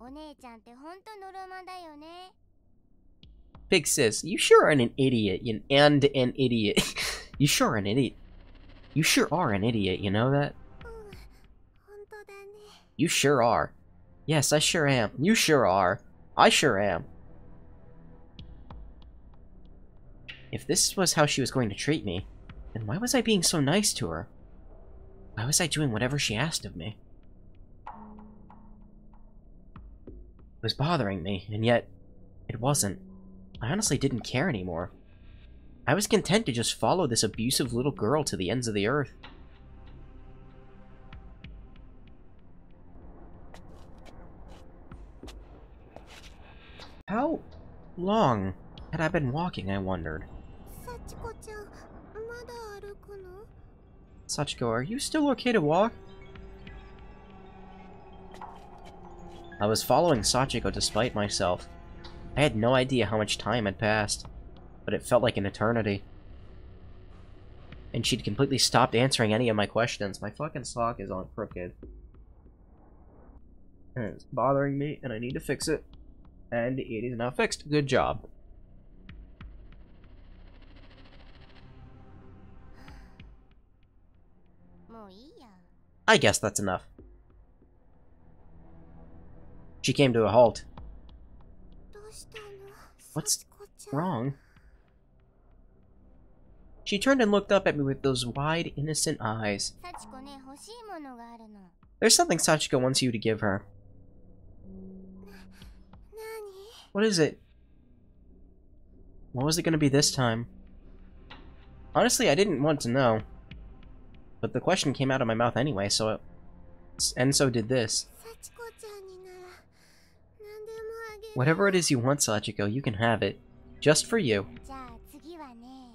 お姉ちゃんってほんとのろまだよね。 Big sis, you sure are an idiot, and an idiot. You sure are an idiot. You sure are an idiot, you know that? うん、ほんとだね。 You sure are. Yes, I sure am. You sure are. I sure am. If this was how she was going to treat me, then why was I being so nice to her? Why was I doing whatever she asked of me? It was bothering me, and yet, it wasn't. I honestly didn't care anymore. I was content to just follow this abusive little girl to the ends of the earth. How long had I been walking, I wondered? 幸子ちゃん、まだ歩くの？ Sachiko, are you still okay to walk? I was following Sachiko despite myself. I had no idea how much time had passed, but it felt like an eternity. And she'd completely stopped answering any of my questions. My fucking sock is on crooked. And it's bothering me, and I need to fix it. And it is now fixed. Good job. もういいや。 I guess that's enough. She came to a halt. どうしたの？ What's 幸子ちゃん。 Wrong. She turned and looked up at me with those wide, innocent eyes. 幸子ね、欲しいものがあるの。 There's something Sachiko wants you to give her. なに？ What is it? What was it going to be this time? Honestly, I didn't want to know. But the question came out of my mouth anyway, and so did this. 幸子ちゃんになら何でもあげる。 Whatever it is you want, Sachiko, you can have it. Just for you. じゃあ次はね。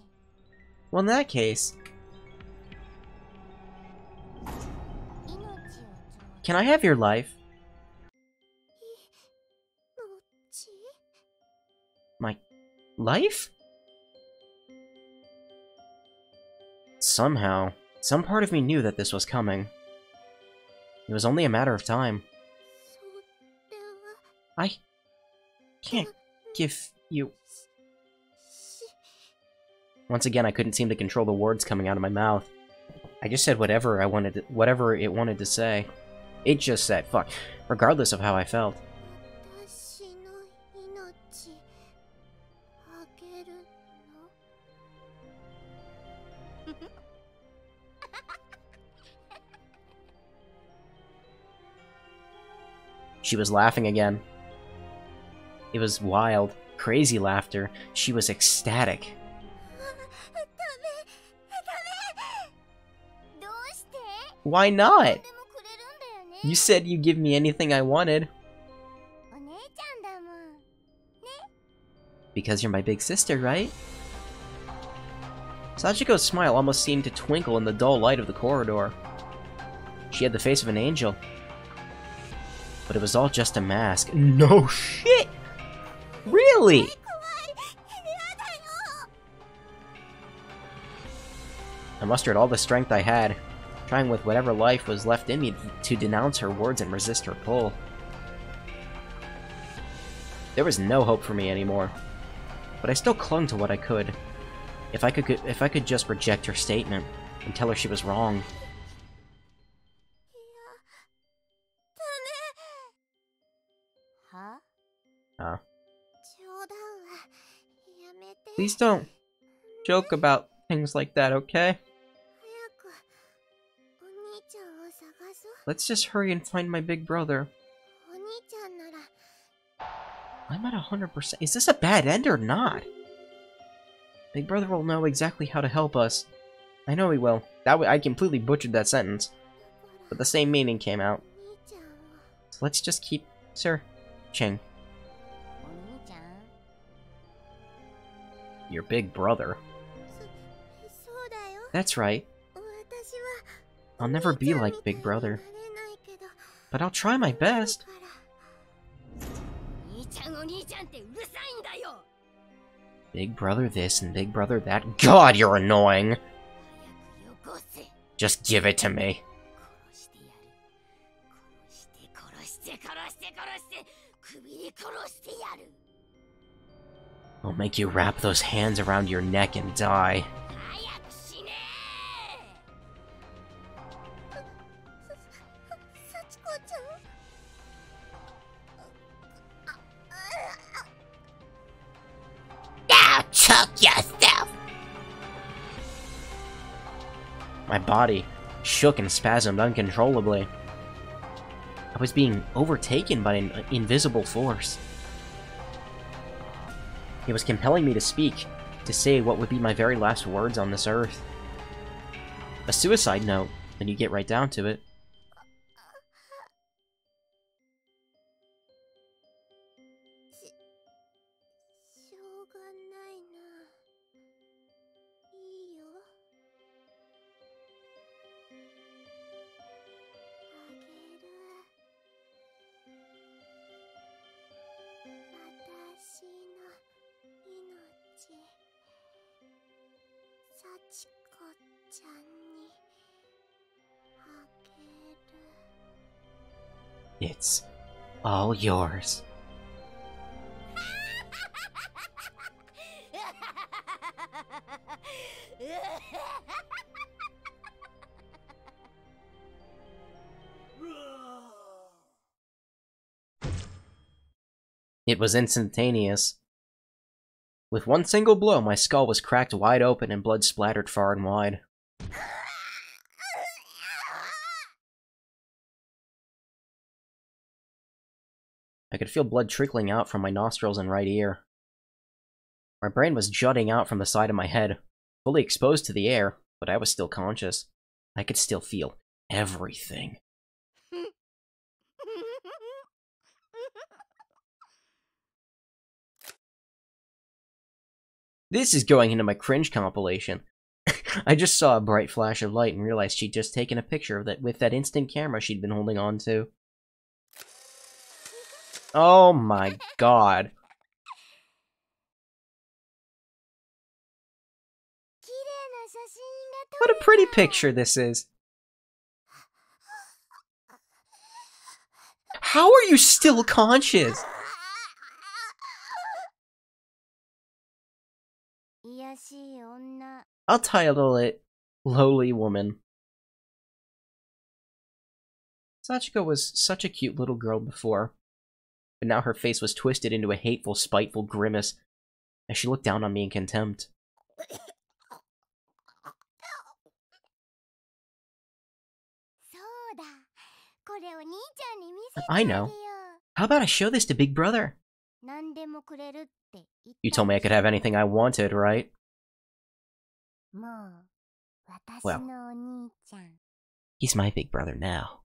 Well, in that case... Can I have your life? 命 My life? Somehow, some part of me knew that this was coming. It was only a matter of time. それは I can't give you... し Once again, I couldn't seem to control the words coming out of my mouth. I just said whatever it wanted to say. It just said, fuck, regardless of how I felt. 私の命あげるの She was laughing again. It was wild, crazy laughter. She was ecstatic. ダメどうして Why 何 not? でもくれるんだよね You said you'd give me anything I wanted. お姉ちゃんだもん Because you're my big sister, right? Sachiko's smile almost seemed to twinkle in the dull light of the corridor. She had the face of an angel. But it was all just a mask. No shit! Really? 怖いやだよ I mustered all the strength I had, trying with whatever life was left in me to denounce her words and resist her pull. There was no hope for me anymore, but I still clung to what I could. If I could just reject her statement and tell her she was wrong. は Uh, 冗談はやめて please don't joke about things like that, okay? 早くお兄ちゃんを探そう Let's just hurry and find my big brother. お兄ちゃんなら I'm at 100%. Is this a bad end or not? Big brother will know exactly how to help us. I know he will. I completely butchered that sentence, but the same meaning came out. お兄ちゃんを So let's just keep searching. お兄ちゃん Your big brother. そうだよ That's right. 私は I'll never be like Big Brother, なれないけど but I'll try my best. 兄ちゃんお兄ちゃんってうるさいんだよ Big brother this and big brother that. God, you're annoying. 早くよこせ Just give it to me. 殺してやる殺して首に殺してやる I'll make you wrap those hands around your neck and die. 早く死ね幸子ちゃん Now choke yourself! My body shook and spasmed uncontrollably. I was being overtaken by an invisible force. It was compelling me to speak, to say what would be my very last words on this earth. A suicide note, when you get right down to it. しょうがないないいよあげる私の命幸子ちゃんにあげる It's all yours. It was instantaneous. With one single blow, my skull was cracked wide open and blood splattered far and wide. I could feel blood trickling out from my nostrils and right ear. My brain was jutting out from the side of my head, fully exposed to the air, but I was still conscious. I could still feel everything. This is going into my cringe compilation. I just saw a bright flash of light and realized she'd just taken a picture of that with that instant camera she'd been holding on to. Oh my god. What a pretty picture this is. How are you still conscious? I'll title it Lowly Woman. Sachiko was such a cute little girl before, but now her face was twisted into a hateful, spiteful grimace as she looked down on me in contempt. I know. How about I show this to Big Brother? You told me I could have anything I wanted, right? Well, he's my big brother now.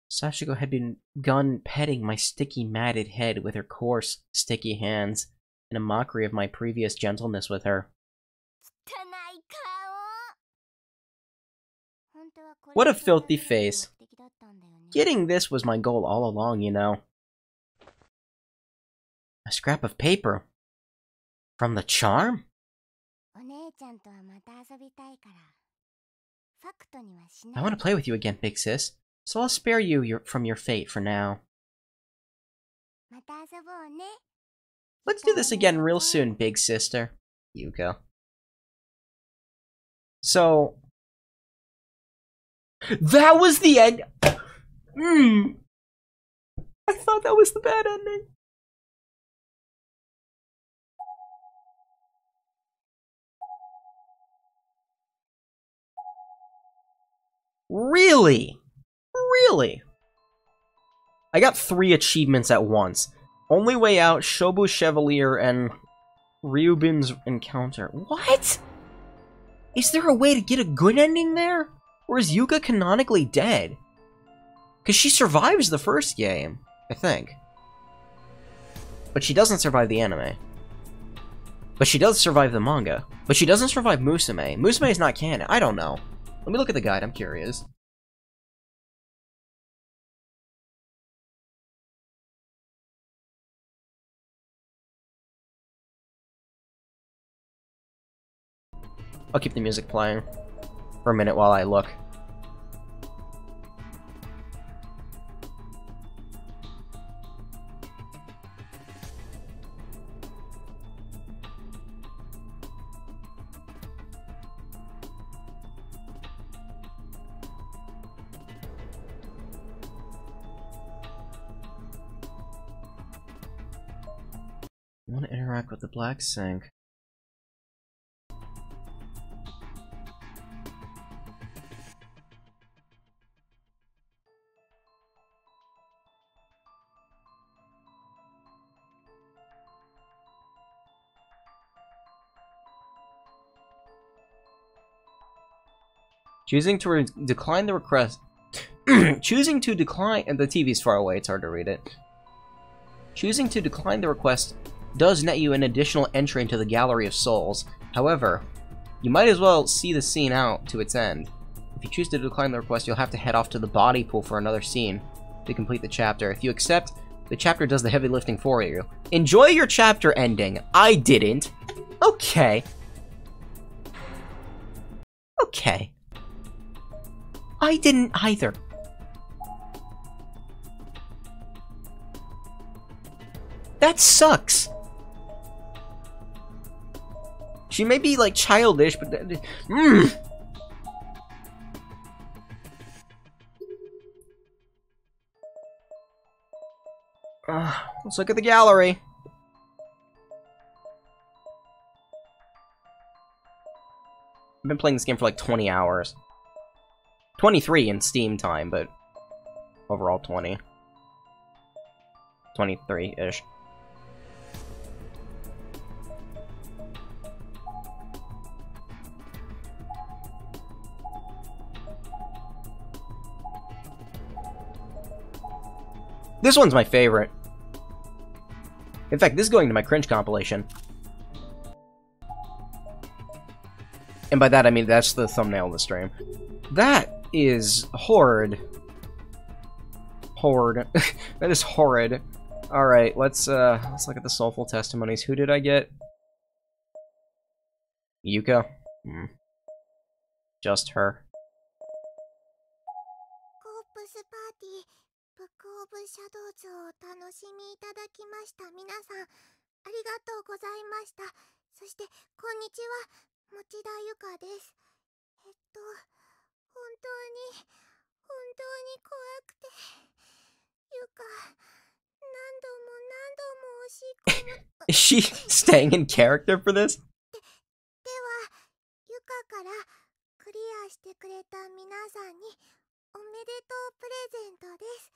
Sachiko had begun petting my sticky, matted head with her coarse, sticky hands, in a mockery of my previous gentleness with her. What a filthy face. Getting this was my goal all along, you know. A scrap of paper. From the charm? I want to play with you again, big sis. So I'll spare you from your fate for now. Let's do this again real soon, big sister. Yuka. So... that was the end! I thought that was the bad ending. Really? Really? I got 3 achievements at once. Only Way Out, Shobu Chevalier, and Ryubin's Encounter. What? Is there a way to get a good ending there? Or is Yuka canonically dead? Because she survives the first game, I think. But she doesn't survive the anime. But she does survive the manga. But she doesn't survive Musume. Musume is not canon. I don't know. Let me look at the guide, I'm curious. I'll keep the music playing for a minute while I look. I want to interact with the Black Sync. Choosing to decline the request. Choosing to decline, and the TV's far away, it's hard to read it. Choosing to decline the request does net you an additional entry into the Gallery of Souls. However, you might as well see the scene out to its end. If you choose to decline the request, you'll have to head off to the body pool for another scene to complete the chapter. If you accept, the chapter does the heavy lifting for you. Enjoy your chapter ending. I didn't. Okay. Okay. I didn't either. That sucks. She may be, like, childish, but... Let's look at the gallery. I've been playing this game for, like, 20 hours. 23 in Steam time, but overall 20. 23-ish. This one's my favorite. In fact, this is going to my cringe compilation. And by that I mean that's the thumbnail of the stream. That is horrid. Horrid. That is horrid. Alright, let's look at the soulful testimonies. Who did I get? Yuka? Just her. コープスパーティーブックオブシャドウズをお楽しみいただきました皆さんありがとうございましたそしてこんにちは持田ゆかです本当に怖くてゆか何度も押し込む Is she staying in character for this? ではゆかからクリアしてくれた皆さんにおめでとうプレゼントです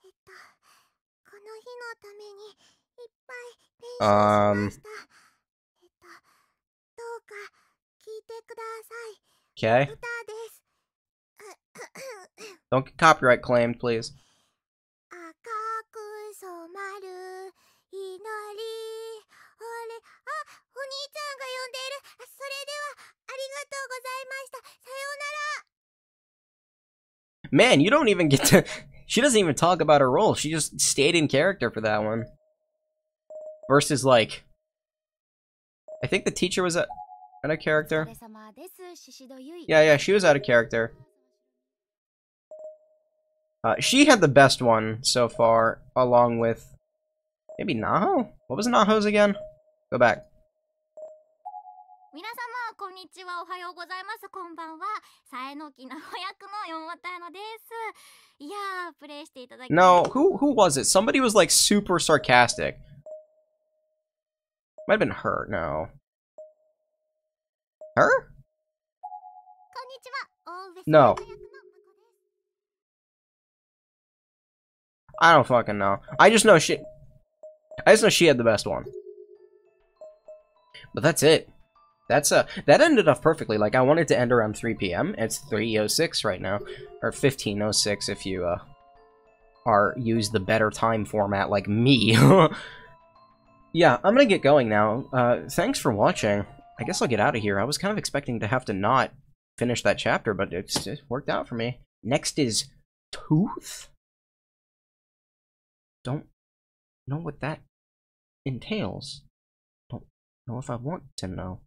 この日のためにいっぱい練習しましたどうか聞いてください Okay. 歌です Don't get copyright claimed, please. 赤く染まる祈り俺お兄ちゃんが呼んでいるそれではありがとうございましたさようなら Man, you don't even get to... She doesn't even talk about her role. She just stayed in character for that one. Versus, like... I think the teacher was out of character. Yeah, she was out of character. She had the best one so far, along with... Maybe Naho? What was Naho's again? Go back. 皆様こんにちはおはようございますこんばんはさえのきなほ役の山本彩乃ですいやープレイしていただき No, who was it? Somebody was like super sarcastic. Might have been her, no. Her? こんにちは大上 No. さん役のまこです I don't fucking know. I just know she had the best one. But that's it. That ended off perfectly. Like, I wanted to end around 3 p.m. It's 3:06 right now. Or 15:06 if you, use the better time format like me. Yeah, I'm gonna get going now. Thanks for watching. I guess I'll get out of here. I was kind of expecting to have to not finish that chapter, but it worked out for me. Next is Tooth? Don't know what that entails. Don't know if I want to know.